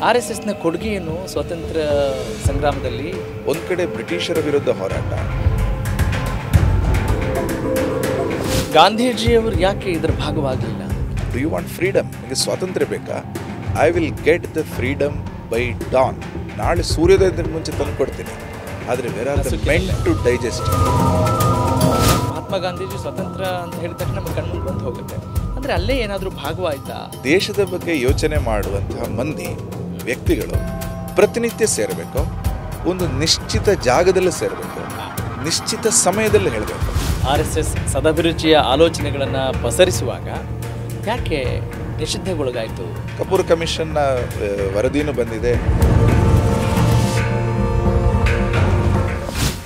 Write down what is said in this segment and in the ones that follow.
RSSನ ಕೊಡುಗೆಯನ್ನು ಸ್ವಾತಂತ್ರ್ಯ ಸಂಗ್ರಾಮದಲ್ಲಿ ಒಂದು ಕಡೆ ಬ್ರಿಟಿಷರ ವಿರುದ್ಧ ಹೋರಾಟ. ಗಾಂಧೀಜಿಯವರು ಯಾಕೆ ಇದರ ಭಾಗವಾಗಿಲ್ಲ? Do you want freedom? ನಿಮಗೆ ಸ್ವಾತಂತ್ರ್ಯ ಬೇಕಾ? I will get the freedom by dawn. ನಾಳೆ ಸೂರ್ಯೋದಯದ ಮುಂಚೆ ತಂದು ಕೊಡ್ತೀನಿ. ಆದರೆ where are the men to digest. Mahatma Gandhiji ಸ್ವತಂತ್ರ ಅಂತ ಹೇಳಿದ ತಕ್ಷಣ ನಮ್ಮ ಕಣ್ಮುಂದೆ ಬಂದು ಹೋಗುತ್ತೆ. ಅಂದರೆ ಅಲ್ಲೇ ಏನಾದರೂ ಭಾಗವಾಯ್ತಾ? ದೇಶದ ಬಗ್ಗೆ ಯೋಚನೆ ಮಾಡುವಂತಹ ಮಂದಿ ವ್ಯಕ್ತಿಗಳು ಪ್ರತಿನಿತ್ಯ ಸೇರಬೇಕು, ಒಂದು ನಿಶ್ಚಿತ ಜಾಗದಲ್ಲಿ ಸೇರಬೇಕು, ನಿಶ್ಚಿತ ಸಮಯದಲ್ಲಿ ಹೇಳಬೇಕು. RSS ಸದಭಿರುಚಿಯ ಆಲೋಚನೆಗಳನ್ನು ಪಸರಿಸುವಾಗ ಯಾಕೆ ನಿಷಿದ್ಧಗೊಳಗಾಯಿತು? ಕಪೂರ್ ಕಮಿಷನ್ನ ವರದಿನೂ ಬಂದಿದೆ.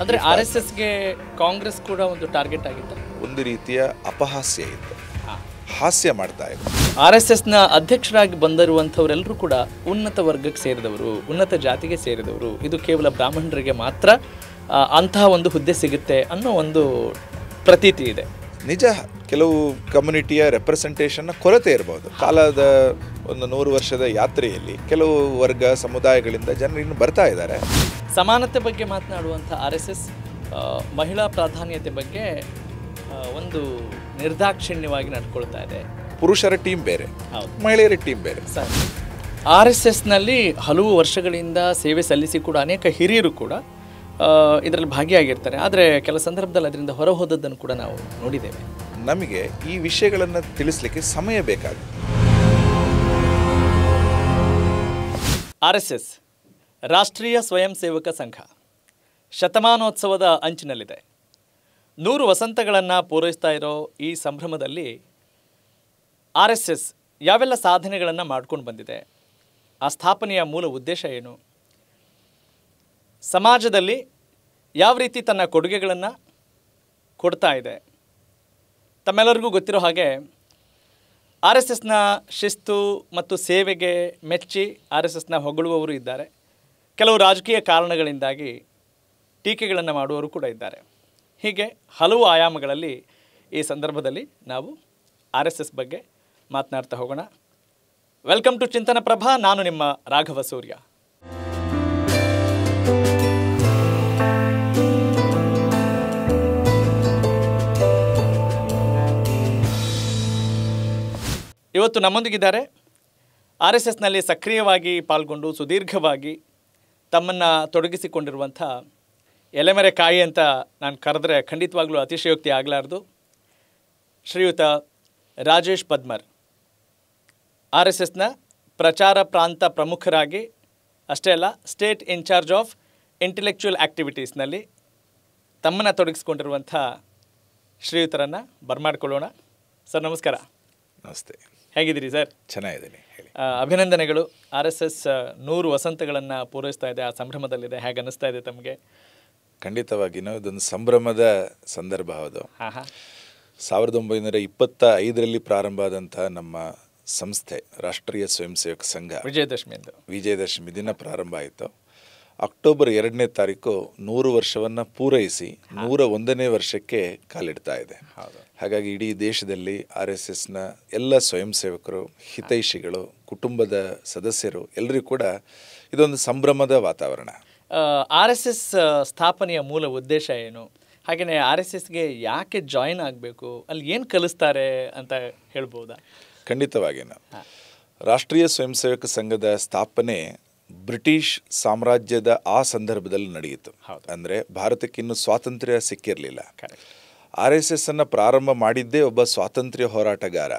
ಅಂದರೆ RSSಗೆ ಕಾಂಗ್ರೆಸ್ ಕೂಡ ಒಂದು ಟಾರ್ಗೆಟ್ ಆಗಿತ್ತು. ಒಂದು ರೀತಿಯ ಅಪಹಾಸ್ಯ ಇತ್ತು, ಹಾಸ್ಯ ಮಾಡ್ತಾ ಇತ್ತು. RSSನ ಅಧ್ಯಕ್ಷರಾಗಿ ಬಂದಿರುವಂಥವರೆಲ್ಲರೂ ಕೂಡ ಉನ್ನತ ವರ್ಗಕ್ಕೆ ಸೇರಿದವರು, ಉನ್ನತ ಜಾತಿಗೆ ಸೇರಿದವರು. ಇದು ಕೇವಲ ಬ್ರಾಹ್ಮಣರಿಗೆ ಮಾತ್ರ ಅಂತಹ ಒಂದು ಹುದ್ದೆ ಸಿಗುತ್ತೆ ಅನ್ನೋ ಒಂದು ಪ್ರತೀತಿ ಇದೆ. ನಿಜ, ಕೆಲವು ಕಮ್ಯುನಿಟಿಯ ರೆಪ್ರೆಸೆಂಟೇಷನ್ನ ಕೊರತೆ ಇರಬಹುದು. ಕಾಲದ ಒಂದು 100 ವರ್ಷದ ಯಾತ್ರೆಯಲ್ಲಿ ಕೆಲವು ವರ್ಗ ಸಮುದಾಯಗಳಿಂದ ಜನರು ಇನ್ನು ಬರ್ತಾ ಇದ್ದಾರೆ. ಸಮಾನತೆ ಬಗ್ಗೆ ಮಾತನಾಡುವಂಥ RSS ಮಹಿಳಾ ಪ್ರಾಧಾನ್ಯತೆ ಬಗ್ಗೆ ಒಂದು ನಿರ್ದಾಕ್ಷಿಣ್ಯವಾಗಿ ನಡ್ಕೊಳ್ತಾ ಇದೆ. ಪುರುಷರ ಟೀಮ್ ಬೇರೆ, ಮಹಿಳೆಯರ ಟೀಮ್ ಬೇರೆ. ಸರ್, RSSನಲ್ಲಿ ಹಲವು ವರ್ಷಗಳಿಂದ ಸೇವೆ ಸಲ್ಲಿಸಿ ಕೂಡ ಅನೇಕ ಹಿರಿಯರು ಕೂಡ ಇದರಲ್ಲಿ ಭಾಗಿಯಾಗಿರ್ತಾರೆ. ಆದರೆ ಕೆಲ ಸಂದರ್ಭದಲ್ಲಿ ಅದರಿಂದ ಹೊರ ಹೋದದ್ದನ್ನು ಕೂಡ ನಾವು ನೋಡಿದ್ದೇವೆ. ನಮಗೆ ಈ ವಿಷಯಗಳನ್ನು ತಿಳಿಸ್ಲಿಕ್ಕೆ ಸಮಯ ಬೇಕಾಗುತ್ತೆ. RSS ರಾಷ್ಟ್ರೀಯ ಸ್ವಯಂ ಸೇವಕ ಸಂಘ ಶತಮಾನೋತ್ಸವದ ಅಂಚಿನಲ್ಲಿದೆ. 100 ವಸಂತಗಳನ್ನು ಪೂರೈಸ್ತಾ ಇರೋ ಈ ಸಂಭ್ರಮದಲ್ಲಿ RSS ಯಾವೆಲ್ಲ ಸಾಧನೆಗಳನ್ನು ಮಾಡ್ಕೊಂಡು ಬಂದಿದೆ, ಆ ಸ್ಥಾಪನೆಯ ಮೂಲ ಉದ್ದೇಶ ಏನು, ಸಮಾಜದಲ್ಲಿ ಯಾವ ರೀತಿ ತನ್ನ ಕೊಡುಗೆಗಳನ್ನು ಕೊಡ್ತಾ ಇದೆ. ತಮ್ಮೆಲ್ಲರಿಗೂ ಗೊತ್ತಿರೋ ಹಾಗೆ RSSನ ಶಿಸ್ತು ಮತ್ತು ಸೇವೆಗೆ ಮೆಚ್ಚಿ RSSನ ಹೊಗಳುವವರು ಇದ್ದಾರೆ. ಕೆಲವು ರಾಜಕೀಯ ಕಾರಣಗಳಿಂದಾಗಿ ಟೀಕೆಗಳನ್ನು ಮಾಡುವವರು ಕೂಡ ಇದ್ದಾರೆ. ಹೀಗೆ ಹಲವು ಆಯಾಮಗಳಲ್ಲಿ ಈ ಸಂದರ್ಭದಲ್ಲಿ ನಾವು RSS ಬಗ್ಗೆ ಮಾತನಾಡ್ತಾ ಹೋಗೋಣ. ವೆಲ್ಕಮ್ ಟು ಚಿಂತನ ಪ್ರಭಾ. ನಾನು ನಿಮ್ಮ ರಾಘವ ಸೂರ್ಯ. ಇವತ್ತು ನಮ್ಮೊಂದಿಗಿದ್ದಾರೆ RSSನಲ್ಲಿ ಸಕ್ರಿಯವಾಗಿ ಪಾಲ್ಗೊಂಡು ಸುದೀರ್ಘವಾಗಿ ತಮ್ಮನ್ನು ತೊಡಗಿಸಿಕೊಂಡಿರುವಂಥ ಎಲೆಮೆರೆ ಕಾಯಿ ಅಂತ ನಾನು ಕರೆದ್ರೆ ಖಂಡಿತವಾಗ್ಲೂ ಅತಿಶಯೋಕ್ತಿ ಆಗಲಾರ್ದು ಶ್ರೀಯುತ ರಾಜೇಶ್ ಪದ್ಮರ್. RSSನ ಪ್ರಚಾರ ಪ್ರಾಂತ ಪ್ರಮುಖರಾಗಿ ಅಷ್ಟೇ ಅಲ್ಲ, ಸ್ಟೇಟ್ ಇನ್ಚಾರ್ಜ್ ಆಫ್ ಇಂಟೆಲೆಕ್ಚುಯಲ್ ಆ್ಯಕ್ಟಿವಿಟೀಸ್ನಲ್ಲಿ ತಮ್ಮನ್ನು ತೊಡಗಿಸ್ಕೊಂಡಿರುವಂಥ ಶ್ರೀಯುತರನ್ನು ಬರಮಾಡ್ಕೊಳ್ಳೋಣ. ಸರ್ ನಮಸ್ಕಾರ. ನಮಸ್ತೆ. ಹೇಗಿದ್ದೀರಿ ಸರ್? ಚೆನ್ನಾಗಿದ್ದೀನಿ, ಹೇಳಿ. ಅಭಿನಂದನೆಗಳು. RSS 100 ವಸಂತಗಳನ್ನು ಪೂರೈಸ್ತಾ ಇದೆ, ಆ ಸಂಭ್ರಮದಲ್ಲಿದೆ. ಹೇಗೆ ಅನ್ನಿಸ್ತಾ ಇದೆ ತಮಗೆ? ಖಂಡಿತವಾಗಿಯೂ ಇದೊಂದು ಸಂಭ್ರಮದ ಸಂದರ್ಭ. ಹೌದು. 1925ರಲ್ಲಿ ಪ್ರಾರಂಭ ಆದಂಥ ನಮ್ಮ ಸಂಸ್ಥೆ ರಾಷ್ಟ್ರೀಯ ಸ್ವಯಂ ಸೇವಕ ಸಂಘ ವಿಜಯದಶಮಿ ದಿನ ಪ್ರಾರಂಭ ಆಯಿತು. ಅಕ್ಟೋಬರ್ 2ನೇ ತಾರೀಕು 100 ವರ್ಷವನ್ನು ಪೂರೈಸಿ 101ನೇ ವರ್ಷಕ್ಕೆ ಕಾಲಿಡ್ತಾ ಇದೆ. ಹಾಗಾಗಿ ಇಡೀ ದೇಶದಲ್ಲಿ RSSನ ಎಲ್ಲ ಸ್ವಯಂ ಸೇವಕರು, ಹಿತೈಷಿಗಳು, ಕುಟುಂಬದ ಸದಸ್ಯರು ಎಲ್ಲರಿಗೂ ಕೂಡ ಇದೊಂದು ಸಂಭ್ರಮದ ವಾತಾವರಣ. RSS ಸ್ಥಾಪನೆಯ ಮೂಲ ಉದ್ದೇಶ ಏನು? ಹಾಗೆಯೇ RSSಗೆ ಯಾಕೆ ಜಾಯಿನ್ ಆಗಬೇಕು, ಅಲ್ಲಿ ಏನು ಕಲಿಸ್ತಾರೆ ಅಂತ ಹೇಳ್ಬೋದಾ? ಖಂಡಿತವಾಗಿಯೂ. ರಾಷ್ಟ್ರೀಯ ಸ್ವಯಂ ಸೇವಕ ಸಂಘದ ಸ್ಥಾಪನೆ ಬ್ರಿಟಿಷ್ ಸಾಮ್ರಾಜ್ಯದ ಆ ಸಂದರ್ಭದಲ್ಲಿ ನಡೆಯಿತು. ಅಂದರೆ ಭಾರತಕ್ಕಿನ್ನೂ ಸ್ವಾತಂತ್ರ್ಯ ಸಿಕ್ಕಿರಲಿಲ್ಲ. RSSನ್ನು ಪ್ರಾರಂಭ ಮಾಡಿದ್ದೇ ಒಬ್ಬ ಸ್ವಾತಂತ್ರ್ಯ ಹೋರಾಟಗಾರ,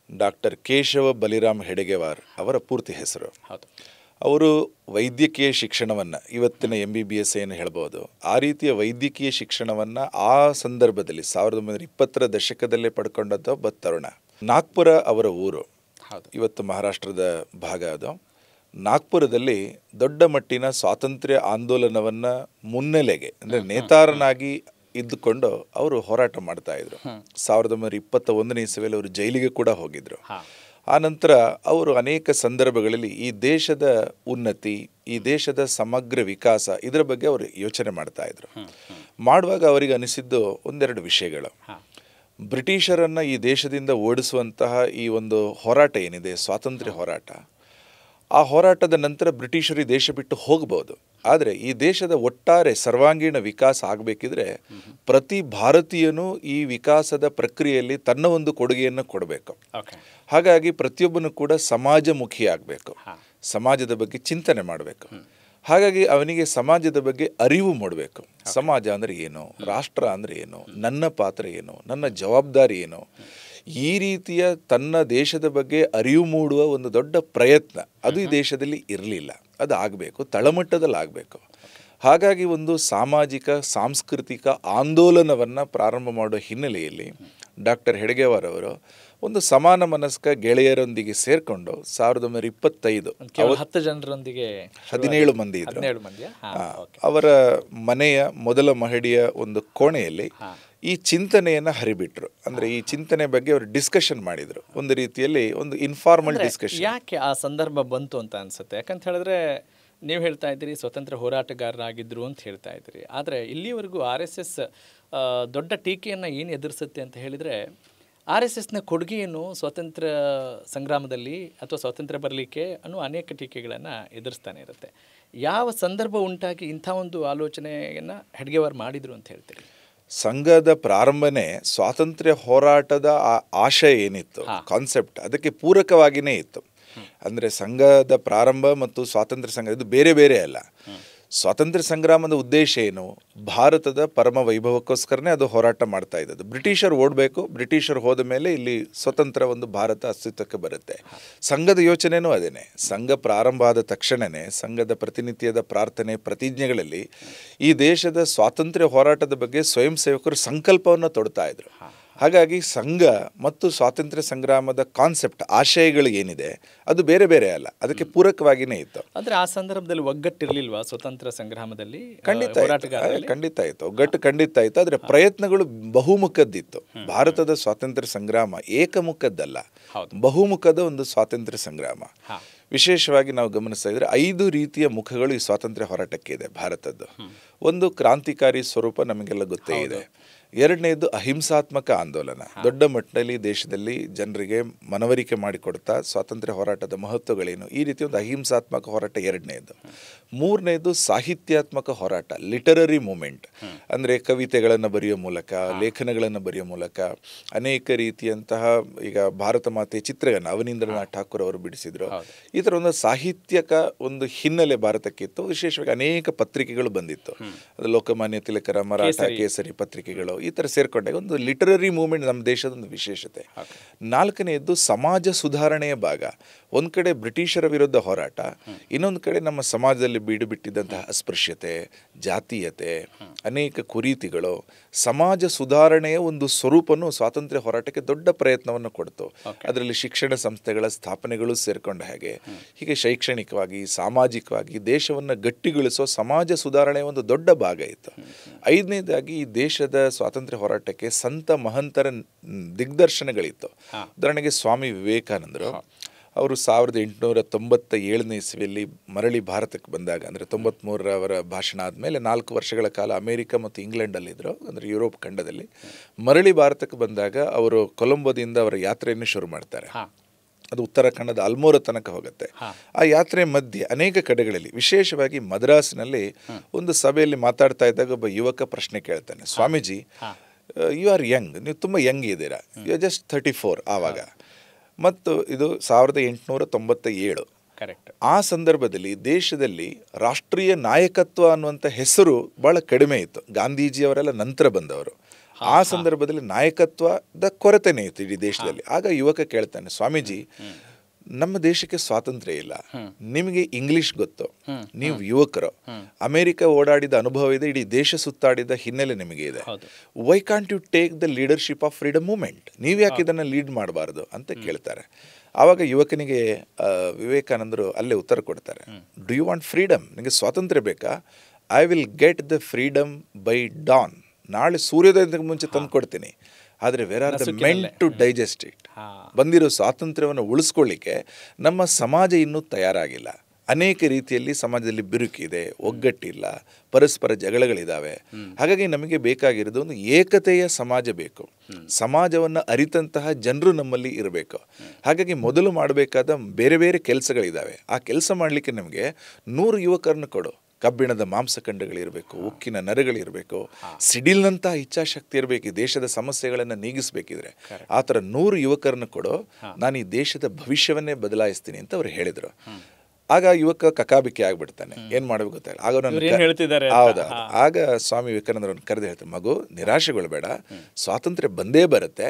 ಡಾಕ್ಟರ್ ಕೇಶವ ಬಲಿರಾಮ್ ಹೆಡಗೇವಾರ್ ಅವರ ಪೂರ್ತಿ ಹೆಸರು. ಅವರು ವೈದ್ಯಕೀಯ ಶಿಕ್ಷಣವನ್ನು, ಇವತ್ತಿನ MBBS ಏನು ಹೇಳ್ಬೋದು, ಆ ರೀತಿಯ ವೈದ್ಯಕೀಯ ಶಿಕ್ಷಣವನ್ನು ಆ ಸಂದರ್ಭದಲ್ಲಿ 1920ರ ದಶಕದಲ್ಲೇ ಪಡ್ಕೊಂಡದ್ದು ಒಬ್ಬ ತರುಣ. ನಾಗ್ಪುರ ಅವರ ಊರು, ಇವತ್ತು ಮಹಾರಾಷ್ಟ್ರದ ಭಾಗ ಅದು. ನಾಗ್ಪುರದಲ್ಲಿ ದೊಡ್ಡ ಮಟ್ಟಿನ ಸ್ವಾತಂತ್ರ್ಯ ಆಂದೋಲನವನ್ನು ಮುನ್ನೆಲೆಗೆ ಅಂದರೆ ನೇತಾರನಾಗಿ ಇದ್ದುಕೊಂಡು ಅವರು ಹೋರಾಟ ಮಾಡ್ತಾ ಇದ್ರು. 1921ನೇ ಇಸವಿಯಲ್ಲಿ ಅವರು ಜೈಲಿಗೆ ಕೂಡ ಹೋಗಿದ್ರು. ಆನಂತರ ಅವರು ಅನೇಕ ಸಂದರ್ಭಗಳಲ್ಲಿ ಈ ದೇಶದ ಉನ್ನತಿ, ಈ ದೇಶದ ಸಮಗ್ರ ವಿಕಾಸ, ಇದರ ಬಗ್ಗೆ ಅವರು ಯೋಚನೆ ಮಾಡ್ತಾ ಇದ್ರು. ಮಾಡುವಾಗ ಅವರಿಗೆ ಅನಿಸಿದ್ದು ಒಂದೆರಡು ವಿಷಯಗಳು. ಬ್ರಿಟಿಷರನ್ನು ಈ ದೇಶದಿಂದ ಓಡಿಸುವಂತಹ ಈ ಒಂದು ಹೋರಾಟ ಏನಿದೆ, ಸ್ವಾತಂತ್ರ್ಯ ಹೋರಾಟ, ಆ ಹೋರಾಟದ ನಂತರ ಬ್ರಿಟಿಷರು ಈ ದೇಶ ಬಿಟ್ಟು ಹೋಗ್ಬೋದು. ಆದರೆ ಈ ದೇಶದ ಒಟ್ಟಾರೆ ಸರ್ವಾಂಗೀಣ ವಿಕಾಸ ಆಗಬೇಕಿದ್ರೆ ಪ್ರತಿ ಭಾರತೀಯನೂ ಈ ವಿಕಾಸದ ಪ್ರಕ್ರಿಯೆಯಲ್ಲಿ ತನ್ನ ಒಂದು ಕೊಡುಗೆಯನ್ನು ಕೊಡಬೇಕು. ಹಾಗಾಗಿ ಪ್ರತಿಯೊಬ್ಬನು ಕೂಡ ಸಮಾಜಮುಖಿ ಆಗಬೇಕು, ಸಮಾಜದ ಬಗ್ಗೆ ಚಿಂತನೆ ಮಾಡಬೇಕು. ಹಾಗಾಗಿ ಅವನಿಗೆ ಸಮಾಜದ ಬಗ್ಗೆ ಅರಿವು ಮೂಡಬೇಕು. ಸಮಾಜ ಅಂದರೆ ಏನು, ರಾಷ್ಟ್ರ ಅಂದರೆ ಏನು, ನನ್ನ ಪಾತ್ರ ಏನು, ನನ್ನ ಜವಾಬ್ದಾರಿ ಏನು, ಈ ರೀತಿಯ ತನ್ನ ದೇಶದ ಬಗ್ಗೆ ಅರಿವು ಮೂಡುವ ಒಂದು ದೊಡ್ಡ ಪ್ರಯತ್ನ ಅದು ಈ ದೇಶದಲ್ಲಿ ಇರಲಿಲ್ಲ. ಅದು ಆಗಬೇಕು, ತಳಮಟ್ಟದಲ್ಲಿ ಆಗಬೇಕು. ಹಾಗಾಗಿ ಒಂದು ಸಾಮಾಜಿಕ ಸಾಂಸ್ಕೃತಿಕ ಆಂದೋಲನವನ್ನು ಪ್ರಾರಂಭ ಮಾಡುವ ಹಿನ್ನೆಲೆಯಲ್ಲಿ ಡಾಕ್ಟರ್ ಹೆಡ್ಗೇವಾರ್ ಅವರು ಒಂದು ಸಮಾನ ಮನಸ್ಕ ಗೆಳೆಯರೊಂದಿಗೆ ಸೇರಿಕೊಂಡು 1925 10 ಜನರೊಂದಿಗೆ 17 ಮಂದಿ ಇದ್ರು. ಅವರ ಮನೆಯ ಮೊದಲ ಮಹಡಿಯ ಒಂದು ಕೋಣೆಯಲ್ಲಿ ಈ ಚಿಂತನೆಯನ್ನು ಹರಿಬಿಟ್ರು. ಅಂದರೆ ಈ ಚಿಂತನೆ ಬಗ್ಗೆ ಅವರು ಡಿಸ್ಕಷನ್ ಮಾಡಿದರು. ಒಂದು ರೀತಿಯಲ್ಲಿ ಒಂದು ಇನ್ಫಾರ್ಮಲ್ ಡಿಸ್ಕಷನ್. ಯಾಕೆ ಆ ಸಂದರ್ಭ ಬಂತು ಅಂತ ಅನ್ಸುತ್ತೆ? ಯಾಕಂತ ಹೇಳಿದ್ರೆ ನೀವು ಹೇಳ್ತಾ ಇದ್ದೀರಿ ಸ್ವತಂತ್ರ ಹೋರಾಟಗಾರರಾಗಿದ್ದರು ಅಂತ ಹೇಳ್ತಾ ಇದ್ದೀರಿ. ಆದರೆ ಇಲ್ಲಿವರೆಗೂ RSS ದೊಡ್ಡ ಟೀಕೆಯನ್ನು ಏನು ಎದುರಿಸುತ್ತೆ ಅಂತ ಹೇಳಿದರೆ, RSSನ ಕೊಡುಗೆಯನ್ನು ಸ್ವಾತಂತ್ರ್ಯ ಸಂಗ್ರಾಮದಲ್ಲಿ ಅಥವಾ ಸ್ವಾತಂತ್ರ್ಯ ಬರಲಿಕ್ಕೆ ಅನ್ನೋ ಅನೇಕ ಟೀಕೆಗಳನ್ನು ಎದುರಿಸ್ತಾನೆ ಇರುತ್ತೆ. ಯಾವ ಸಂದರ್ಭ ಉಂಟಾಗಿ ಇಂಥ ಒಂದು ಆಲೋಚನೆಯನ್ನು ಹೆಡ್ಗೇವಾರ್ ಮಾಡಿದರು ಅಂತ ಹೇಳ್ತೀರಿ? ಸಂಘದ ಪ್ರಾರಂಭನೇ ಸ್ವಾತಂತ್ರ್ಯ ಹೋರಾಟದ ಆಶಯ ಏನಿತ್ತು, ಕಾನ್ಸೆಪ್ಟ್, ಅದಕ್ಕೆ ಪೂರಕವಾಗಿಯೇ ಇತ್ತು. ಅಂದರೆ ಸಂಘದ ಪ್ರಾರಂಭ ಮತ್ತು ಸ್ವಾತಂತ್ರ್ಯ ಸಂಘ ಇದು ಬೇರೆ ಬೇರೆ ಅಲ್ಲ. ಸ್ವಾತಂತ್ರ್ಯ ಸಂಗ್ರಾಮದ ಉದ್ದೇಶ ಏನು? ಭಾರತದ ಪರಮ ವೈಭವಕ್ಕೋಸ್ಕರನೇ ಅದು ಹೋರಾಟ ಮಾಡ್ತಾ ಇದ್ದದ್ದು. ಬ್ರಿಟಿಷರು ಓಡಬೇಕು, ಬ್ರಿಟಿಷರು ಹೋದ ಮೇಲೆ ಇಲ್ಲಿ ಸ್ವತಂತ್ರ ಒಂದು ಭಾರತ ಅಸ್ತಿತ್ವಕ್ಕೆ ಬರುತ್ತೆ. ಸಂಘದ ಯೋಚನೆಯೂ ಅದೇನೆ. ಸಂಘ ಪ್ರಾರಂಭ ಆದ ತಕ್ಷಣವೇ ಸಂಘದ ಪ್ರತಿನಿತ್ಯದ ಪ್ರಾರ್ಥನೆ ಪ್ರತಿಜ್ಞೆಗಳಲ್ಲಿ ಈ ದೇಶದ ಸ್ವಾತಂತ್ರ್ಯ ಹೋರಾಟದ ಬಗ್ಗೆ ಸ್ವಯಂ ಸೇವಕರು ಸಂಕಲ್ಪವನ್ನು ತೊಡ್ತಾ ಇದ್ರು. ಹಾಗಾಗಿ ಸಂಘ ಮತ್ತು ಸ್ವಾತಂತ್ರ್ಯ ಸಂಗ್ರಾಮದ ಕಾನ್ಸೆಪ್ಟ್, ಆಶಯಗಳು ಏನಿದೆ ಅದು ಬೇರೆ ಬೇರೆ ಅಲ್ಲ, ಅದಕ್ಕೆ ಪೂರಕವಾಗಿಯೇ ಇತ್ತು. ಅಂದರೆ ಆ ಸಂದರ್ಭದಲ್ಲಿ ಒಗ್ಗಟ್ಟಿರಲಿಲ್ವಾ ಸ್ವತಂತ್ರ ಸಂಗ್ರಾಮದಲ್ಲಿ? ಖಂಡಿತ ಇತ್ತು, ಒಗ್ಗಟ್ಟು ಖಂಡಿತ ಇತ್ತು. ಆದರೆ ಪ್ರಯತ್ನಗಳು ಬಹುಮುಖದ್ದಿತ್ತು. ಭಾರತದ ಸ್ವಾತಂತ್ರ್ಯ ಸಂಗ್ರಾಮ ಏಕಮುಖದ್ದಲ್ಲ, ಬಹುಮುಖದ ಒಂದು ಸ್ವಾತಂತ್ರ್ಯ ಸಂಗ್ರಾಮ. ವಿಶೇಷವಾಗಿ ನಾವು ಗಮನಿಸ್ತಾ ಇದ್ರೆ 5 ರೀತಿಯ ಮುಖಗಳು ಈ ಸ್ವಾತಂತ್ರ್ಯ ಹೋರಾಟಕ್ಕೆ ಇದೆ ಭಾರತದ್ದು. ಒಂದು ಕ್ರಾಂತಿಕಾರಿ ಸ್ವರೂಪ ನಮಗೆಲ್ಲ ಗೊತ್ತೇ ಇದೆ. ಎರಡನೇದು ಅಹಿಂಸಾತ್ಮಕ ಆಂದೋಲನ, ದೊಡ್ಡ ಮಟ್ಟದಲ್ಲಿ ದೇಶದಲ್ಲಿ ಜನರಿಗೆ ಮನವರಿಕೆ ಮಾಡಿಕೊಡ್ತಾ ಸ್ವಾತಂತ್ರ್ಯ ಹೋರಾಟದ ಮಹತ್ವಗಳೇನು, ಈ ರೀತಿ ಒಂದು ಅಹಿಂಸಾತ್ಮಕ ಹೋರಾಟ ಎರಡನೇದು. ಮೂರನೇದು ಸಾಹಿತ್ಯಾತ್ಮಕ ಹೋರಾಟ, ಲಿಟರರಿ ಮೂಮೆಂಟ್. ಅಂದರೆ ಕವಿತೆಗಳನ್ನು ಬರೆಯೋ ಮೂಲಕ, ಲೇಖನಗಳನ್ನು ಬರೆಯೋ ಮೂಲಕ, ಅನೇಕ ರೀತಿಯಂತಹ, ಈಗ ಭಾರತ ಮಾತೆ ಚಿತ್ರಗಳನ್ನು ಅವನೀಂದ್ರನಾಥ್ ಠಾಕೂರ್ ಅವರು ಬಿಡಿಸಿದ್ರು. ಈ ಥರ ಒಂದು ಸಾಹಿತ್ಯಕ ಒಂದು ಹಿನ್ನೆಲೆ ಭಾರತಕ್ಕಿತ್ತು. ವಿಶೇಷವಾಗಿ ಅನೇಕ ಪತ್ರಿಕೆಗಳು ಬಂದಿತ್ತು. ಅದು ಲೋಕಮಾನ್ಯ ತಿಲಕರ ಮರಾಠ ಕೇಸರಿ ಪತ್ರಿಕೆಗಳು, ಈ ಥರ ಸೇರ್ಕೊಂಡಾಗ ಒಂದು ಲಿಟರರಿ ಮೂವ್ಮೆಂಟ್ ನಮ್ಮ ದೇಶದ ಒಂದು ವಿಶೇಷತೆ. ನಾಲ್ಕನೆಯದ್ದು ಸಮಾಜ ಸುಧಾರಣೆಯ ಭಾಗ. ಒಂದು ಕಡೆ ಬ್ರಿಟಿಷರ ವಿರುದ್ಧ ಹೋರಾಟ, ಇನ್ನೊಂದು ಕಡೆ ನಮ್ಮ ಸಮಾಜದಲ್ಲಿ ಬೀಡು ಬಿಟ್ಟಿದ್ದಂತಹ ಅಸ್ಪೃಶ್ಯತೆ, ಜಾತೀಯತೆ, ಅನೇಕ ಕುರೀತಿಗಳು, ಸಮಾಜ ಸುಧಾರಣೆಯ ಒಂದು ಸ್ವರೂಪನು ಸ್ವಾತಂತ್ರ್ಯ ಹೋರಾಟಕ್ಕೆ ದೊಡ್ಡ ಪ್ರಯತ್ನವನ್ನು ಕೊಡ್ತು. ಅದರಲ್ಲಿ ಶಿಕ್ಷಣ ಸಂಸ್ಥೆಗಳ ಸ್ಥಾಪನೆಗಳು ಸೇರ್ಕೊಂಡ ಹಾಗೆ, ಹೀಗೆ ಶೈಕ್ಷಣಿಕವಾಗಿ ಸಾಮಾಜಿಕವಾಗಿ ದೇಶವನ್ನು ಗಟ್ಟಿಗೊಳಿಸೋ ಸಮಾಜ ಸುಧಾರಣೆಯ ಒಂದು ದೊಡ್ಡ ಭಾಗ ಇತ್ತು. ಐದನೇದಾಗಿ ಈ ದೇಶದ ಸ್ವಾತಂತ್ರ್ಯ ಹೋರಾಟಕ್ಕೆ ಸಂತ ಮಹಂತರ ದಿಗ್ದರ್ಶನಗಳಿತ್ತು. ಉದಾಹರಣೆಗೆ ಸ್ವಾಮಿ ವಿವೇಕಾನಂದರು ಅವರು 1897ನೇ ಇಸ್ವಿಯಲ್ಲಿ ಮರಳಿ ಭಾರತಕ್ಕೆ ಬಂದಾಗ, ಅಂದರೆ 93 ಅವರ ಭಾಷಣ ಆದಮೇಲೆ 4 ವರ್ಷಗಳ ಕಾಲ ಅಮೇರಿಕ ಮತ್ತು ಇಂಗ್ಲೆಂಡಲ್ಲಿದ್ದರು, ಅಂದರೆ ಯುರೋಪ್ ಖಂಡದಲ್ಲಿ. ಮರಳಿ ಭಾರತಕ್ಕೆ ಬಂದಾಗ ಅವರು ಕೊಲಂಬೋದಿಂದ ಅವರ ಯಾತ್ರೆಯನ್ನು ಶುರು ಮಾಡ್ತಾರೆ. ಅದು ಉತ್ತರಾಖಂಡದ ಅಲ್ಮೋರ ತನಕ ಹೋಗುತ್ತೆ. ಆ ಯಾತ್ರೆ ಮಧ್ಯೆ ಅನೇಕ ಕಡೆಗಳಲ್ಲಿ, ವಿಶೇಷವಾಗಿ ಮದ್ರಾಸ್ನಲ್ಲಿ ಒಂದು ಸಭೆಯಲ್ಲಿ ಮಾತಾಡ್ತಾ ಇದ್ದಾಗ ಒಬ್ಬ ಯುವಕ ಪ್ರಶ್ನೆ ಕೇಳ್ತಾನೆ, ಸ್ವಾಮೀಜಿ, ಯು ಆರ್ ಯಂಗ್, ನೀವು ತುಂಬ ಯಂಗ್ ಇದ್ದೀರಾ, ಯು ಆರ್ ಜಸ್ಟ್ 34 ಆವಾಗ. ಮತ್ತು ಇದು 1897. ಆ ಸಂದರ್ಭದಲ್ಲಿ ದೇಶದಲ್ಲಿ ರಾಷ್ಟ್ರೀಯ ನಾಯಕತ್ವ ಅನ್ನುವಂಥ ಹೆಸರು ಬಹಳ ಕಡಿಮೆ ಇತ್ತು. ಗಾಂಧೀಜಿಯವರೆಲ್ಲ ನಂತರ ಬಂದವರು. ಆ ಸಂದರ್ಭದಲ್ಲಿ ನಾಯಕತ್ವದ ಕೊರತೆನೇ ಇತ್ತು ಇಡೀ ದೇಶದಲ್ಲಿ. ಆಗ ಯುವಕ ಕೇಳ್ತಾನೆ, ಸ್ವಾಮೀಜಿ, ನಮ್ಮ ದೇಶಕ್ಕೆ ಸ್ವಾತಂತ್ರ್ಯ ಇಲ್ಲ, ನಿಮಗೆ ಇಂಗ್ಲಿಷ್ ಗೊತ್ತು, ನೀವು ಯುವಕರು, ಅಮೆರಿಕ ಓಡಾಡಿದ ಅನುಭವ ಇದೆ, ಇಡೀ ದೇಶ ಸುತ್ತಾಡಿದ ಹಿನ್ನೆಲೆ ನಿಮಗೆ ಇದೆ, why can't you take the leadership of freedom movement, ನೀವು ಯಾಕೆ ಇದನ್ನು ಲೀಡ್ ಮಾಡಬಾರ್ದು ಅಂತ ಕೇಳ್ತಾರೆ. ಆವಾಗ ಯುವಕನಿಗೆ ವಿವೇಕಾನಂದರು ಅಲ್ಲೇ ಉತ್ತರ ಕೊಡ್ತಾರೆ, ಡು ಯು ವಾಂಟ್ ಫ್ರೀಡಮ್, ನಿಮಗೆ ಸ್ವಾತಂತ್ರ್ಯ ಬೇಕಾ? I will get the freedom by dawn, ನಾಳೆ ಸೂರ್ಯೋದಯಕ್ಕೆ ಮುಂಚೆ ತಂದು ಕೊಡ್ತೀನಿ. ಆದರೆ where are the men to digest it. ಬಂದಿರೋ ಸ್ವಾತಂತ್ರ್ಯವನ್ನು ಉಳಿಸ್ಕೊಳ್ಳಿಕ್ಕೆ ನಮ್ಮ ಸಮಾಜ ಇನ್ನೂ ತಯಾರಾಗಿಲ್ಲ. ಅನೇಕ ರೀತಿಯಲ್ಲಿ ಸಮಾಜದಲ್ಲಿ ಬಿರುಕಿದೆ, ಒಗ್ಗಟ್ಟಿಲ್ಲ, ಪರಸ್ಪರ ಜಗಳಗಳಿದ್ದಾವೆ. ಹಾಗಾಗಿ ನಮಗೆ ಬೇಕಾಗಿರೋದು ಒಂದು ಏಕತೆಯ ಸಮಾಜ ಬೇಕು. ಸಮಾಜವನ್ನು ಅರಿತಂತಹ ಜನರು ನಮ್ಮಲ್ಲಿ ಇರಬೇಕು. ಹಾಗಾಗಿ ಮೊದಲು ಮಾಡಬೇಕಾದ ಬೇರೆ ಬೇರೆ ಕೆಲಸಗಳಿದ್ದಾವೆ. ಆ ಕೆಲಸ ಮಾಡಲಿಕ್ಕೆ ನಮಗೆ 100 ಯುವಕರನ್ನು ಕೊಡು. ಕಬ್ಬಿಣದ ಮಾಂಸಖಂಡಗಳಿರಬೇಕು, ಉಕ್ಕಿನ ನರಗಳಿರಬೇಕು, ಸಿಡಿಲ್ನಂತಹ ಇಚ್ಛಾಶಕ್ತಿ ಇರಬೇಕು. ಈ ದೇಶದ ಸಮಸ್ಯೆಗಳನ್ನು ನೀಗಿಸ್ಬೇಕಿದ್ರೆ ಆ ಥರ 100 ಯುವಕರನ್ನು ಕೊಡು, ನಾನು ಈ ದೇಶದ ಭವಿಷ್ಯವನ್ನೇ ಬದಲಾಯಿಸ್ತೀನಿ ಅಂತ ಅವ್ರು ಹೇಳಿದರು. ಆಗ ಯುವಕ ಕಕಾಬಿಕ್ಕಿ ಆಗ್ಬಿಡ್ತಾನೆ, ಏನ್ ಮಾಡ್ಬೇಕು ಗೊತ್ತಾಗಲ್ಲ. ಆಗ ಹೌದಾ, ಆಗ ಸ್ವಾಮಿ ವಿವೇಕಾನಂದರನ್ನು ಕರೆದು ಹೇಳ್ತಾರೆ, ಮಗು ನಿರಾಶೆಗೊಳ್ಬೇಡ, ಸ್ವಾತಂತ್ರ್ಯ ಬಂದೇ ಬರುತ್ತೆ,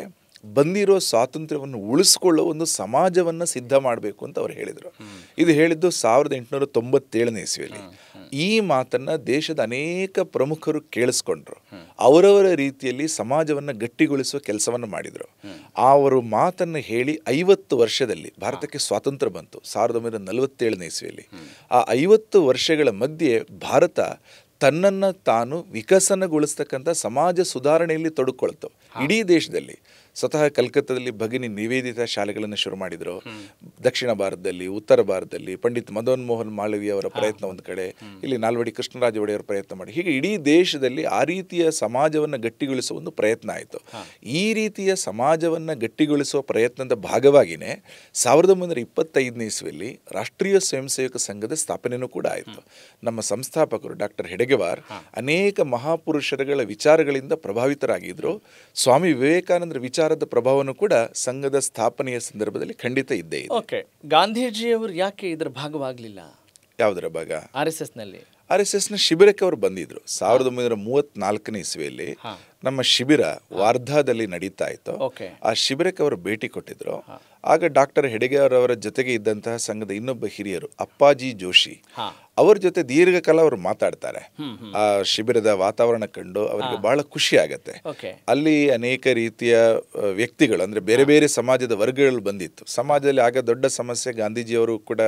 ಬಂದಿರೋ ಸ್ವಾತಂತ್ರ್ಯವನ್ನು ಉಳಿಸ್ಕೊಳ್ಳೋ ಒಂದು ಸಮಾಜವನ್ನು ಸಿದ್ಧ ಮಾಡಬೇಕು ಅಂತ ಅವ್ರು ಹೇಳಿದರು. ಇದು ಹೇಳಿದ್ದು 1897ನೇ ಇಸ್ವಿಯಲ್ಲಿ. ಈ ಮಾತನ್ನ ದೇಶದ ಅನೇಕ ಪ್ರಮುಖರು ಕೇಳಿಸ್ಕೊಂಡ್ರು. ಅವರವರ ರೀತಿಯಲ್ಲಿ ಸಮಾಜವನ್ನು ಗಟ್ಟಿಗೊಳಿಸುವ ಕೆಲಸವನ್ನು ಮಾಡಿದರು. ಅವರು ಮಾತನ್ನು ಹೇಳಿ 50 ವರ್ಷದಲ್ಲಿ ಭಾರತಕ್ಕೆ ಸ್ವಾತಂತ್ರ್ಯ ಬಂತು 1947ನೇ ಇಸ್ವಿಯಲ್ಲಿ. ಆ 50 ವರ್ಷಗಳ ಮಧ್ಯೆ ಭಾರತ ತನ್ನನ್ನು ತಾನು ವಿಕಸನಗೊಳಿಸ್ತಕ್ಕಂಥ ಸಮಾಜ ಸುಧಾರಣೆಯಲ್ಲಿ ತೊಡಕೊಳ್ತು. ಇಡೀ ದೇಶದಲ್ಲಿ ಸ್ವತಃ ಕಲ್ಕತ್ತಾದಲ್ಲಿ ಭಗಿನಿ ನಿವೇದಿತ ಶಾಲೆಗಳನ್ನು ಶುರು ಮಾಡಿದರು. ದಕ್ಷಿಣ ಭಾರತದಲ್ಲಿ, ಉತ್ತರ ಭಾರತದಲ್ಲಿ ಪಂಡಿತ್ ಮದನ್ ಮೋಹನ್ ಮಾಳವೀಯ ಅವರ ಪ್ರಯತ್ನ ಒಂದು ಕಡೆ, ಇಲ್ಲಿ ನಾಲ್ವಡಿ ಕೃಷ್ಣರಾಜ ಒಡೆಯರ ಪ್ರಯತ್ನ ಮಾಡಿ, ಹೀಗೆ ಇಡೀ ದೇಶದಲ್ಲಿ ಆ ರೀತಿಯ ಸಮಾಜವನ್ನು ಗಟ್ಟಿಗೊಳಿಸುವ ಒಂದು ಪ್ರಯತ್ನ ಆಯಿತು. ಈ ರೀತಿಯ ಸಮಾಜವನ್ನು ಗಟ್ಟಿಗೊಳಿಸುವ ಪ್ರಯತ್ನದ ಭಾಗವಾಗಿಯೇ 1925ನೇ ಇಸ್ವಿಯಲ್ಲಿ ರಾಷ್ಟ್ರೀಯ ಸ್ವಯಂ ಸೇವಕ ಸಂಘದ ಸ್ಥಾಪನೆಯೂ ಕೂಡ ಆಯಿತು. ನಮ್ಮ ಸಂಸ್ಥಾಪಕರು ಡಾಕ್ಟರ್ ಹೆಡಗೆವಾರ್ ಅನೇಕ ಮಹಾಪುರುಷರುಗಳ ವಿಚಾರಗಳಿಂದ ಪ್ರಭಾವಿತರಾಗಿದ್ದರು. ಸ್ವಾಮಿ ವಿವೇಕಾನಂದರ ವಿಚಾರದ ಪ್ರಭಾವನೂ ಕೂಡ ಸಂಘದ ಸ್ಥಾಪನೆಯ ಸಂದರ್ಭದಲ್ಲಿ ಖಂಡಿತ ಇದ್ದೇ ಇದೆ. ಓಕೆ, ಗಾಂಧೀಜಿಯವರು ಯಾಕೆ ಇದರ ಭಾಗವಾಗಲಿಲ್ಲ? ಯಾವುದರ ಭಾಗ? RSS ನಲ್ಲಿ. RSS ನ ಶಿಬಿರಕ್ಕೆ ಅವರು ಬಂದಿದ್ರು 1934ನೇ ಇಸ್ವಿಯಲ್ಲಿ. ನಮ್ಮ ಶಿಬಿರ ವಾರ್ಧಾದಲ್ಲಿ ನಡೀತಾ ಇತ್ತು. ಆ ಶಿಬಿರಕ್ಕೆ ಅವರು ಭೇಟಿ ಕೊಟ್ಟಿದ್ರು. ಆಗ ಡಾಕ್ಟರ್ ಹೆಡಗೇವಾರ್ ಅವರ ಜೊತೆಗೆ ಇದ್ದಂತಹ ಸಂಘದ ಇನ್ನೊಬ್ಬ ಹಿರಿಯರು ಅಪ್ಪಾಜಿ ಜೋಶಿ ಅವರ ಜೊತೆ ದೀರ್ಘಕಾಲ ಅವರು ಮಾತಾಡ್ತಾರೆ. ಆ ಶಿಬಿರದ ವಾತಾವರಣ ಕಂಡು ಅವರಿಗೆ ಬಹಳ ಖುಷಿ ಆಗತ್ತೆ. ಅಲ್ಲಿ ಅನೇಕ ರೀತಿಯ ವ್ಯಕ್ತಿಗಳು, ಅಂದ್ರೆ ಬೇರೆ ಬೇರೆ ಸಮಾಜದ ವರ್ಗಗಳು ಬಂದಿತ್ತು. ಸಮಾಜದಲ್ಲಿ ಆಗ ದೊಡ್ಡ ಸಮಸ್ಯೆ, ಗಾಂಧೀಜಿಯವರು ಕೂಡ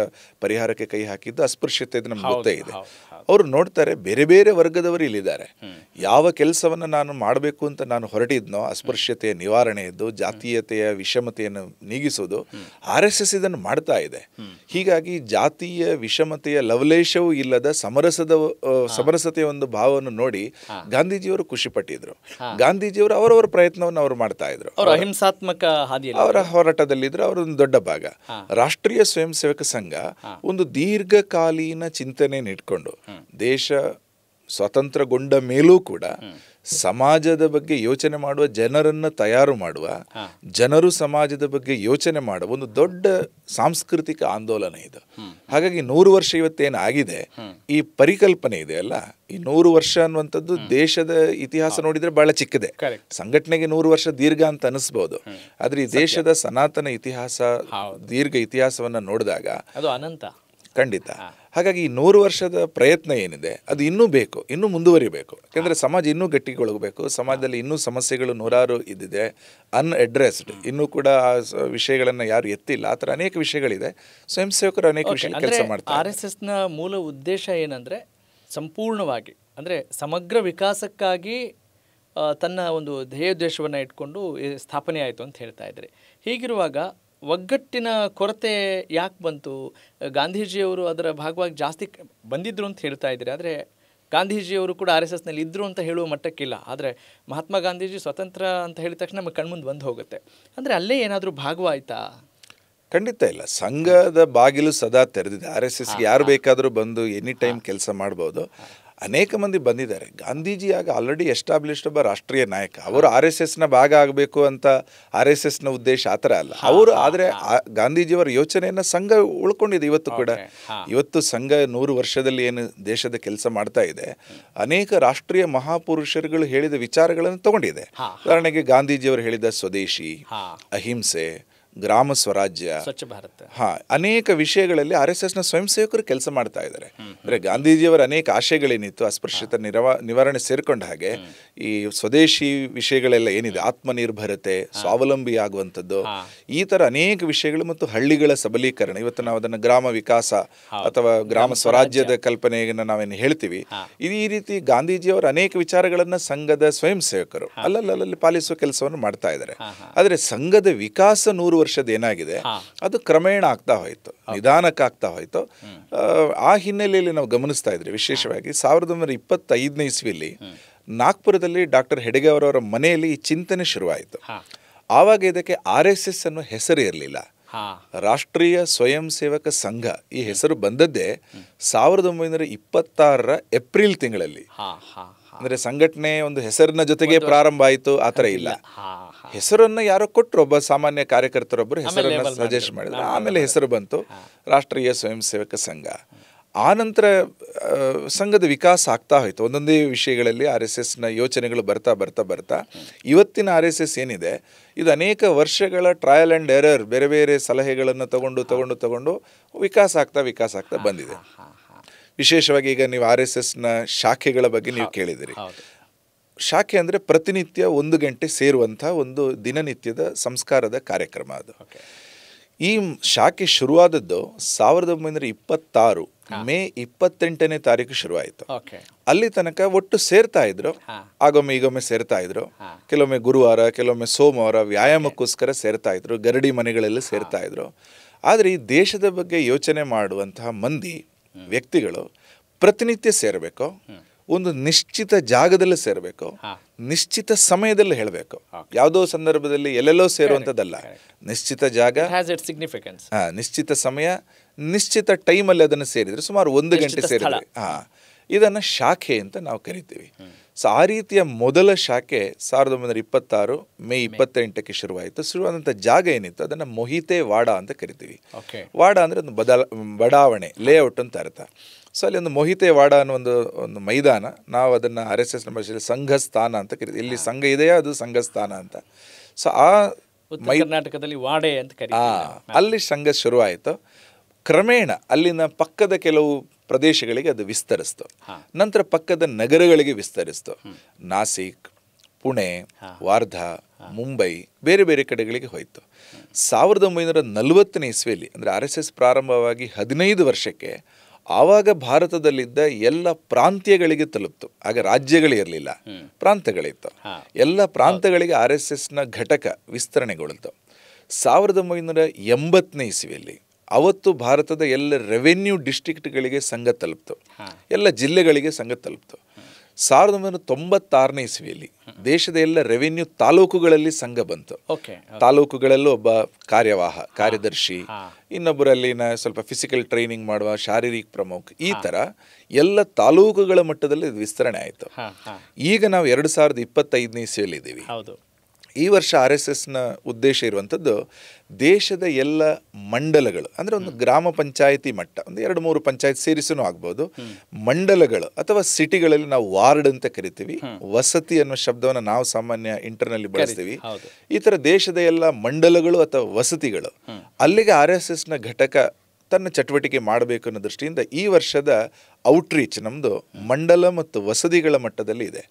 ಪರಿಹಾರಕ್ಕೆ ಕೈ ಹಾಕಿದ್ದು ಅಸ್ಪೃಶ್ಯತೆ, ನಮ್ಗೆ ಗೊತ್ತೇ ಇದೆ. ಅವರು ನೋಡ್ತಾರೆ ಬೇರೆ ಬೇರೆ ವರ್ಗದವರು ಇಲ್ಲಿದ್ದಾರೆ, ಯಾವ ಕೆಲಸವನ್ನು ನಾನು ಮಾಡಬೇಕು ಅಂತ ನಾನು ಹೊರಟಿದ್ನೋ, ಅಸ್ಪೃಶ್ಯತೆಯ ನಿವಾರಣೆಯದ್ದು, ಜಾತೀಯತೆಯ ವಿಷಮತೆಯನ್ನು ನೀಗಿಸೋದು, RSS ಇದನ್ನು ಮಾಡ್ತಾ ಇದೆ. ಹೀಗಾಗಿ ಜಾತೀಯ ವಿಷಮತೆಯ ಲವಲೇಶವೂ ಇಲ್ಲದ ಸಮರಸತೆಯ ಒಂದು ಭಾವವನ್ನು ನೋಡಿ ಗಾಂಧೀಜಿಯವರು ಖುಷಿ ಪಟ್ಟಿದ್ರು. ಗಾಂಧೀಜಿಯವರು ಅವರವರ ಪ್ರಯತ್ನವನ್ನು ಅವರು ಮಾಡ್ತಾ ಇದ್ರು, ಅಹಿಂಸಾತ್ಮಕ ಅವರ ಹೋರಾಟದಲ್ಲಿದ್ರು. ಅವರ ಒಂದು ದೊಡ್ಡ ಭಾಗ ರಾಷ್ಟ್ರೀಯ ಸ್ವಯಂ ಸೇವಕ ಸಂಘ ಒಂದು ದೀರ್ಘಕಾಲೀನ ಚಿಂತನೆಯನ್ನು ಇಟ್ಕೊಂಡು ದೇಶ ಸ್ವತಂತ್ರಗೊಂಡ ಮೇಲೂ ಕೂಡ ಸಮಾಜದ ಬಗ್ಗೆ ಯೋಚನೆ ಮಾಡುವ ಜನರನ್ನು ತಯಾರು ಮಾಡುವ, ಜನರು ಸಮಾಜದ ಬಗ್ಗೆ ಯೋಚನೆ ಮಾಡುವ ಒಂದು ದೊಡ್ಡ ಸಾಂಸ್ಕೃತಿಕ ಆಂದೋಲನ ಇದು. ಹಾಗಾಗಿ 100 ವರ್ಷ ಇವತ್ತೇನು ಆಗಿದೆ, ಈ ಪರಿಕಲ್ಪನೆ ಇದೆ ಅಲ್ಲ, ಈ 100 ವರ್ಷ ಅನ್ನುವಂಥದ್ದು ದೇಶದ ಇತಿಹಾಸ ನೋಡಿದ್ರೆ ಬಹಳ ಚಿಕ್ಕದೆ. ಸಂಘಟನೆಗೆ 100 ವರ್ಷ ದೀರ್ಘ ಅಂತ ಅನಿಸ್ಬಹುದು, ಆದ್ರೆ ಈ ದೇಶದ ಸನಾತನ ಇತಿಹಾಸ, ದೀರ್ಘ ಇತಿಹಾಸವನ್ನ ನೋಡಿದಾಗ ಅದು ಅನಂತ ಖಂಡಿತ. ಹಾಗಾಗಿ ಈ 100 ವರ್ಷದ ಪ್ರಯತ್ನ ಏನಿದೆ ಅದು ಇನ್ನೂ ಬೇಕು, ಇನ್ನೂ ಮುಂದುವರಿಬೇಕು. ಯಾಕಂದರೆ ಸಮಾಜ ಇನ್ನೂ ಗಟ್ಟಿಗೊಳಗಬೇಕು. ಸಮಾಜದಲ್ಲಿ ಇನ್ನೂ ಸಮಸ್ಯೆಗಳು ನೂರಾರು ಇದ್ದಿದೆ, ಅನ್ಅಡ್ರೆಸ್ಡ್, ಇನ್ನೂ ಕೂಡ ಆ ವಿಷಯಗಳನ್ನು ಯಾರು ಎತ್ತಿಲ್ಲ. ಆ ಥರ ಅನೇಕ ವಿಷಯಗಳಿದೆ. ಸ್ವಯಂ ಸೇವಕರು ಅನೇಕ ವಿಷಯ ಕೆಲಸ ಮಾಡ್ತಾರೆ. RSSನ ಮೂಲ ಉದ್ದೇಶ ಏನಂದರೆ ಸಂಪೂರ್ಣವಾಗಿ, ಅಂದರೆ ಸಮಗ್ರ ವಿಕಾಸಕ್ಕಾಗಿ ತನ್ನ ಒಂದು ಧ್ಯೇಯೋದ್ದೇಶವನ್ನು ಇಟ್ಕೊಂಡು ಸ್ಥಾಪನೆ ಆಯಿತು ಅಂತ ಹೇಳ್ತಾ ಇದ್ದಾರೆ. ಹೀಗಿರುವಾಗ ಒಗ್ಗಟ್ಟಿನ ಕೊರತೆ ಯಾಕೆ ಬಂತು? ಗಾಂಧೀಜಿಯವರು ಅದರ ಭಾಗವಾಗಿ ಜಾಸ್ತಿ ಬಂದಿದ್ರು ಅಂತ ಹೇಳ್ತಾ ಇದ್ದಾರೆ, ಆದರೆ ಗಾಂಧೀಜಿಯವರು ಕೂಡ RSSನಲ್ಲಿ ಇದ್ದರು ಅಂತ ಹೇಳುವ ಮಟ್ಟಕ್ಕಿಲ್ಲ. ಆದರೆ ಮಹಾತ್ಮ ಗಾಂಧೀಜಿ ಸ್ವತಂತ್ರ ಅಂತ ಹೇಳಿದ ತಕ್ಷಣ ನಮಗೆ ಕಣ್ಮುಂದೆ ಬಂದು ಹೋಗುತ್ತೆ. ಅಂದರೆ ಅಲ್ಲೇ ಏನಾದರೂ ಭಾಗವಾಯಿತಾ? ಖಂಡಿತ ಇಲ್ಲ. ಸಂಘದ ಬಾಗಿಲು ಸದಾ ತೆರೆದಿದೆ. RSSಗೆ ಯಾರು ಬೇಕಾದರೂ ಬಂದು ಎನಿ ಟೈಮ್ ಕೆಲಸ ಮಾಡ್ಬೋದು. ಅನೇಕ ಮಂದಿ ಬಂದಿದ್ದಾರೆ. ಗಾಂಧೀಜಿ ಆಗ ಆಲ್ರೆಡಿ ಎಸ್ಟಾಬ್ಲಿಷ್ಡ್ ಒಬ್ಬ ರಾಷ್ಟ್ರೀಯ ನಾಯಕ. ಅವರು RSSನ ಭಾಗ ಆಗಬೇಕು ಅಂತ RSSನ ಉದ್ದೇಶ ಆ ಥರ ಅಲ್ಲ ಅವರು. ಆದರೆ ಗಾಂಧೀಜಿಯವರ ಯೋಚನೆಯನ್ನು ಸಂಘ ಉಳ್ಕೊಂಡಿದೆ ಇವತ್ತು ಕೂಡ. ಇವತ್ತು ಸಂಘ 100 ವರ್ಷದಲ್ಲಿ ಏನು ದೇಶದ ಕೆಲಸ ಮಾಡ್ತಾ ಇದೆ, ಅನೇಕ ರಾಷ್ಟ್ರೀಯ ಮಹಾಪುರುಷರುಗಳು ಹೇಳಿದ ವಿಚಾರಗಳನ್ನು ತಗೊಂಡಿದೆ. ಉದಾಹರಣೆಗೆ ಗಾಂಧೀಜಿಯವರು ಹೇಳಿದ ಸ್ವದೇಶಿ, ಅಹಿಂಸೆ, ಗ್ರಾಮ ಸ್ವರಾಜ್ಯ, ಸ್ವಚ್ಛ ಭಾರತ, ಅನೇಕ ವಿಷಯಗಳಲ್ಲಿ RSSನ ಸ್ವಯಂ ಸೇವಕರು ಕೆಲಸ ಮಾಡ್ತಾ ಇದ್ದಾರೆ. ಅಂದರೆ ಗಾಂಧೀಜಿಯವರ ಅನೇಕ ಆಶಯಗಳೇನಿತ್ತು, ಅಸ್ಪೃಶ್ಯತೆ ನಿವಾರಣೆ ಸೇರ್ಕೊಂಡ ಹಾಗೆ ಈ ಸ್ವದೇಶಿ ವಿಷಯಗಳೆಲ್ಲ ಏನಿದೆ, ಆತ್ಮನಿರ್ಭರತೆ, ಸ್ವಾವಲಂಬಿ ಆಗುವಂಥದ್ದು, ಈ ಥರ ಅನೇಕ ವಿಷಯಗಳು, ಮತ್ತು ಹಳ್ಳಿಗಳ ಸಬಲೀಕರಣ. ಇವತ್ತು ನಾವು ಅದನ್ನು ಗ್ರಾಮ ವಿಕಾಸ ಅಥವಾ ಗ್ರಾಮ ಸ್ವರಾಜ್ಯದ ಕಲ್ಪನೆಯನ್ನು ನಾವೇನು ಹೇಳ್ತೀವಿ, ಈ ರೀತಿ ಗಾಂಧೀಜಿಯವರ ಅನೇಕ ವಿಚಾರಗಳನ್ನು ಸಂಘದ ಸ್ವಯಂ ಸೇವಕರು ಅಲ್ಲಲ್ಲಿ ಪಾಲಿಸುವ ಕೆಲಸವನ್ನು ಮಾಡ್ತಾ ಇದ್ದಾರೆ. ಆದರೆ ಸಂಘದ ವಿಕಾಸ 100 ವರ್ಷದ ಏನಾಗಿದೆ ಅದು ಕ್ರಮೇಣ ಆಗ್ತಾ ಹೋಯಿತು, ನಿಧಾನಕ್ಕೆ ಆಗ್ತಾ ಹೋಯಿತು. ಆ ಹಿನ್ನೆಲೆಯಲ್ಲಿ ನಾವು ಗಮನಿಸ್ತಾ ಇದ್ರಿ ವಿಶೇಷವಾಗಿ 1925ನೇ ಇಸ್ವಿಯಲ್ಲಿ ನಾಗ್ಪುರದಲ್ಲಿ ಡಾಕ್ಟರ್ ಹೆಡ್ಗೆ ಅವರವರ ಮನೆಯಲ್ಲಿ ಈ ಚಿಂತನೆ ಶುರುವಾಯಿತು. ಆವಾಗ ಇದಕ್ಕೆ RSS ಅನ್ನೋ ಹೆಸರು ಇರಲಿಲ್ಲ, ರಾಷ್ಟ್ರೀಯ ಸ್ವಯಂ ಸೇವಕ ಸಂಘ. ಈ ಹೆಸರು ಬಂದದ್ದೇ 1926ರ ಏಪ್ರಿಲ್ ತಿಂಗಳಲ್ಲಿ. ಅಂದ್ರೆ ಸಂಘಟನೆ ಒಂದು ಹೆಸರಿನ ಜೊತೆಗೆ ಪ್ರಾರಂಭ ಆಯಿತು ಆ ಥರ ಇಲ್ಲ. ಹೆಸರನ್ನ ಯಾರೋ ಕೊಟ್ಟರು, ಒಬ್ಬ ಸಾಮಾನ್ಯ ಕಾರ್ಯಕರ್ತರೊಬ್ಬರು ಹೆಸರನ್ನ ಸಜೆಸ್ಟ್ ಮಾಡಿದ್ರು, ಆಮೇಲೆ ಹೆಸರು ಬಂತು ರಾಷ್ಟ್ರೀಯ ಸ್ವಯಂ ಸೇವಕ ಸಂಘ. ಆನಂತರ ಸಂಘದ ವಿಕಾಸ ಆಗ್ತಾ ಹೋಯಿತು. ಒಂದೊಂದೇ ವಿಷಯಗಳಲ್ಲಿ RSSನ ಯೋಚನೆಗಳು ಬರ್ತಾ ಬರ್ತಾ ಬರ್ತಾ ಇವತ್ತಿನ RSS ಏನಿದೆ ಇದು ಅನೇಕ ವರ್ಷಗಳ ಟ್ರಯಲ್ ಆ್ಯಂಡ್ ಎರರ್, ಬೇರೆ ಬೇರೆ ಸಲಹೆಗಳನ್ನು ತಗೊಂಡು ವಿಕಾಸ ಆಗ್ತಾ ಬಂದಿದೆ. ವಿಶೇಷವಾಗಿ ಈಗ ನೀವು RSSನ ಶಾಖೆಗಳ ಬಗ್ಗೆ ನೀವು ಕೇಳಿದಿರಿ. ಶಾಖೆ ಅಂದರೆ ಪ್ರತಿನಿತ್ಯ 1 ಗಂಟೆ ಸೇರುವಂಥ ಒಂದು ದಿನನಿತ್ಯದ ಸಂಸ್ಕಾರದ ಕಾರ್ಯಕ್ರಮ ಅದು. ಈ ಶಾಖೆ ಶುರುವಾದದ್ದು 1926 ಮೇ 28ನೇ ತಾರೀಕು ಶುರುವಾಯಿತು. ಅಲ್ಲಿ ತನಕ ಒಟ್ಟು ಸೇರ್ತಾ ಇದ್ರು, ಆಗೊಮ್ಮೆ ಈಗೊಮ್ಮೆ ಸೇರ್ತಾ ಇದ್ರು. ಕೆಲವೊಮ್ಮೆ ಗುರುವಾರ, ಕೆಲವೊಮ್ಮೆ ಸೋಮವಾರ ವ್ಯಾಯಾಮಕ್ಕೋಸ್ಕರ ಸೇರ್ತಾ ಇದ್ರು, ಗರಡಿ ಮನೆಗಳಲ್ಲಿ ಸೇರ್ತಾ ಇದ್ರು. ಆದರೆ ಈ ದೇಶದ ಬಗ್ಗೆ ಯೋಚನೆ ಮಾಡುವಂತಹ ವ್ಯಕ್ತಿಗಳು ಪ್ರತಿನಿತ್ಯ ಸೇರಬೇಕು, ಒಂದು ನಿಶ್ಚಿತ ಜಾಗದಲ್ಲಿ ಸೇರಬೇಕು, ನಿಶ್ಚಿತ ಸಮಯದಲ್ಲಿ ಹೇಳಬೇಕು. ಯಾವುದೋ ಸಂದರ್ಭದಲ್ಲಿ ಎಲ್ಲೆಲ್ಲೋ ಸೇರುವಂಥದ್ದಲ್ಲ, ನಿಶ್ಚಿತ ಜಾಗ, ನಿಶ್ಚಿತ ಸಮಯ, ನಿಶ್ಚಿತ ಟೈಮಲ್ಲಿ ಅದನ್ನು ಸೇರಿದರೆ ಸುಮಾರು 1 ಗಂಟೆ ಸೇರಿದ್ರೆ ಇದನ್ನು ಶಾಖೆ ಅಂತ ನಾವು ಕರಿತೀವಿ. ಸೊ ಆ ರೀತಿಯ ಮೊದಲ ಶಾಖೆ 1926 ಮೇ 28ಕ್ಕೆ ಶುರುವಾದಂಥ ಜಾಗ ಏನಿತ್ತು ಅದನ್ನು ಮೊಹಿತೆ ವಾಡ ಅಂತ ಕರಿತೀವಿ. ವಾಡ ಅಂದರೆ ಒಂದು ಬಡಾವಣೆ, ಲೇಔಟ್ ಅಂತ ಅರ್ಥ. ಸೊ ಅಲ್ಲಿ ಒಂದು ಮೊಹಿತೆ ವಾಡ ಅನ್ನೋ ಒಂದು ಮೈದಾನ, ನಾವು ಅದನ್ನು RSSನ ಭಾಷೆಯಲ್ಲಿ ಸಂಘಸ್ಥಾನ ಅಂತ ಕರಿತೀವಿ. ಇಲ್ಲಿ ಸಂಘ ಇದೆಯಾ ಅದು ಸಂಘಸ್ಥಾನ ಅಂತ. ಸೊ ಆ ಕರ್ನಾಟಕದಲ್ಲಿ ವಾಡೆ ಅಂತ ಅಲ್ಲಿ ಸಂಘ ಶುರುವಾಯಿತು. ಕ್ರಮೇಣ ಅಲ್ಲಿನ ಪಕ್ಕದ ಕೆಲವು ಪ್ರದೇಶಗಳಿಗೆ ಅದು ವಿಸ್ತರಿಸ್ತು, ನಂತರ ಪಕ್ಕದ ನಗರಗಳಿಗೆ ವಿಸ್ತರಿಸ್ತು. ನಾಸಿಕ್, ಪುಣೆ, ವಾರ್ಧಾ, ಮುಂಬೈ, ಬೇರೆ ಬೇರೆ ಕಡೆಗಳಿಗೆ ಹೋಯಿತು. 1940ನೇ ಇಸ್ವಿಯಲ್ಲಿ ಅಂದರೆ RSS ಪ್ರಾರಂಭವಾಗಿ 15 ವರ್ಷಕ್ಕೆ ಆವಾಗ ಭಾರತದಲ್ಲಿದ್ದ ಎಲ್ಲ ಪ್ರಾಂತ್ಯಗಳಿಗೆ ತಲುಪ್ತು. ಆಗ ರಾಜ್ಯಗಳೇ ಇರಲಿಲ್ಲ, ಪ್ರಾಂತ್ಯಗಳಿತ್ತು. ಎಲ್ಲ ಪ್ರಾಂತ್ಯಗಳಿಗೆ RSSನ ಘಟಕ ವಿಸ್ತರಣೆಗೊಳ್ತು. 1980ನೇ ಇಸ್ವಿಯಲ್ಲಿ ಅವತ್ತು ಭಾರತದ ಎಲ್ಲ ರೆವೆನ್ಯೂ ಡಿಸ್ಟ್ರಿಕ್ಟ್ಗಳಿಗೆ ಸಂಘ ತಲುಪ್ತು, ಎಲ್ಲ ಜಿಲ್ಲೆಗಳಿಗೆ ಸಂಘ ತಲುಪ್ತು. 1996ನೇ ಇಸ್ವಿಯಲ್ಲಿ ದೇಶದ ಎಲ್ಲ ರೆವೆನ್ಯೂ ತಾಲೂಕುಗಳಲ್ಲಿ ಸಂಘ ಬಂತು. ತಾಲೂಕುಗಳಲ್ಲೂ ಒಬ್ಬ ಕಾರ್ಯದರ್ಶಿ, ಇನ್ನೊಬ್ಬರಲ್ಲಿನ ಸ್ವಲ್ಪ ಫಿಸಿಕಲ್ ಟ್ರೈನಿಂಗ್ ಮಾಡುವ ಶಾರೀರಿಕ ಪ್ರಮುಖ, ಈ ಥರ ಎಲ್ಲ ತಾಲೂಕುಗಳ ಮಟ್ಟದಲ್ಲಿ ವಿಸ್ತರಣೆ ಆಯಿತು. ಈಗ ನಾವು 2025ನೇ ಇಸ್ವಿಯಲ್ಲಿ ಇದ್ದೀವಿ. ಈ ವರ್ಷ RSSನ ಉದ್ದೇಶ ಇರುವಂಥದ್ದು ದೇಶದ ಎಲ್ಲ ಮಂಡಲಗಳು, ಅಂದರೆ ಒಂದು ಗ್ರಾಮ ಪಂಚಾಯಿತಿ ಮಟ್ಟ, ಒಂದು 2-3 ಪಂಚಾಯತ್ ಸೇರಿಸೂ ಆಗ್ಬೋದು, ಮಂಡಲಗಳು ಅಥವಾ ಸಿಟಿಗಳಲ್ಲಿ ನಾವು ವಾರ್ಡ್ ಅಂತ ಕರಿತೀವಿ. ವಸತಿ ಅನ್ನೋ ಶಬ್ದವನ್ನು ನಾವು ಸಾಮಾನ್ಯ ಇಂಟರ್ನಲ್ಲಿ ಬಳಸ್ತೀವಿ. ಈ ಥರ ದೇಶದ ಎಲ್ಲ ಮಂಡಲಗಳು ಅಥವಾ ವಸತಿಗಳು, ಅಲ್ಲಿಗೆ RSSನ ಘಟಕ ತನ್ನ ಚಟುವಟಿಕೆ ಮಾಡಬೇಕು ಅನ್ನೋ ದೃಷ್ಟಿಯಿಂದ ಈ ವರ್ಷದ ಔಟ್ರೀಚ್ ನಮ್ಮದು ಮಂಡಲ ಮತ್ತು ವಸತಿಗಳ ಮಟ್ಟದಲ್ಲಿ ಇದೆ.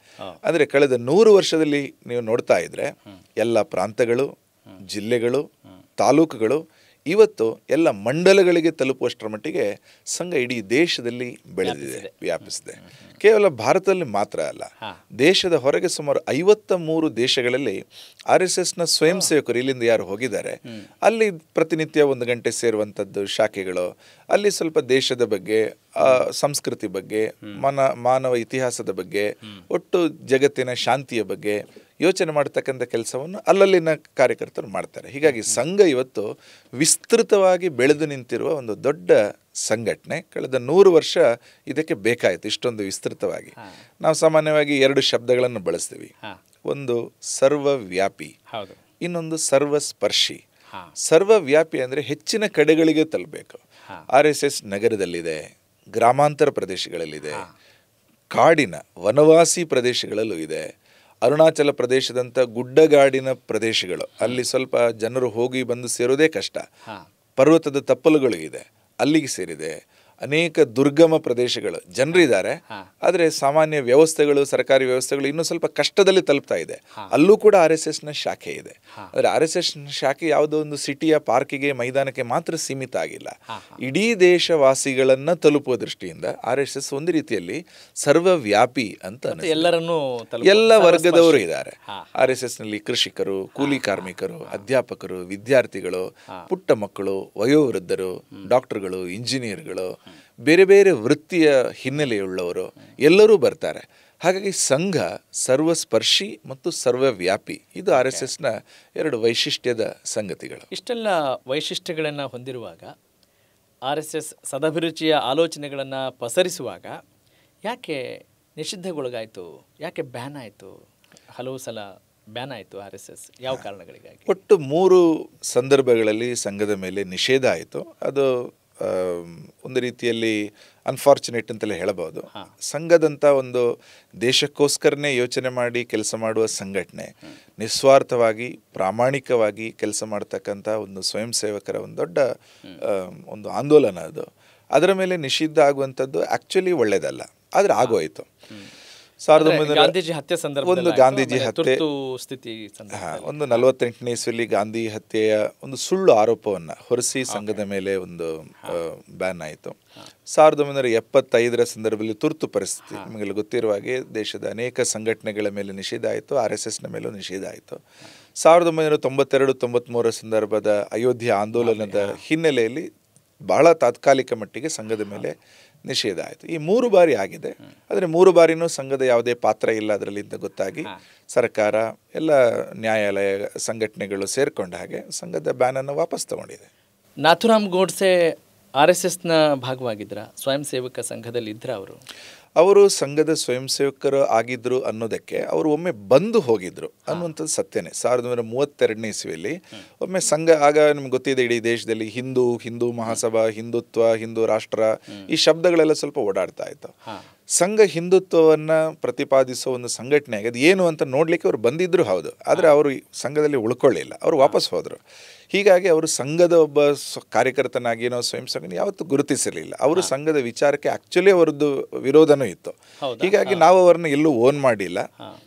ಅಂದರೆ ಕಳೆದ 100 ವರ್ಷದಲ್ಲಿ ನೀವು ನೋಡ್ತಾ ಇದ್ರೆ ಎಲ್ಲ ಪ್ರಾಂತಗಳು, ಜಿಲ್ಲೆಗಳು, ತಾಲೂಕುಗಳು ಇವತ್ತು ಎಲ್ಲ ಮಂಡಲಗಳಿಗೆ ತಲುಪುವಷ್ಟರ ಮಟ್ಟಿಗೆ ಸಂಘ ಇಡೀ ದೇಶದಲ್ಲಿ ಬೆಳೆದಿದೆ, ವ್ಯಾಪಿಸಿದೆ. ಕೇವಲ ಭಾರತದಲ್ಲಿ ಮಾತ್ರ ಅಲ್ಲ, ದೇಶದ ಹೊರಗೆ ಸುಮಾರು 53 ದೇಶಗಳಲ್ಲಿ RSSನ ಸ್ವಯಂ ಸೇವಕರು ಇಲ್ಲಿಂದ ಯಾರು ಹೋಗಿದ್ದಾರೆ ಅಲ್ಲಿ ಪ್ರತಿನಿತ್ಯ 1 ಗಂಟೆ ಸೇರುವಂಥದ್ದು ಶಾಖೆಗಳು, ಅಲ್ಲಿ ಸ್ವಲ್ಪ ದೇಶದ ಬಗ್ಗೆ, ಸಂಸ್ಕೃತಿ ಬಗ್ಗೆ, ಮಾನವ ಇತಿಹಾಸದ ಬಗ್ಗೆ, ಒಟ್ಟು ಜಗತ್ತಿನ ಶಾಂತಿಯ ಬಗ್ಗೆ ಯೋಚನೆ ಮಾಡತಕ್ಕಂಥ ಕೆಲಸವನ್ನು ಅಲ್ಲಲ್ಲಿನ ಕಾರ್ಯಕರ್ತರು ಮಾಡ್ತಾರೆ. ಹೀಗಾಗಿ ಸಂಘ ಇವತ್ತು ವಿಸ್ತೃತವಾಗಿ ಬೆಳೆದು ನಿಂತಿರುವ ಒಂದು ದೊಡ್ಡ ಸಂಘಟನೆ. ಕಳೆದ 100 ವರ್ಷ ಇದಕ್ಕೆ ಬೇಕಾಯಿತು ಇಷ್ಟೊಂದು ವಿಸ್ತೃತವಾಗಿ. ನಾವು ಸಾಮಾನ್ಯವಾಗಿ 2 ಶಬ್ದಗಳನ್ನು ಬಳಸ್ತೀವಿ. ಒಂದು ಸರ್ವವ್ಯಾಪಿ, ಇನ್ನೊಂದು ಸರ್ವಸ್ಪರ್ಶಿ. ಸರ್ವವ್ಯಾಪಿ ಅಂದರೆ ಹೆಚ್ಚಿನ ಕಡೆಗಳಿಗೆ ತಲುಪಬೇಕು. RSS ನಗರದಲ್ಲಿದೆ, ಗ್ರಾಮಾಂತರ ಪ್ರದೇಶಗಳಲ್ಲಿದೆ, ಕಾಡಿನ ವನವಾಸಿ ಪ್ರದೇಶಗಳಲ್ಲೂ ಇದೆ, ಅರುಣಾಚಲ ಪ್ರದೇಶದಂಥ ಗುಡ್ಡಗಾಡಿನ ಪ್ರದೇಶಗಳು, ಅಲ್ಲಿ ಸ್ವಲ್ಪ ಜನರು ಹೋಗಿ ಬಂದು ಸೇರೋದೇ ಕಷ್ಟ, ಪರ್ವತದ ತಪ್ಪಲುಗಳು ಇದೆ, ಅಲ್ಲಿಗೆ ಸೇರಿದೆ. ಅನೇಕ ದುರ್ಗಮ ಪ್ರದೇಶಗಳು ಜನರಿದ್ದಾರೆ, ಆದರೆ ಸಾಮಾನ್ಯ ವ್ಯವಸ್ಥೆಗಳು, ಸರ್ಕಾರಿ ವ್ಯವಸ್ಥೆಗಳು ಇನ್ನೂ ಸ್ವಲ್ಪ ಕಷ್ಟದಲ್ಲಿ ತಲುಪ್ತಾ ಇದೆ. ಅಲ್ಲೂ ಕೂಡ RSSನ ಶಾಖೆ ಇದೆ. ಆದರೆ RSS ಶಾಖೆ ಯಾವುದೋ ಒಂದು ಸಿಟಿಯ ಪಾರ್ಕಿಗೆ, ಮೈದಾನಕ್ಕೆ ಮಾತ್ರ ಸೀಮಿತ ಆಗಿಲ್ಲ. ಇಡೀ ದೇಶವಾಸಿಗಳನ್ನ ತಲುಪುವ ದೃಷ್ಟಿಯಿಂದ RSS ಒಂದು ರೀತಿಯಲ್ಲಿ ಸರ್ವವ್ಯಾಪಿ ಅಂತ ಎಲ್ಲರನ್ನೂ ಎಲ್ಲ ವರ್ಗದವರು ಇದ್ದಾರೆ. RSSನಲ್ಲಿ ಕೃಷಿಕರು, ಕೂಲಿ ಕಾರ್ಮಿಕರು, ಅಧ್ಯಾಪಕರು, ವಿದ್ಯಾರ್ಥಿಗಳು, ಪುಟ್ಟ ಮಕ್ಕಳು, ವಯೋವೃದ್ಧರು, ಡಾಕ್ಟರ್ಗಳು, ಇಂಜಿನಿಯರ್ಗಳು, ಬೇರೆ ಬೇರೆ ವೃತ್ತಿಯ ಹಿನ್ನೆಲೆಯುಳ್ಳವರು ಎಲ್ಲರೂ ಬರ್ತಾರೆ. ಹಾಗಾಗಿ ಸಂಘ ಸರ್ವಸ್ಪರ್ಶಿ ಮತ್ತು ಸರ್ವವ್ಯಾಪಿ. ಇದು RSSನ ಎರಡು ವೈಶಿಷ್ಟ್ಯದ ಸಂಗತಿಗಳು. ಇಷ್ಟೆಲ್ಲ ವೈಶಿಷ್ಟ್ಯಗಳನ್ನು ಹೊಂದಿರುವಾಗ RSS ಸದಭಿರುಚಿಯ ಆಲೋಚನೆಗಳನ್ನು ಪಸರಿಸುವಾಗ ಯಾಕೆ ನಿಷಿದ್ಧಗೊಳಗಾಯಿತು? ಯಾಕೆ ಬ್ಯಾನ್ ಆಯಿತು? ಹಲವು ಸಲ ಬ್ಯಾನ್ ಆಯಿತು RSS. ಯಾವ ಕಾರಣಗಳಿಗಾಗಿ? ಒಟ್ಟು 3 ಸಂದರ್ಭಗಳಲ್ಲಿ ಸಂಘದ ಮೇಲೆ ನಿಷೇಧ ಆಯಿತು. ಅದು ಒಂದು ರೀತಿಯಲ್ಲಿ ಅನ್ಫಾರ್ಚುನೇಟ್ ಅಂತಲೇ ಹೇಳಬಹುದು. ಸಂಘದಂಥ ಒಂದು ದೇಶಕ್ಕೋಸ್ಕರನೇ ಯೋಚನೆ ಮಾಡಿ ಕೆಲಸ ಮಾಡುವ ಸಂಘಟನೆ, ನಿಸ್ವಾರ್ಥವಾಗಿ ಪ್ರಾಮಾಣಿಕವಾಗಿ ಕೆಲಸ ಮಾಡ್ತಕ್ಕಂಥ ಒಂದು ಸ್ವಯಂ ಸೇವಕರ ಒಂದು ದೊಡ್ಡ ಒಂದು ಆಂದೋಲನ ಅದು. ಅದರ ಮೇಲೆ ನಿಷಿದ್ಧ ಆಗುವಂಥದ್ದು ಆ್ಯಕ್ಚುಲಿ ಒಳ್ಳೆಯದಲ್ಲ, ಆದರೆ ಆಗೋಯಿತು. ಗಾಂಧೀಜಿ ಹತ್ಯೆ ಸಂದರ್ಭ, ಒಂದು ಗಾಂಧೀಜಿ ಹತ್ಯೆ ಸ್ಥಿತಿ, ಒಂದು 48ನೇ ಇಸ್ವಿಯಲ್ಲಿ ಗಾಂಧಿ ಹತ್ಯೆಯ ಒಂದು ಸುಳ್ಳು ಆರೋಪವನ್ನು ಹೊರಿಸಿ ಸಂಘದ ಮೇಲೆ ಒಂದು ಬ್ಯಾನ್ ಆಯಿತು. 1975ರ ಸಂದರ್ಭದಲ್ಲಿ ತುರ್ತು ಪರಿಸ್ಥಿತಿ, ನಿಮಗೆಲ್ಲ ಗೊತ್ತಿರುವ ಹಾಗೆ ದೇಶದ ಅನೇಕ ಸಂಘಟನೆಗಳ ಮೇಲೆ ನಿಷೇಧ ಆಯಿತು. RSSನ ಮೇಲೂ ನಿಷೇಧ ಆಯಿತು. 1992-93 ಸಂದರ್ಭದ ಅಯೋಧ್ಯೆ ಆಂದೋಲನದ ಹಿನ್ನೆಲೆಯಲ್ಲಿ ಬಹಳ ತಾತ್ಕಾಲಿಕ ಮಟ್ಟಿಗೆ ಸಂಘದ ಮೇಲೆ ನಿಷೇಧ ಆಯಿತು. ಈ 3 ಬಾರಿ ಆಗಿದೆ. ಆದರೆ 3 ಬಾರಿನೂ ಸಂಘದ ಯಾವುದೇ ಪಾತ್ರ ಇಲ್ಲ ಅದರಲ್ಲಿ ಅಂತ ಗೊತ್ತಾಗಿ ಸರ್ಕಾರ, ಎಲ್ಲ ನ್ಯಾಯಾಲಯ, ಸಂಘಟನೆಗಳು ಸೇರ್ಕೊಂಡ ಹಾಗೆ ಸಂಘದ ಬ್ಯಾನನ್ನು ವಾಪಸ್ ತಗೊಂಡಿದೆ. ನಾಥುರಾಮ್ ಗೋಡ್ಸೆ RSSನ ಭಾಗವಾಗಿದ್ರ, ಸ್ವಯಂ ಸೇವಕ ಸಂಘದಲ್ಲಿ ಇದ್ರ? ಅವರು ಸಂಘದ ಸ್ವಯಂ ಸೇವಕರು ಆಗಿದ್ರು ಅನ್ನೋದಕ್ಕೆ ಅವರು ಒಮ್ಮೆ ಬಂದು ಹೋಗಿದ್ರು ಅನ್ನುವಂಥದ್ದು ಸತ್ಯನೇ. 1932ನೇ ಇಸ್ವಿಯಲ್ಲಿ ಒಮ್ಮೆ ಸಂಘ, ಆಗ ನಿಮ್ಗೆ ಗೊತ್ತಿದೆ ಇಡೀ ದೇಶದಲ್ಲಿ ಹಿಂದೂ ಮಹಾಸಭಾ, ಹಿಂದುತ್ವ, ಹಿಂದೂ ರಾಷ್ಟ್ರ ಈ ಶಬ್ದಗಳೆಲ್ಲ ಸ್ವಲ್ಪ ಓಡಾಡ್ತಾ ಇತ್ತು. ಸಂಘ ಹಿಂದುತ್ವವನ್ನು ಪ್ರತಿಪಾದಿಸೋ ಒಂದು ಸಂಘಟನೆ ಅದು ಏನು ಅಂತ ನೋಡ್ಲಿಕ್ಕೆ ಅವರು ಬಂದಿದ್ರು, ಹೌದು. ಆದರೆ ಅವರು ಸಂಘದಲ್ಲಿ ಉಳ್ಕೊಳ್ಳಿಲ್ಲ, ಅವರು ವಾಪಸ್ ಹೋದರು. ಹೀಗಾಗಿ ಅವರು ಸಂಘದ ಒಬ್ಬ ಕಾರ್ಯಕರ್ತನಾಗಿ ನಾವು ಸ್ವಯಂ ಸಂಘ ಯಾವತ್ತೂ ಗುರುತಿಸಿರಲಿಲ್ಲ. ಅವರು ಸಂಘದ ವಿಚಾರಕ್ಕೆ ಆ್ಯಕ್ಚುಲಿ ಅವರದ್ದು ವಿರೋಧನೂ ಇತ್ತು. ಹೀಗಾಗಿ ನಾವು ಅವರನ್ನು ಎಲ್ಲೂ ಓನ್ ಮಾಡಿಲ್ಲ.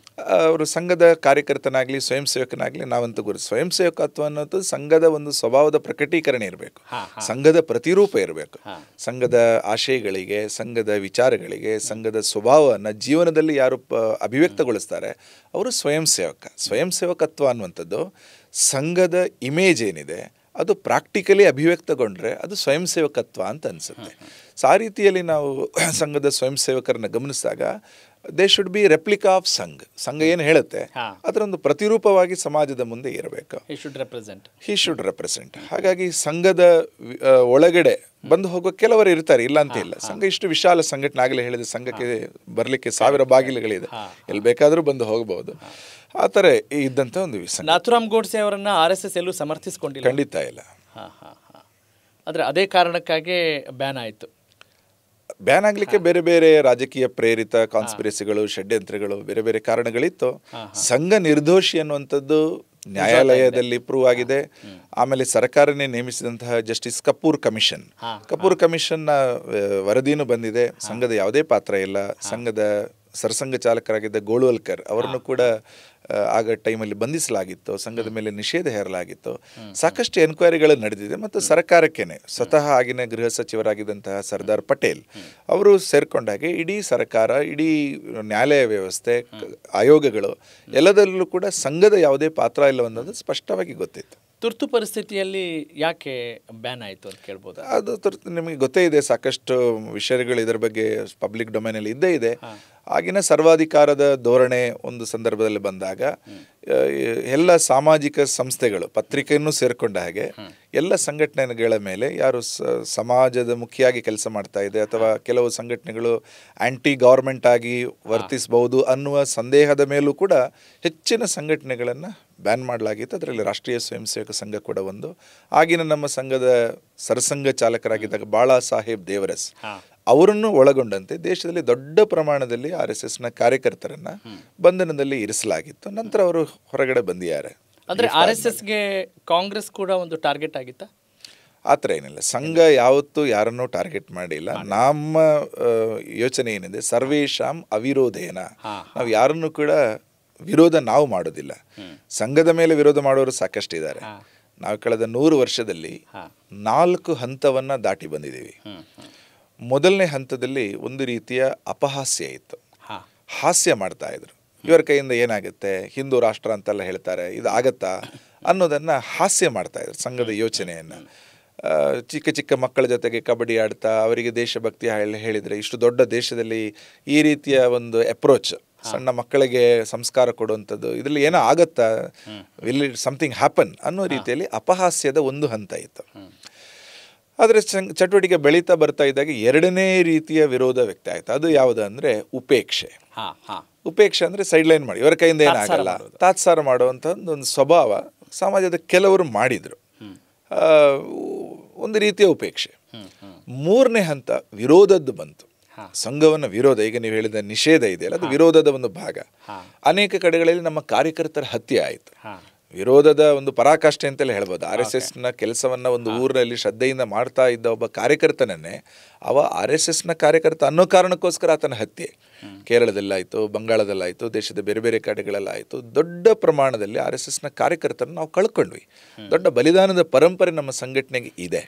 ಅವರು ಸಂಘದ ಕಾರ್ಯಕರ್ತನಾಗಲಿ ಸ್ವಯಂ ಸೇವಕನಾಗಲಿ ನಾವಂತೂ ಸ್ವಯಂ ಸೇವಕತ್ವ ಅನ್ನೋದು ಸಂಘದ ಒಂದು ಸ್ವಭಾವದ ಪ್ರಕಟೀಕರಣ ಇರಬೇಕು, ಸಂಘದ ಪ್ರತಿರೂಪ ಇರಬೇಕು. ಸಂಘದ ಆಶಯಗಳಿಗೆ, ಸಂಘದ ವಿಚಾರಗಳಿಗೆ, ಸಂಘದ ಸ್ವಭಾವವನ್ನು ಜೀವನದಲ್ಲಿ ಯಾರು ಅಭಿವ್ಯಕ್ತಗೊಳಿಸ್ತಾರೆ ಅವರು ಸ್ವಯಂ ಸೇವಕ. ಸ್ವಯಂ ಸೇವಕತ್ವ ಅನ್ನುವಂಥದ್ದು ಸಂಘದ ಇಮೇಜ್ ಏನಿದೆ ಅದು ಪ್ರಾಕ್ಟಿಕಲಿ ಅಭಿವ್ಯಕ್ತಗೊಂಡ್ರೆ ಅದು ಸ್ವಯಂ ಸೇವಕತ್ವ ಅಂತ ಅನಿಸುತ್ತೆ. ಸೊ ಆ ರೀತಿಯಲ್ಲಿ ನಾವು ಸಂಘದ ಸ್ವಯಂ ಸೇವಕರನ್ನ ಗಮನಿಸಿದಾಗ they should be replica of ಸಂಘ ಏನು ಹೇಳುತ್ತೆ ಅದರ ಒಂದು ಪ್ರತಿರೂಪವಾಗಿ ಸಮಾಜದ ಮುಂದೆ ಇರಬೇಕು. He should represent. ಹಾಗಾಗಿ ಸಂಘದ ಒಳಗಡೆ ಬಂದು ಹೋಗೋ ಕೆಲವರು ಇರ್ತಾರೆ, ಇಲ್ಲ ಅಂತ ಇಲ್ಲ. ಸಂಘ ಇಷ್ಟು ವಿಶಾಲ ಸಂಘಟನೆ, ಆಗಲೇ ಹೇಳಿದೆ ಸಂಘಕ್ಕೆ ಬರಲಿಕ್ಕೆ 1000 ಬಾಗಿಲುಗಳಿದೆ, ಎಲ್ಲಿ ಬೇಕಾದರೂ ಬಂದು ಹೋಗಬಹುದು. ಆ ಥರ ಇದ್ದಂಥ ಒಂದು ವಿಷಯ. ನಾಥುರಾಮ್ ಗೋಡ್ಸೆ ಅವರನ್ನ RSS ಎಲ್ಲೂ ಸಮರ್ಥಿಸಿಕೊಂಡಿಲ್ಲ, ಖಂಡಿತ ಇಲ್ಲ. ಆದರೆ ಅದೇ ಕಾರಣಕ್ಕಾಗಿ ಬ್ಯಾನ್ ಆಯಿತು. ಬ್ಯಾನ್ ಆಗಲಿಕ್ಕೆ ಬೇರೆ ಬೇರೆ ರಾಜಕೀಯ ಪ್ರೇರಿತ ಕಾನ್ಸ್ಪಿರಸಿಗಳು, ಷಡ್ಯಂತ್ರಗಳು, ಬೇರೆ ಬೇರೆ ಕಾರಣಗಳಿತ್ತು. ಸಂಘ ನಿರ್ದೋಷಿ ಅನ್ನುವಂಥದ್ದು ನ್ಯಾಯಾಲಯದಲ್ಲಿ ಪ್ರೂವ್ ಆಗಿದೆ. ಆಮೇಲೆ ಸರ್ಕಾರನೇ ನೇಮಿಸಿದಂತಹ ಜಸ್ಟಿಸ್ ಕಪೂರ್ ಕಮಿಷನ್ನ ವರದಿನೂ ಬಂದಿದೆ. ಸಂಘದ ಯಾವುದೇ ಪಾತ್ರ ಇಲ್ಲ. ಸಂಘದ ಸರ್ಸಂಘ ಚಾಲಕರಾಗಿದ್ದ ಗೋಳ್ವಲ್ಕರ್ ಅವರನ್ನು ಕೂಡ ಆಗ ಟೈಮಲ್ಲಿ ಬಂಧಿಸಲಾಗಿತ್ತು, ಸಂಘದ ಮೇಲೆ ನಿಷೇಧ ಹೇರಲಾಗಿತ್ತು. ಸಾಕಷ್ಟು ಎನ್ಕ್ವೈರಿಗಳು ನಡೆದಿದೆ. ಮತ್ತು ಸರ್ಕಾರಕ್ಕೇನೆ ಸ್ವತಃ ಆಗಿನ ಗೃಹ ಸಚಿವರಾಗಿದ್ದಂತಹ ಸರ್ದಾರ್ ಪಟೇಲ್ ಅವರು ಸೇರ್ಕೊಂಡಾಗೆ ಇಡೀ ಸರ್ಕಾರ, ಇಡೀ ನ್ಯಾಯಾಲಯ ವ್ಯವಸ್ಥೆ, ಆಯೋಗಗಳು ಎಲ್ಲದರಲ್ಲೂ ಕೂಡ ಸಂಘದ ಯಾವುದೇ ಪಾತ್ರ ಇಲ್ಲ ಅನ್ನೋದು ಸ್ಪಷ್ಟವಾಗಿ ಗೊತ್ತಿತ್ತು. ತುರ್ತು ಪರಿಸ್ಥಿತಿಯಲ್ಲಿ ಯಾಕೆ ಬ್ಯಾನ್ ಆಯಿತು ಅಂತ ಕೇಳ್ಬೋದು? ಅದು ನಿಮಗೆ ಗೊತ್ತೇ ಇದೆ, ಸಾಕಷ್ಟು ವಿಷಯಗಳು ಇದರ ಬಗ್ಗೆ ಪಬ್ಲಿಕ್ ಡೊಮೈನಲ್ಲಿ ಇದ್ದೇ ಇದೆ. ಆಗಿನ ಸರ್ವಾಧಿಕಾರದ ಧೋರಣೆ ಒಂದು ಸಂದರ್ಭದಲ್ಲಿ ಬಂದಾಗ ಎಲ್ಲ ಸಾಮಾಜಿಕ ಸಂಸ್ಥೆಗಳು, ಪತ್ರಿಕೆಯನ್ನು ಸೇರಿಕೊಂಡ ಹಾಗೆ ಎಲ್ಲ ಸಂಘಟನೆಗಳ ಮೇಲೆ ಯಾರು ಸಮಾಜದ ಮುಖಿಯಾಗಿ ಕೆಲಸ ಮಾಡ್ತಾ ಇದೆ ಅಥವಾ ಕೆಲವು ಸಂಘಟನೆಗಳು ಆ್ಯಂಟಿ ಗೌರ್ಮೆಂಟ್ ಆಗಿ ವರ್ತಿಸಬಹುದು ಅನ್ನುವ ಸಂದೇಹದ ಮೇಲೂ ಕೂಡ ಹೆಚ್ಚಿನ ಸಂಘಟನೆಗಳನ್ನು ಬ್ಯಾನ್ ಮಾಡಲಾಗಿತ್ತು. ಅದರಲ್ಲಿ ರಾಷ್ಟ್ರೀಯ ಸ್ವಯಂ ಸೇವಕ ಸಂಘ ಕೂಡ ಒಂದು. ಆಗಿನ ನಮ್ಮ ಸಂಘದ ಸರ್ಸಂಘ ಚಾಲಕರಾಗಿದ್ದಾಗ ಬಾಳಾ ಸಾಹೇಬ್ ದೇವರಸ್ ಅವರನ್ನು ಒಳಗೊಂಡಂತೆ ದೇಶದಲ್ಲಿ ದೊಡ್ಡ ಪ್ರಮಾಣದಲ್ಲಿ RSSನ ಕಾರ್ಯಕರ್ತರನ್ನ ಬಂಧನದಲ್ಲಿ ಇರಿಸಲಾಗಿತ್ತು. ನಂತರ ಅವರು ಹೊರಗಡೆ ಬಂದಿದ್ದಾರೆ. ಅಂದರೆ RSSಗೆ ಕಾಂಗ್ರೆಸ್ ಕೂಡ ಒಂದು ಟಾರ್ಗೆಟ್ ಆಗಿತ್ತಾ? ಆ ಥರ ಏನಿಲ್ಲ. ಸಂಘ ಯಾವತ್ತೂ ಯಾರನ್ನೂ ಟಾರ್ಗೆಟ್ ಮಾಡಿಲ್ಲ. ನಮ್ಮ ಯೋಚನೆ ಏನಿದೆ, ಸರ್ವೇಶಾಂ ಅವಿರೋಧೇನ, ನಾವು ಯಾರನ್ನು ಕೂಡ ವಿರೋಧ ನಾವು ಮಾಡೋದಿಲ್ಲ. ಸಂಘದ ಮೇಲೆ ವಿರೋಧ ಮಾಡೋರು ಸಾಕಷ್ಟಿದ್ದಾರೆ. ನಾವು ಕಳೆದ 100 ವರ್ಷದಲ್ಲಿ 4 ಹಂತವನ್ನು ದಾಟಿ ಬಂದಿದ್ದೀವಿ. ಮೊದಲನೇ ಹಂತದಲ್ಲಿ ಒಂದು ರೀತಿಯ ಅಪಹಾಸ್ಯ ಇತ್ತು. ಹಾಸ್ಯ ಮಾಡ್ತಾ ಇದ್ರು. ಇವರ ಕೈಯಿಂದ ಏನಾಗುತ್ತೆ, ಹಿಂದೂ ರಾಷ್ಟ್ರ ಅಂತೆಲ್ಲ ಹೇಳ್ತಾರೆ, ಇದು ಆಗತ್ತಾ ಅನ್ನೋದನ್ನು ಹಾಸ್ಯ ಮಾಡ್ತಾ ಇದ್ರು. ಸಂಘದ ಯೋಚನೆಯನ್ನು ಚಿಕ್ಕ ಚಿಕ್ಕ ಮಕ್ಕಳ ಜೊತೆಗೆ ಕಬಡ್ಡಿ ಆಡ್ತಾ ಅವರಿಗೆ ದೇಶಭಕ್ತಿ ಹೇಳಿದರೆ, ಇಷ್ಟು ದೊಡ್ಡ ದೇಶದಲ್ಲಿ ಈ ರೀತಿಯ ಒಂದು ಅಪ್ರೋಚ್, ಸಣ್ಣ ಮಕ್ಕಳಿಗೆ ಸಂಸ್ಕಾರ ಕೊಡುವಂಥದ್ದು, ಇದರಲ್ಲಿ ಏನೋ ಆಗತ್ತಾ, ವಿಲ್ ಸಮಥಿಂಗ್ ಹ್ಯಾಪನ್ ಅನ್ನೋ ರೀತಿಯಲ್ಲಿ ಅಪಹಾಸ್ಯದ ಒಂದು ಹಂತ ಇತ್ತು. ಆದರೆ ಚಟುವಟಿಕೆ ಬೆಳೀತಾ ಬರ್ತಾ ಇದ್ದಾಗ ಎರಡನೇ ರೀತಿಯ ವಿರೋಧ ವ್ಯಕ್ತ ಆಯಿತು. ಅದು ಯಾವುದು ಅಂದರೆ ಉಪೇಕ್ಷೆ. ಉಪೇಕ್ಷೆ ಅಂದರೆ ಸೈಡ್ಲೈನ್ ಮಾಡಿ, ಇವರ ಕೈಯಿಂದ ಏನಾಗಲ್ಲ, ತಾತ್ಸಾರ ಮಾಡುವಂಥ ಒಂದು ಸ್ವಭಾವ ಸಮಾಜದ ಕೆಲವರು ಮಾಡಿದರು. ಒಂದು ರೀತಿಯ ಉಪೇಕ್ಷೆ. ಮೂರನೇ ಹಂತ ವಿರೋಧದ್ದು ಬಂತು. ಸಂಘವನ್ನು ವಿರೋಧ, ಈಗ ನೀವು ಹೇಳಿದ ನಿಷೇಧ ಇದೆಯಲ್ಲ, ಅದು ವಿರೋಧದ ಒಂದು ಭಾಗ. ಅನೇಕ ಕಡೆಗಳಲ್ಲಿ ನಮ್ಮ ಕಾರ್ಯಕರ್ತರ ಹತ್ಯೆ ಆಯಿತು. ವಿರೋಧದ ಒಂದು ಪರಾಕಾಷ್ಠೆ ಅಂತಲೇ ಹೇಳ್ಬೋದು. RSSನ ಕೆಲಸವನ್ನು ಒಂದು ಊರಿನಲ್ಲಿ ಶ್ರದ್ಧೆಯಿಂದ ಮಾಡ್ತಾ ಇದ್ದ ಒಬ್ಬ ಕಾರ್ಯಕರ್ತನನ್ನೇ RSSನ ಕಾರ್ಯಕರ್ತ ಅನ್ನೋ ಕಾರಣಕ್ಕೋಸ್ಕರ ಆತನ ಹತ್ಯೆ ಕೇರಳದಲ್ಲಾಯಿತು, ಬಂಗಾಳದಲ್ಲಾಯಿತು, ದೇಶದ ಬೇರೆ ಬೇರೆ ಕಡೆಗಳಲ್ಲಾಯಿತು. ದೊಡ್ಡ ಪ್ರಮಾಣದಲ್ಲಿ RSSನ ಕಾರ್ಯಕರ್ತರನ್ನು ನಾವು ಕಳ್ಕೊಂಡ್ವಿ. ದೊಡ್ಡ ಬಲಿದಾನದ ಪರಂಪರೆ ನಮ್ಮ ಸಂಘಟನೆಗೆ ಇದೆ.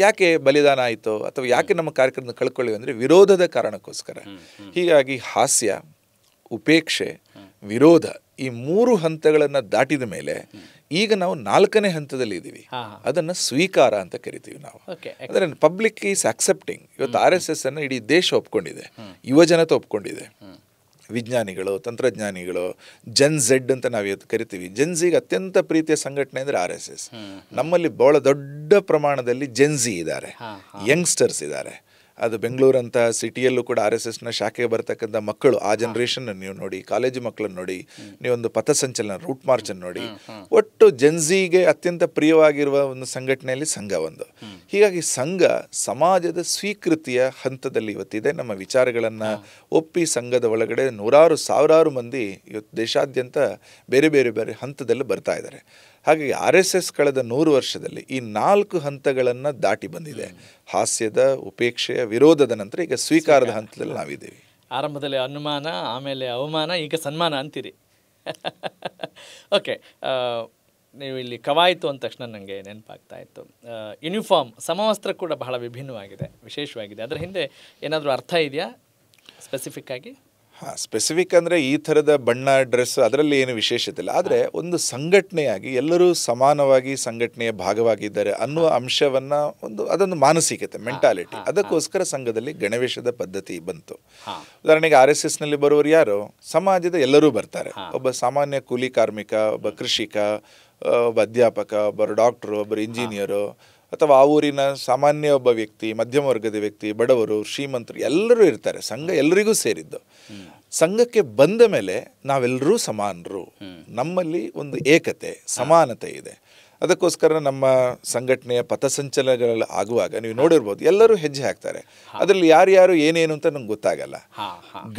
ಯಾಕೆ ಬಲಿದಾನ ಆಯಿತು ಅಥವಾ ಯಾಕೆ ನಮ್ಮ ಕಾರ್ಯಕರ್ತರನ್ನು ಕಳ್ಕೊಳ್ಳಿ ಅಂದರೆ ವಿರೋಧದ ಕಾರಣಕ್ಕೋಸ್ಕರ. ಹೀಗಾಗಿ ಹಾಸ್ಯ, ಉಪೇಕ್ಷೆ, ವಿರೋಧ, ಈ 3 ಹಂತಗಳನ್ನು ದಾಟಿದ ಮೇಲೆ ಈಗ ನಾವು 4ನೇ ಹಂತದಲ್ಲಿ ಇದ್ದೀವಿ. ಅದನ್ನು ಸ್ವೀಕಾರ ಅಂತ ಕರಿತೀವಿ ನಾವು. ಅಂದರೆ ಪಬ್ಲಿಕ್ ಈಸ್ ಅಕ್ಸೆಪ್ಟಿಂಗ್. ಇವತ್ತು RSS ಅನ್ನು ಇಡೀ ದೇಶ ಒಪ್ಕೊಂಡಿದೆ, ಯುವಜನತೆ ಒಪ್ಕೊಂಡಿದೆ, ವಿಜ್ಞಾನಿಗಳು, ತಂತ್ರಜ್ಞಾನಿಗಳು, ಜೆನ್ ಝೆಡ್ ಅಂತ ನಾವು ಇವತ್ತು ಕರಿತೀವಿ. ಜೆನ್ಝಿಗೆ ಅತ್ಯಂತ ಪ್ರೀತಿಯ ಸಂಘಟನೆ ಅಂದರೆ RSS. ನಮ್ಮಲ್ಲಿ ಬಹಳ ದೊಡ್ಡ ಪ್ರಮಾಣದಲ್ಲಿ ಜೆನ್ಝಿ ಇದ್ದಾರೆ, ಯಂಗ್ಸ್ಟರ್ಸ್ ಇದ್ದಾರೆ. ಅದು ಬೆಂಗಳೂರಂಥ ಸಿಟಿಯಲ್ಲೂ ಕೂಡ RSSನ ಶಾಖೆಗೆ ಬರ್ತಕ್ಕಂಥ ಮಕ್ಕಳು, ಆ ಜನ್ರೇಷನ್ ನೀವು ನೋಡಿ, ಕಾಲೇಜು ಮಕ್ಕಳನ್ನು ನೋಡಿ, ನೀವೊಂದು ಪಥಸಂಚಲನ, ರೂಟ್ ಮಾರ್ಚನ್ನು ನೋಡಿ, ಒಟ್ಟು ಜೆನ್ಝಿಗೆ ಅತ್ಯಂತ ಪ್ರಿಯವಾಗಿರುವ ಒಂದು ಸಂಘಟನೆಯಲ್ಲಿ ಸಂಘ ಒಂದು. ಹೀಗಾಗಿ ಸಂಘ ಸಮಾಜದ ಸ್ವೀಕೃತಿಯ ಹಂತದಲ್ಲಿ ಇವತ್ತಿದೆ. ನಮ್ಮ ವಿಚಾರಗಳನ್ನು ಒಪ್ಪಿ ಸಂಘದ ಒಳಗಡೆ ನೂರಾರು ಸಾವಿರಾರು ಮಂದಿ ಇವತ್ತು ದೇಶಾದ್ಯಂತ ಬೇರೆ ಬೇರೆ ಬೇರೆ ಹಂತದಲ್ಲಿ ಬರ್ತಾ ಇದ್ದಾರೆ. ಹಾಗಾಗಿ RSS ಕಳೆದ 100 ವರ್ಷದಲ್ಲಿ ಈ 4 ಹಂತಗಳನ್ನು ದಾಟಿ ಬಂದಿದೆ. ಹಾಸ್ಯದ, ಉಪೇಕ್ಷೆಯ, ವಿರೋಧದ ನಂತರ ಈಗ ಸ್ವೀಕಾರದ ಹಂತದಲ್ಲಿ ನಾವಿದ್ದೀವಿ. ಆರಂಭದಲ್ಲಿ ಅನುಮಾನ, ಆಮೇಲೆ ಅವಮಾನ, ಈಗ ಸನ್ಮಾನ ಅಂತೀರಿ. ಓಕೆ, ನೀವು ಇಲ್ಲಿ ಕವಾಯಿತು ಅಂದ ತಕ್ಷಣ ನನಗೆ ನೆನಪಾಗ್ತಾ ಇತ್ತು, ಯೂನಿಫಾರ್ಮ್, ಸಮವಸ್ತ್ರ ಕೂಡ ಬಹಳ ವಿಭಿನ್ನವಾಗಿದೆ, ವಿಶೇಷವಾಗಿದೆ. ಅದರ ಹಿಂದೆ ಏನಾದರೂ ಅರ್ಥ ಇದೆಯಾ ಸ್ಪೆಸಿಫಿಕ್ ಆಗಿ? ಸ್ಪೆಸಿಫಿಕ್ ಅಂದರೆ ಈ ಥರದ ಬಣ್ಣ, ಡ್ರೆಸ್, ಅದರಲ್ಲಿ ಏನು ವಿಶೇಷತೆ ಇಲ್ಲ. ಆದರೆ ಒಂದು ಸಂಘಟನೆಯಾಗಿ ಎಲ್ಲರೂ ಸಮಾನವಾಗಿ ಸಂಘಟನೆಯ ಭಾಗವಾಗಿದ್ದಾರೆ ಅನ್ನುವ ಅಂಶವನ್ನು ಅದೊಂದು ಮಾನಸಿಕತೆ, ಮೆಂಟಾಲಿಟಿ. ಅದಕ್ಕೋಸ್ಕರ ಸಂಘದಲ್ಲಿ ಗಣವೇಶದ ಪದ್ಧತಿ ಬಂತು. ಉದಾಹರಣೆಗೆ RSSನಲ್ಲಿ ಬರುವವರು ಯಾರು? ಸಮಾಜದ ಎಲ್ಲರೂ ಬರ್ತಾರೆ. ಒಬ್ಬ ಸಾಮಾನ್ಯ ಕೂಲಿ ಕಾರ್ಮಿಕ, ಒಬ್ಬ ಕೃಷಿಕ, ಒಬ್ಬ ಅಧ್ಯಾಪಕ, ಒಬ್ಬರು ಡಾಕ್ಟ್ರು, ಒಬ್ಬರು ಇಂಜಿನಿಯರು, ಅಥವಾ ಆ ಊರಿನ ಸಾಮಾನ್ಯ ಒಬ್ಬ ವ್ಯಕ್ತಿ, ಮಧ್ಯಮ ವರ್ಗದ ವ್ಯಕ್ತಿ, ಬಡವರು, ಶ್ರೀಮಂತರು, ಎಲ್ಲರೂ ಇರ್ತಾರೆ. ಸಂಘ ಎಲ್ಲರಿಗೂ ಸೇರಿದ್ದು. ಸಂಘಕ್ಕೆ ಬಂದ ಮೇಲೆ ನಾವೆಲ್ಲರೂ ಸಮಾನರು, ನಮ್ಮಲ್ಲಿ ಒಂದು ಏಕತೆ, ಸಮಾನತೆ ಇದೆ. ಅದಕ್ಕೋಸ್ಕರ ನಮ್ಮ ಸಂಘಟನೆಯ ಪಥಸಂಚಲನಗಳು ಆಗುವಾಗ ನೀವು ನೋಡಿರ್ಬೋದು, ಎಲ್ಲರೂ ಹೆಜ್ಜೆ ಹಾಕ್ತಾರೆ. ಅದರಲ್ಲಿ ಯಾರ್ಯಾರು ಏನೇನು ಅಂತ ನಮ್ಗೆ ಗೊತ್ತಾಗಲ್ಲ.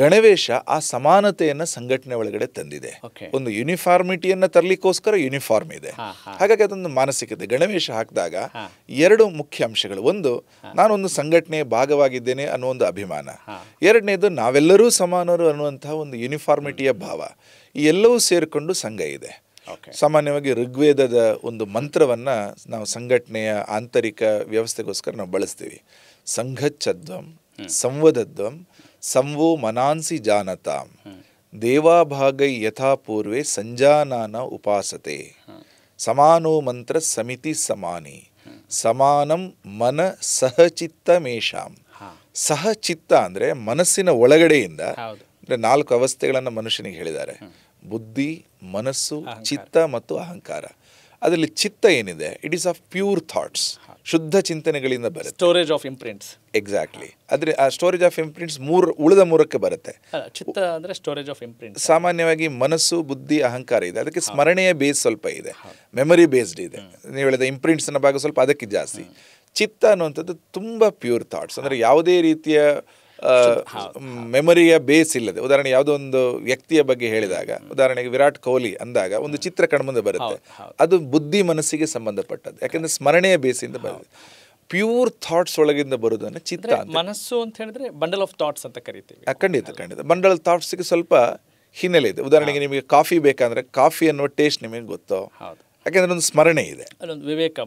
ಗಣವೇಶ ಆ ಸಮಾನತೆಯನ್ನು ಸಂಘಟನೆ ಒಳಗಡೆ ತಂದಿದೆ. ಒಂದು ಯೂನಿಫಾರ್ಮಿಟಿಯನ್ನು ತರಲಿಕ್ಕೋಸ್ಕರ ಯೂನಿಫಾರ್ಮ್ ಇದೆ. ಹಾಗಾಗಿ ಅದೊಂದು ಮಾನಸಿಕತೆ. ಗಣವೇಶ ಹಾಕಿದಾಗ 2 ಮುಖ್ಯ ಅಂಶಗಳು. ಒಂದು, ನಾನೊಂದು ಸಂಘಟನೆಯ ಭಾಗವಾಗಿದ್ದೇನೆ ಅನ್ನೋ ಒಂದು ಅಭಿಮಾನ. ಎರಡನೇದು, ನಾವೆಲ್ಲರೂ ಸಮಾನರು ಅನ್ನುವಂತಹ ಒಂದು ಯೂನಿಫಾರ್ಮಿಟಿಯ ಭಾವ. ಈ ಎಲ್ಲವೂ ಸೇರಿಕೊಂಡು ಸಂಘ ಇದೆ. ಸಾಮಾನ್ಯವಾಗಿ ಋಗ್ವೇದದ ಒಂದು ಮಂತ್ರವನ್ನು ನಾವು ಸಂಘಟನೆಯ ಆಂತರಿಕ ವ್ಯವಸ್ಥೆಗೋಸ್ಕರ ನಾವು ಬಳಸ್ತೀವಿ. ಸಂಘಚ್ಛದ್ವಂ ಸಂವದದ್ವಂ ಸಂವೋ ಮನಾನ್ಸಿ ಜಾನತಾಂ ದೇವಾಭಾಗೈ ಯಥಾ ಪೂರ್ವೆ ಸಂಜಾನಾನ ಉಪಾಸತೆ ಸಮಾನೋ ಮಂತ್ರ ಸಮಿತಿ ಸಮಾನಿ ಸಮಾನಂ ಮನ ಸಹಚಿತ್ತಮೇಷಾಂ. ಸಹಚಿತ್ತ ಅಂದರೆ ಮನಸ್ಸಿನ ಒಳಗಡೆಯಿಂದ, ಅಂದರೆ 4 ಅವಸ್ಥೆಗಳನ್ನು ಮನುಷ್ಯನಿಗೆ ಹೇಳಿದ್ದಾರೆ: ಬುದ್ಧಿ, ಮನಸ್ಸು, ಚಿತ್ತ ಮತ್ತು ಅಹಂಕಾರ. ಅದರಲ್ಲಿ ಚಿತ್ತ ಏನಿದೆ, it is of pure thoughts, ಶುದ್ಧ ಚಿಂತನೆಗಳಿಂದ ಬರುತ್ತೆ. Storage of imprints. ಎಕ್ಸಾಕ್ಟ್ಲಿ. ಆದರೆ ಆ ಸ್ಟೋರೇಜ್ ಆಫ್ ಇಂಪ್ರಿಂಟ್ಸ್ ಉಳಿದ 3ಕ್ಕೆ ಬರುತ್ತೆ. ಚಿತ್ತ ಅಂದರೆ ಸ್ಟೋರೇಜ್ ಆಫ್ ಇಂಪ್ರಿಂಟ್ಸ್. ಸಾಮಾನ್ಯವಾಗಿ ಮನಸ್ಸು, ಬುದ್ಧಿ, ಅಹಂಕಾರ ಇದೆ. ಅದಕ್ಕೆ ಸ್ಮರಣೆಯ ಬೇಸ್ ಸ್ವಲ್ಪ ಇದೆ, ಮೆಮೊರಿ ಬೇಸ್ಡ್ ಇದೆ. ನೀವು ಹೇಳಿದ ಇಂಪ್ರಿಂಟ್ಸ್ನ ಭಾಗ ಸ್ವಲ್ಪ ಅದಕ್ಕೆ ಜಾಸ್ತಿ. ಚಿತ್ತ ಅನ್ನುವಂಥದ್ದು ತುಂಬ ಪ್ಯೂರ್ ಥಾಟ್ಸ್, ಅಂದರೆ ಯಾವುದೇ ರೀತಿಯ ಮೆಮೊರಿಯ ಬೇಸ್ ಇಲ್ಲದೆ. ಉದಾಹರಣೆ, ಯಾವುದೋ ಒಂದು ವ್ಯಕ್ತಿಯ ಬಗ್ಗೆ ಹೇಳಿದಾಗ, ಉದಾಹರಣೆಗೆ ವಿರಾಟ್ ಕೊಹ್ಲಿ ಅಂದಾಗ ಒಂದು ಚಿತ್ರ ಕಣ್ಮುಂದೆ ಬರುತ್ತೆ. ಅದು ಬುದ್ಧಿ, ಮನಸ್ಸಿಗೆ ಸಂಬಂಧಪಟ್ಟದ್ದು, ಯಾಕೆಂದರೆ ಸ್ಮರಣೆಯ ಬೇಸಿಂದ ಬರುತ್ತೆ. ಪ್ಯೂರ್ ಥಾಟ್ಸ್ ಒಳಗಿಂದ ಬರೋದನ್ನ ಚಿತ್ತ ಅಂತ. ಮನಸ್ಸು ಅಂತ ಹೇಳಿದ್ರೆ ಬಂಡಲ್ ಆಫ್ ಥಾಟ್ಸ್ ಅಂತ ಕರಿತೀವಿ. ಖಂಡಿತ ಬಂಡಲ್ ಥಾಟ್ಸ್ಗೆ ಸ್ವಲ್ಪ ಹಿನ್ನೆಲೆ ಇದೆ. ಉದಾಹರಣೆಗೆ ನಿಮಗೆ ಕಾಫಿ ಬೇಕಂದ್ರೆ ಕಾಫಿ ಅನ್ನೋ ಟೇಸ್ಟ್ ನಿಮಗೆ ಗೊತ್ತೋ, ಯಾಕೆಂದ್ರೆ ಒಂದು ಸ್ಮರಣೆ ಇದೆ, ವಿವೇಕ.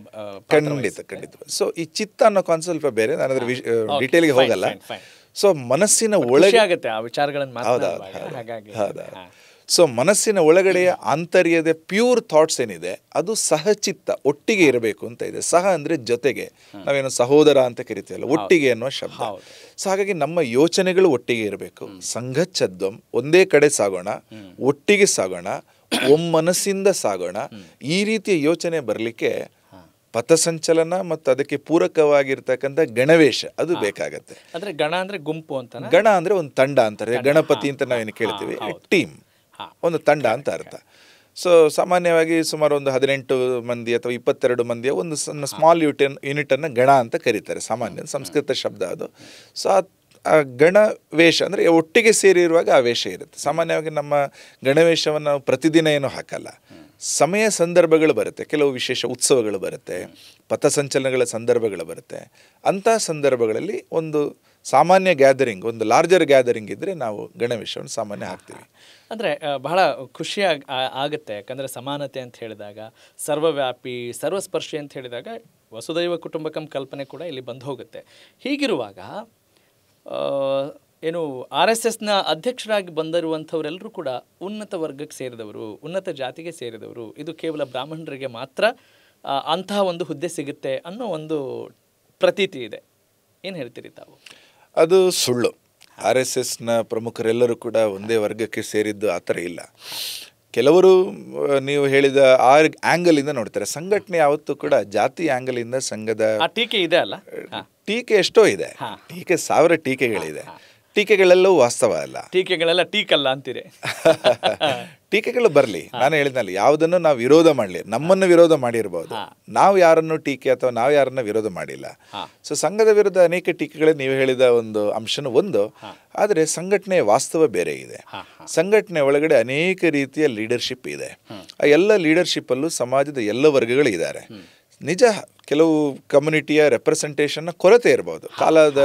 ಖಂಡಿತ. ಸೊ ಈ ಚಿತ್ತ ಅನ್ನೋ ಕಾನ್ಸೆಪ್ಟ್ ಸ್ವಲ್ಪ ಬೇರೆ, ನಾನು ಅದ್ರ ಡೀಟೇಲ್ಗೆ ಹೋಗಲ್ಲ. ಸೊ ಮನಸ್ಸಿನ ಒಳಗೆ ಆಗುತ್ತೆ ಆ ವಿಚಾರಗಳನ್ನು ಹಾಗಾಗಿ. ಸೊ ಮನಸ್ಸಿನ ಒಳಗಡೆಯ ಆಂತರ್ಯದ ಪ್ಯೂರ್ ಥಾಟ್ಸ್ ಏನಿದೆ ಅದು ಸಹಚಿತ್ತ, ಒಟ್ಟಿಗೆ ಇರಬೇಕು ಅಂತ ಇದೆ. ಸಹ ಅಂದ್ರೆ ಜೊತೆಗೆ, ನಾವೇನು ಸಹೋದರ ಅಂತ ಕರಿತೀವಲ್ಲ, ಒಟ್ಟಿಗೆ ಅನ್ನುವ ಶಬ್ದ. ಸೊ ಹಾಗಾಗಿ ನಮ್ಮ ಯೋಚನೆಗಳು ಒಟ್ಟಿಗೆ ಇರಬೇಕು. ಸಂಘಚ್ಛದ್ವಂ, ಒಂದೇ ಕಡೆ ಸಾಗೋಣ, ಒಟ್ಟಿಗೆ ಸಾಗೋಣ, ಒಮ್ಮನಸ್ಸಿಂದ ಸಾಗೋಣ. ಈ ರೀತಿಯ ಯೋಚನೆ ಬರಲಿಕ್ಕೆ ಪಥಸಂಚಲನ ಮತ್ತು ಅದಕ್ಕೆ ಪೂರಕವಾಗಿರ್ತಕ್ಕಂಥ ಗಣವೇಶ ಅದು ಬೇಕಾಗತ್ತೆ. ಅಂದ್ರೆ ಗಣ ಅಂದ್ರೆ ಗುಂಪು ಅಂತ, ಗಣ ಅಂದ್ರೆ ಒಂದು ತಂಡ ಅಂತಾರೆ. ಗಣಪತಿ ಅಂತ ನಾವೇನು ಕೇಳ್ತೀವಿ, ಟೀಮ್, ಒಂದು ತಂಡ ಅಂತ ಅರ್ಥ. ಸೊ ಸಾಮಾನ್ಯವಾಗಿ ಸುಮಾರು ಒಂದು 18 ಮಂದಿ ಅಥವಾ 22 ಮಂದಿಯ ಒಂದು ಸಣ್ಣ ಸ್ಮಾಲ್ ಯೂನಿಟನ್ನು ಗಣ ಅಂತ ಕರೀತಾರೆ. ಸಾಮಾನ್ಯ ಸಂಸ್ಕೃತ ಶಬ್ದ ಅದು. ಸೊ ಆ ಗಣವೇಷ ಅಂದರೆ ಒಟ್ಟಿಗೆ ಸೇರಿರುವಾಗ ಆ ವೇಷ ಇರುತ್ತೆ. ಸಾಮಾನ್ಯವಾಗಿ ನಮ್ಮ ಗಣವೇಷವನ್ನು ನಾವು ಪ್ರತಿದಿನ ಏನೂ ಹಾಕಲ್ಲ. ಸಮಯ ಸಂದರ್ಭಗಳು ಬರುತ್ತೆ, ಕೆಲವು ವಿಶೇಷ ಉತ್ಸವಗಳು ಬರುತ್ತೆ, ಪಥಸಂಚಲನಗಳ ಸಂದರ್ಭಗಳು ಬರುತ್ತೆ. ಅಂಥ ಸಂದರ್ಭಗಳಲ್ಲಿ ಒಂದು ಸಾಮಾನ್ಯ ಗ್ಯಾದರಿಂಗ್, ಒಂದು ಲಾರ್ಜರ್ ಗ್ಯಾದರಿಂಗ್ ಇದ್ದರೆ ನಾವು ಗಣವೇಷವನ್ನು ಸಾಮಾನ್ಯ ಹಾಕ್ತೀವಿ. ಅಂದರೆ ಬಹಳ ಖುಷಿಯಾಗಿ ಆಗುತ್ತೆ. ಯಾಕಂದರೆ ಸಮಾನತೆ ಅಂತ ಹೇಳಿದಾಗ, ಸರ್ವವ್ಯಾಪಿ ಸರ್ವಸ್ಪರ್ಶಿ ಅಂತ ಹೇಳಿದಾಗ ವಸುದೈವ ಕುಟುಂಬಕಂ ಕಲ್ಪನೆ ಕೂಡ ಇಲ್ಲಿ ಬಂದು ಹೋಗುತ್ತೆ. ಹೀಗಿರುವಾಗ ಏನು RSSನ ಅಧ್ಯಕ್ಷರಾಗಿ ಬಂದಿರುವಂಥವರೆಲ್ಲರೂ ಕೂಡ ಉನ್ನತ ವರ್ಗಕ್ಕೆ ಸೇರಿದವರು, ಉನ್ನತ ಜಾತಿಗೆ ಸೇರಿದವರು. ಇದು ಕೇವಲ ಬ್ರಾಹ್ಮಣರಿಗೆ ಮಾತ್ರ ಅಂತಹ ಒಂದು ಹುದ್ದೆ ಸಿಗುತ್ತೆ ಅನ್ನೋ ಒಂದು ಪ್ರತೀತಿ ಇದೆ. ಏನು ಹೇಳ್ತೀರಿ ತಾವು? ಅದು ಸುಳ್ಳು. RSSನ ಪ್ರಮುಖರೆಲ್ಲರೂ ಕೂಡ ಒಂದೇ ವರ್ಗಕ್ಕೆ ಸೇರಿದ್ದು ಆ ಥರ ಇಲ್ಲ. ಕೆಲವರು ನೀವು ಹೇಳಿದ ಆ ಆ್ಯಂಗಲಿಂದ ನೋಡ್ತಾರೆ. ಸಂಘಟನೆ ಯಾವತ್ತೂ ಕೂಡ ಜಾತಿ ಆ್ಯಂಗಲಿಂದ ಸಂಘದ ಟೀಕೆ ಇದೆ ಅಲ್ಲ, ಟೀಕೆ ಎಷ್ಟೋ ಇದೆ, ಟೀಕೆ 1000 ಟೀಕೆಗಳಿದೆ. ಟೀಕೆಗಳೆಲ್ಲವೂ ವಾಸ್ತವ ಅಲ್ಲ, ಟೀಕೆಗಳೆಲ್ಲ ಟೀಕಲ್ಲ ಅಂತೀರಿ. ಟೀಕೆಗಳು ಬರಲಿ, ನಾನು ಹೇಳಿದ್ನಲ್ಲಿ ಯಾವುದನ್ನು ನಾವು ವಿರೋಧ ಮಾಡಲಿ. ನಮ್ಮನ್ನು ವಿರೋಧ ಮಾಡಿರ್ಬೋದು, ನಾವು ಯಾರನ್ನು ಟೀಕೆ ಅಥವಾ ನಾವು ಯಾರನ್ನ ವಿರೋಧ ಮಾಡಿಲ್ಲ. ಸೊ ಸಂಘದ ವಿರುದ್ಧ ಅನೇಕ ಟೀಕೆಗಳು ನೀವು ಹೇಳಿದ ಒಂದು ಅಂಶನೂ ಒಂದು. ಆದರೆ ಸಂಘಟನೆಯ ವಾಸ್ತವ ಬೇರೆ ಇದೆ. ಸಂಘಟನೆ ಒಳಗಡೆ ಅನೇಕ ರೀತಿಯ ಲೀಡರ್ಶಿಪ್ ಇದೆ. ಆ ಎಲ್ಲ ಲೀಡರ್ಶಿಪ್ಪಲ್ಲೂ ಸಮಾಜದ ಎಲ್ಲ ವರ್ಗಗಳು ಇದ್ದಾರೆ. ನಿಜ, ಕೆಲವು ಕಮ್ಯುನಿಟಿಯ ರೆಪ್ರೆಸೆಂಟೇಷನ್ನ ಕೊರತೆ ಇರ್ಬೋದು. ಕಾಲದ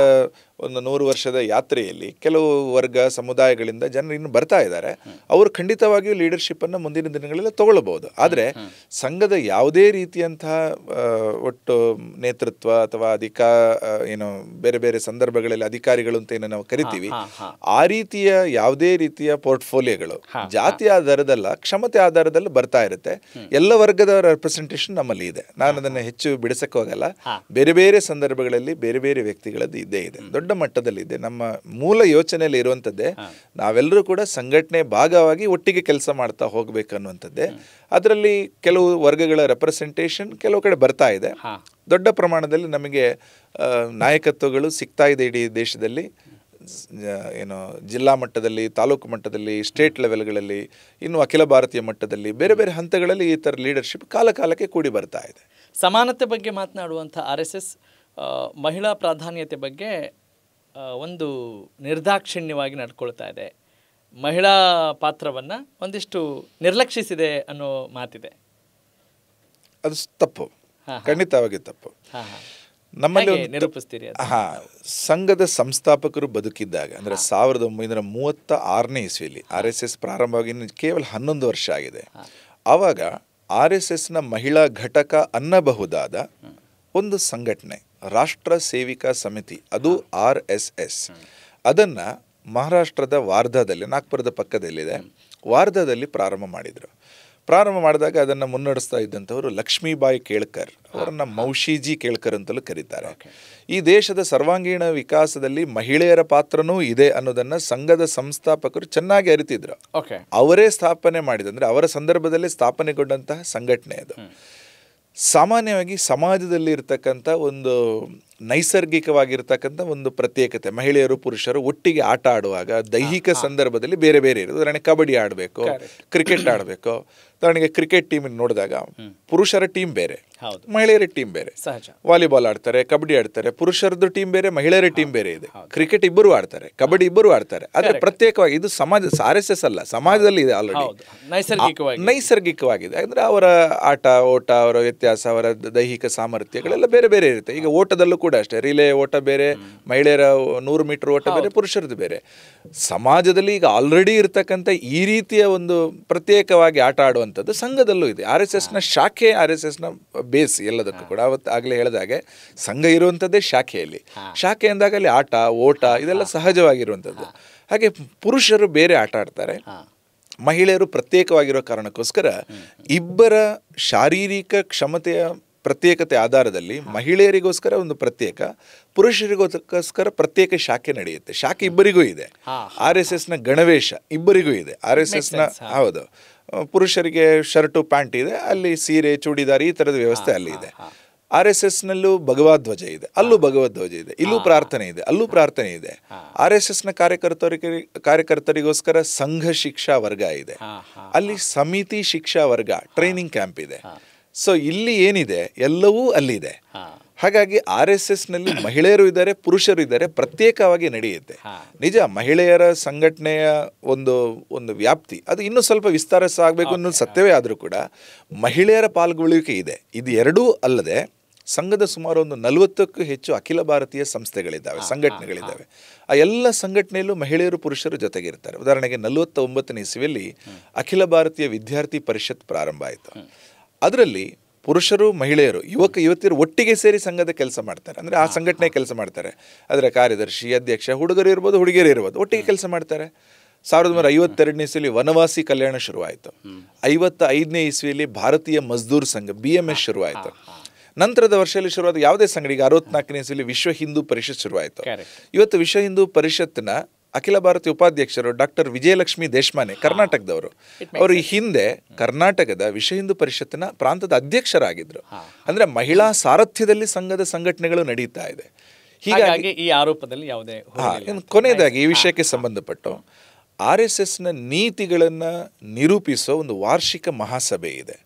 ಒಂದು 100 ವರ್ಷದ ಯಾತ್ರೆಯಲ್ಲಿ ಕೆಲವು ವರ್ಗ ಸಮುದಾಯಗಳಿಂದ ಜನರು ಇನ್ನು ಬರ್ತಾ ಇದ್ದಾರೆ. ಅವರು ಖಂಡಿತವಾಗಿಯೂ ಲೀಡರ್ಶಿಪ್ಪನ್ನು ಮುಂದಿನ ದಿನಗಳಲ್ಲಿ ತಗೊಳ್ಬಹುದು. ಆದರೆ ಸಂಘದ ಯಾವುದೇ ರೀತಿಯಂತಹ ಒಟ್ಟು ನೇತೃತ್ವ ಅಥವಾ ಏನು ಬೇರೆ ಬೇರೆ ಸಂದರ್ಭಗಳಲ್ಲಿ ಅಧಿಕಾರಿಗಳು ಅಂತ ಏನು ನಾವು ಕರಿತೀವಿ, ಆ ರೀತಿಯ ಯಾವುದೇ ರೀತಿಯ ಪೋರ್ಟ್ಫೋಲಿಯೋಗಳು ಜಾತಿ ಆಧಾರದಲ್ಲ, ಕ್ಷಮತೆ ಆಧಾರದಲ್ಲಿ ಬರ್ತಾ ಇರುತ್ತೆ. ಎಲ್ಲ ವರ್ಗದ ರೆಪ್ರೆಸೆಂಟೇಷನ್ ನಮ್ಮಲ್ಲಿ ಇದೆ. ನಾನು ಅದನ್ನು ಹೆಚ್ಚು ಬಿಡಿಸಕ್ಕೆ ಹೋಗಲ್ಲ. ಬೇರೆ ಬೇರೆ ಸಂದರ್ಭಗಳಲ್ಲಿ ಬೇರೆ ಬೇರೆ ವ್ಯಕ್ತಿಗಳದ್ದು ಇದ್ದೇ ಇದೆ, ದೊಡ್ಡ ಮಟ್ಟದಲ್ಲಿದೆ. ನಮ್ಮ ಮೂಲ ಯೋಚನೆಯಲ್ಲಿ ಇರುವಂಥದ್ದೇ ನಾವೆಲ್ಲರೂ ಕೂಡ ಸಂಘಟನೆ ಭಾಗವಾಗಿ ಒಟ್ಟಿಗೆ ಕೆಲಸ ಮಾಡ್ತಾ ಹೋಗ್ಬೇಕು ಅನ್ನುವಂಥದ್ದೇ. ಅದರಲ್ಲಿ ಕೆಲವು ವರ್ಗಗಳ ರೆಪ್ರೆಸೆಂಟೇಷನ್ ಕೆಲವು ಕಡೆ ಬರ್ತಾ ಇದೆ. ದೊಡ್ಡ ಪ್ರಮಾಣದಲ್ಲಿ ನಮಗೆ ನಾಯಕತ್ವಗಳು ಸಿಗ್ತಾ ಇದೆ ಇಡೀ ದೇಶದಲ್ಲಿ. ಏನು ಜಿಲ್ಲಾ ಮಟ್ಟದಲ್ಲಿ, ತಾಲೂಕು ಮಟ್ಟದಲ್ಲಿ, ಸ್ಟೇಟ್ ಲೆವೆಲ್ಗಳಲ್ಲಿ, ಇನ್ನು ಅಖಿಲ ಭಾರತೀಯ ಮಟ್ಟದಲ್ಲಿ ಬೇರೆ ಬೇರೆ ಹಂತಗಳಲ್ಲಿ ಈ ಥರ ಲೀಡರ್ಶಿಪ್ ಕಾಲಕಾಲಕ್ಕೆ ಕೂಡಿ ಬರ್ತಾ ಇದೆ. ಸಮಾನತೆ ಬಗ್ಗೆ ಮಾತನಾಡುವಂಥ RSS ಮಹಿಳಾ ಪ್ರಾಧಾನ್ಯತೆ ಬಗ್ಗೆ ಒಂದು ನಿರ್ದಾಕ್ಷಿಣ್ಯವಾಗಿ ನಡ್ಕೊಳ್ತಾ ಇದೆ. ಮಹಿಳಾ ಪಾತ್ರವನ್ನು ಒಂದಿಷ್ಟು ನಿರ್ಲಕ್ಷಿಸಿದೆ ಅನ್ನೋ ಮಾತಿದೆ. ಅದು ತಪ್ಪು, ಖಂಡಿತವಾಗಿ ತಪ್ಪು. ನಮ್ಮಲ್ಲಿ ನಿರೂಪಿಸ್ತೀರಿ? ಸಂಘದ ಸಂಸ್ಥಾಪಕರು ಬದುಕಿದ್ದಾಗ, ಅಂದರೆ 1936ನೇ ಇಸ್ವಿಯಲ್ಲಿ RSS ಪ್ರಾರಂಭವಾಗಿ ಕೇವಲ 11 ವರ್ಷ ಆಗಿದೆ. ಆವಾಗ RSSನ ಮಹಿಳಾ ಘಟಕ ಅನ್ನಬಹುದಾದ ಒಂದು ಸಂಘಟನೆ ರಾಷ್ಟ್ರ ಸೇವಿಕಾ ಸಮಿತಿ, ಅದು RSS, ಅದನ್ನು ಮಹಾರಾಷ್ಟ್ರದ ವಾರ್ಧಾದಲ್ಲಿ, ನಾಗ್ಪುರದ ಪಕ್ಕದಲ್ಲಿದೆ, ವಾರ್ಧಾದಲ್ಲಿ ಪ್ರಾರಂಭ ಮಾಡಿದರು. ಪ್ರಾರಂಭ ಮಾಡಿದಾಗ ಅದನ್ನು ಮುನ್ನಡೆಸ್ತಾ ಇದ್ದಂಥವರು ಲಕ್ಷ್ಮೀಬಾಯಿ ಕೇಳ್ಕರ್, ಅವರನ್ನು ಮೌಶಿಜಿ ಕೇಳ್ಕರ್ ಅಂತಲೂ ಕರೀತಾರೆ. ಈ ದೇಶದ ಸರ್ವಾಂಗೀಣ ವಿಕಾಸದಲ್ಲಿ ಮಹಿಳೆಯರ ಪಾತ್ರನೂ ಇದೆ ಅನ್ನೋದನ್ನು ಸಂಘದ ಸಂಸ್ಥಾಪಕರು ಚೆನ್ನಾಗಿ ಅರಿತಿದ್ರು. ಅವರೇ ಸ್ಥಾಪನೆ ಮಾಡಿದಂದರೆ ಅವರ ಸಂದರ್ಭದಲ್ಲಿ ಸ್ಥಾಪನೆಗೊಂಡಂತಹ ಸಂಘಟನೆ ಅದು. ಸಾಮಾನ್ಯವಾಗಿ ಸಮಾಜದಲ್ಲಿ ಇರ್ತಕ್ಕಂಥ ಒಂದು ನೈಸರ್ಗಿಕವಾಗಿರ್ತಕ್ಕಂಥ ಒಂದು ಪ್ರತ್ಯೇಕತೆ. ಮಹಿಳೆಯರು ಪುರುಷರು ಒಟ್ಟಿಗೆ ಆಟ ಆಡುವಾಗ ದೈಹಿಕ ಸಂದರ್ಭದಲ್ಲಿ ಬೇರೆ ಬೇರೆ ಇರೋದು. ಉದಾಹರಣೆ ಕಬಡ್ಡಿ ಆಡಬೇಕು, ಕ್ರಿಕೆಟ್ ಆಡಬೇಕು. ಉದಾಹರಣೆಗೆ ಕ್ರಿಕೆಟ್ ಟೀಮ್ ನೋಡಿದಾಗ ಪುರುಷರ ಟೀಮ್ ಬೇರೆ, ಮಹಿಳೆಯರ ಟೀಮ್ ಬೇರೆ. ವಾಲಿಬಾಲ್ ಆಡ್ತಾರೆ, ಕಬಡ್ಡಿ ಆಡ್ತಾರೆ, ಪುರುಷರದ್ದು ಟೀಮ್ ಬೇರೆ, ಮಹಿಳೆಯರ ಟೀಮ್ ಬೇರೆ ಇದೆ. ಕ್ರಿಕೆಟ್ ಇಬ್ಬರು ಆಡ್ತಾರೆ, ಕಬಡ್ಡಿ ಇಬ್ಬರು ಆಡ್ತಾರೆ. ಆದ್ರೆ ಪ್ರತ್ಯೇಕವಾಗಿ ಇದು ಸಮಾಜ, RSS ಅಲ್ಲ, ಸಮಾಜದಲ್ಲಿ ಇದೆ ಆಲ್ರೆಡಿ, ನೈಸರ್ಗಿಕವಾಗಿದೆ. ಅಂದ್ರೆ ಅವರ ಆಟ ಓಟ, ಅವರ ವ್ಯತ್ಯಾಸ, ಅವರ ದೈಹಿಕ ಸಾಮರ್ಥ್ಯಗಳೆಲ್ಲ ಬೇರೆ ಬೇರೆ ಇರುತ್ತೆ. ಈಗ ಓಟದಲ್ಲೂ ಕೂಡ ಅಷ್ಟೇ, ರಿಲೇ ಓಟ ಬೇರೆ, ಮಹಿಳೆಯರ 100 ಮೀಟರ್ ಓಟ ಬೇರೆ, ಪುರುಷರದ್ದು ಬೇರೆ. ಸಮಾಜದಲ್ಲಿ ಈಗ ಆಲ್ರೆಡಿ ಇರ್ತಕ್ಕಂಥ ಈ ರೀತಿಯ ಒಂದು ಪ್ರತ್ಯೇಕವಾಗಿ ಆಟ ಆಡುವಂಥದ್ದು ಸಂಘದಲ್ಲೂ ಇದೆ. RSSನ ಶಾಖೆ, RSSನ ಬೇಸ್ ಎಲ್ಲದಕ್ಕೂ ಕೂಡ. ಅವತ್ತು ಆಗಲೇ ಹೇಳಿದಾಗೆ ಸಂಘ ಇರುವಂಥದ್ದೇ ಶಾಖೆಯಲ್ಲಿ. ಶಾಖೆ ಅಂದಾಗ ಅಲ್ಲಿ ಆಟ ಓಟ ಇದೆಲ್ಲ ಸಹಜವಾಗಿರುವಂಥದ್ದು. ಹಾಗೆ ಪುರುಷರು ಬೇರೆ ಆಟ ಆಡ್ತಾರೆ, ಮಹಿಳೆಯರು ಪ್ರತ್ಯೇಕವಾಗಿರೋ ಕಾರಣಕ್ಕೋಸ್ಕರ ಇಬ್ಬರ ಶಾರೀರಿಕ ಕ್ಷಮತೆಯ ಪ್ರತ್ಯೇಕತೆ ಆಧಾರದಲ್ಲಿ ಮಹಿಳೆಯರಿಗೋಸ್ಕರ ಒಂದು ಪ್ರತ್ಯೇಕ, ಪುರುಷರಿಗೋಸ್ಕರ ಪ್ರತ್ಯೇಕ ಶಾಖೆ ನಡೆಯುತ್ತೆ. ಶಾಖೆ ಇಬ್ಬರಿಗೂ ಇದೆ. RSSನ ಗಣವೇಶ ಇಬ್ಬರಿಗೂ ಇದೆ. RSSನ ಹೌದು, ಪುರುಷರಿಗೆ ಶರ್ಟು ಪ್ಯಾಂಟ್ ಇದೆ, ಅಲ್ಲಿ ಸೀರೆ ಚೂಡಿದಾರ್ ಈ ಥರದ ವ್ಯವಸ್ಥೆ ಅಲ್ಲಿ ಇದೆ. RSSನಲ್ಲೂ ಭಗವಧ್ವಜ ಇದೆ, ಅಲ್ಲೂ ಭಗವಧ್ವಜ ಇದೆ, ಇಲ್ಲೂ ಪ್ರಾರ್ಥನೆ ಇದೆ, ಅಲ್ಲೂ ಪ್ರಾರ್ಥನೆ ಇದೆ. RSSನ ಕಾರ್ಯಕರ್ತರಿಗೋಸ್ಕರ ಸಂಘ ಶಿಕ್ಷಾ ವರ್ಗ ಇದೆ, ಅಲ್ಲಿ ಸಮಿತಿ ಶಿಕ್ಷಾ ವರ್ಗ ಟ್ರೈನಿಂಗ್ ಕ್ಯಾಂಪ್ ಇದೆ. ಸೊ ಇಲ್ಲಿ ಏನಿದೆ ಎಲ್ಲವೂ ಅಲ್ಲಿದೆ. ಹಾಗಾಗಿ RSSನಲ್ಲಿ ಮಹಿಳೆಯರು ಇದ್ದಾರೆ, ಪುರುಷರು ಇದ್ದಾರೆ, ಪ್ರತ್ಯೇಕವಾಗಿ ನಡೆಯುತ್ತೆ. ನಿಜ, ಮಹಿಳೆಯರ ಸಂಘಟನೆಯ ಒಂದು ವ್ಯಾಪ್ತಿ ಅದು ಇನ್ನೂ ಸ್ವಲ್ಪ ವಿಸ್ತಾರಿಸಾಗಬೇಕು ಅನ್ನೋದು ಸತ್ಯವೇ. ಆದರೂ ಕೂಡ ಮಹಿಳೆಯರ ಪಾಲ್ಗೊಳ್ಳುವಿಕೆ ಇದೆ. ಇದು ಎರಡೂ ಅಲ್ಲದೆ ಸಂಘದ ಸುಮಾರು ಒಂದು 40ಕ್ಕೂ ಹೆಚ್ಚು ಅಖಿಲ ಭಾರತೀಯ ಸಂಸ್ಥೆಗಳಿದ್ದಾವೆ, ಸಂಘಟನೆಗಳಿದ್ದಾವೆ. ಆ ಎಲ್ಲ ಸಂಘಟನೆಯಲ್ಲೂ ಮಹಿಳೆಯರು ಪುರುಷರು ಜೊತೆಗಿರ್ತಾರೆ. ಉದಾಹರಣೆಗೆ 49ನೇ ಇಸ್ವಿಯಲ್ಲಿ ಅಖಿಲ ಭಾರತೀಯ ವಿದ್ಯಾರ್ಥಿ ಪರಿಷತ್ ಪ್ರಾರಂಭ ಆಯಿತು. ಅದರಲ್ಲಿ ಪುರುಷರು ಮಹಿಳೆಯರು ಯುವತಿಯರು ಒಟ್ಟಿಗೆ ಸೇರಿ ಸಂಘದ ಕೆಲಸ ಮಾಡ್ತಾರೆ. ಅಂದರೆ ಆ ಸಂಘಟನೆ ಕೆಲಸ ಮಾಡ್ತಾರೆ. ಅದರ ಕಾರ್ಯದರ್ಶಿ, ಅಧ್ಯಕ್ಷ, ಹುಡುಗರು ಇರ್ಬೋದು, ಹುಡುಗಿಯರು ಇರ್ಬೋದು, ಒಟ್ಟಿಗೆ ಕೆಲಸ ಮಾಡ್ತಾರೆ. 1952ನೇ ಇಸ್ವಿಯಲ್ಲಿ ವನವಾಸಿ ಕಲ್ಯಾಣ ಶುರುವಾಯಿತು. 55ನೇ ಇಸ್ವಿಯಲ್ಲಿ ಭಾರತೀಯ ಮಜ್ದೂರ್ ಸಂಘ BMS ಶುರುವಾಯಿತು. ನಂತರದ ವರ್ಷದಲ್ಲಿ ಶುರುವಾದ ಯಾವುದೇ ಸಂಘ, ಈಗ 64ನೇ ಇಸ್ವಿಯಲ್ಲಿ ವಿಶ್ವ ಹಿಂದೂ ಪರಿಷತ್ ಶುರುವಾಯಿತು. ಇವತ್ತು ವಿಶ್ವ ಹಿಂದೂ ಪರಿಷತ್ನ ಅಖಿಲ ಭಾರತೀಯ ಉಪಾಧ್ಯಕ್ಷರು ಡಾಕ್ಟರ್ ವಿಜಯಲಕ್ಷ್ಮಿ ದೇಶಮಾನೆ, ಕರ್ನಾಟಕದವರು. ಅವರು ಈ ಹಿಂದೆ ಕರ್ನಾಟಕದ ವಿಶ್ವ ಹಿಂದೂ ಪರಿಷತ್ತಿನ ಪ್ರಾಂತದ ಅಧ್ಯಕ್ಷರಾಗಿದ್ದರು. ಅಂದ್ರೆ ಮಹಿಳಾ ಸಾರಥ್ಯದಲ್ಲಿ ಸಂಘದ ಸಂಘಟನೆಗಳು ನಡೀತಾ ಇದೆ. ಹೀಗಾಗಿ ಈ ಆರೋಪದಲ್ಲಿ ಯಾವುದೇ ಕೊನೆಯದಾಗಿ ಈ ವಿಷಯಕ್ಕೆ ಸಂಬಂಧಪಟ್ಟು RSSನ ನೀತಿಗಳನ್ನು ನಿರೂಪಿಸೋ ಒಂದು ವಾರ್ಷಿಕ ಮಹಾಸಭೆ ಇದೆ.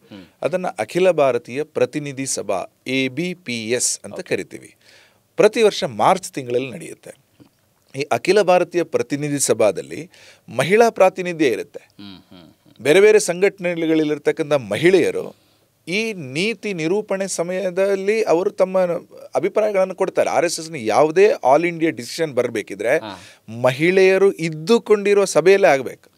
ಅದನ್ನು ಅಖಿಲ ಭಾರತೀಯ ಪ್ರತಿನಿಧಿ ಸಭಾ ABPS ಅಂತ ಕರಿತೀವಿ. ಪ್ರತಿ ವರ್ಷ ಮಾರ್ಚ್ ತಿಂಗಳಲ್ಲಿ ನಡೆಯುತ್ತೆ. ಈ ಅಖಿಲ ಭಾರತೀಯ ಪ್ರತಿನಿಧಿ ಸಭಾದಲ್ಲಿ ಮಹಿಳಾ ಪ್ರಾತಿನಿಧ್ಯ ಇರುತ್ತೆ. ಬೇರೆ ಬೇರೆ ಸಂಘಟನೆಗಳಿರ್ತಕ್ಕಂಥ ಮಹಿಳೆಯರು ಈ ನೀತಿ ನಿರೂಪಣೆ ಸಮಯದಲ್ಲಿ ಅವರು ತಮ್ಮ ಅಭಿಪ್ರಾಯಗಳನ್ನು ಕೊಡ್ತಾರೆ. RSSನ ಯಾವುದೇ ಆಲ್ ಇಂಡಿಯಾ ಡಿಸಿಷನ್ ಬರಬೇಕಿದ್ರೆ ಮಹಿಳೆಯರು ಇದ್ದುಕೊಂಡಿರುವ ಸಭೆಯಲ್ಲೇ ಆಗಬೇಕು.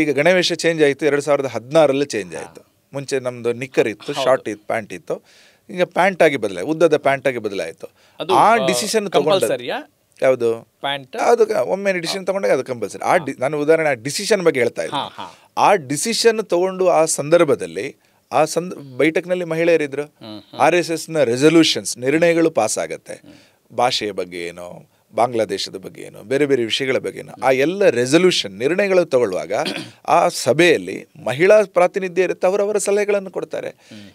ಈಗ ಗಣವೇಶ ಚೇಂಜ್ ಆಯಿತು, 2016ರಲ್ಲಿ ಚೇಂಜ್ ಆಯಿತು. ಮುಂಚೆ ನಮ್ಮದು ನಿಕ್ಕರ್ ಇತ್ತು, ಶಾರ್ಟ್ ಇತ್ತು, ಪ್ಯಾಂಟ್ ಇತ್ತು. ಈಗ ಪ್ಯಾಂಟ್ ಆಗಿ ಬದಲಾಯಿತು, ಉದ್ದದ ಪ್ಯಾಂಟ್ ಆಗಿ ಬದಲಾಯಿತು. ಆ ಡಿಸಿಷನ್ ತಗೊಂಡು ಯಾವುದು ಪ್ಯಾಂಟ್ ಅದು ಒಮ್ಮೆ ಡಿಸಿಷನ್ ತಗೊಂಡಾಗ ಅದು ಕಂಪಲ್ಸರಿ. ನಾನು ಉದಾಹರಣೆ ಆ ಡಿಸಿಷನ್ ಬಗ್ಗೆ ಹೇಳ್ತಾ ಇದ್ದೀನಿ. ಆ ಡಿಸಿಷನ್ ತಗೊಂಡು ಆ ಸಂದರ್ಭದಲ್ಲಿ ಬೈಠಕ್ನಲ್ಲಿ ಮಹಿಳೆಯರಿದ್ರು. RSSನ ರೆಸಲ್ಯೂಷನ್ಸ್, ನಿರ್ಣಯಗಳು ಪಾಸ್ ಆಗತ್ತೆ. ಭಾಷೆಯ ಬಗ್ಗೆ ಏನೋ, ಬಾಂಗ್ಲಾದೇಶದ ಬಗ್ಗೆ ಏನೋ, ಬೇರೆ ಬೇರೆ ವಿಷಯಗಳ ಬಗ್ಗೆ ಏನೋ, ಆ ಎಲ್ಲ ರೆಸಲ್ಯೂಷನ್ ನಿರ್ಣಯಗಳು ತಗೊಳ್ಳುವಾಗ ಆ ಸಭೆಯಲ್ಲಿ ಮಹಿಳಾ ಪ್ರಾತಿನಿಧ್ಯ ಇರುತ್ತೆ, ಅವರವರ ಸಲಹೆಗಳನ್ನು ಕೊಡ್ತಾರೆ.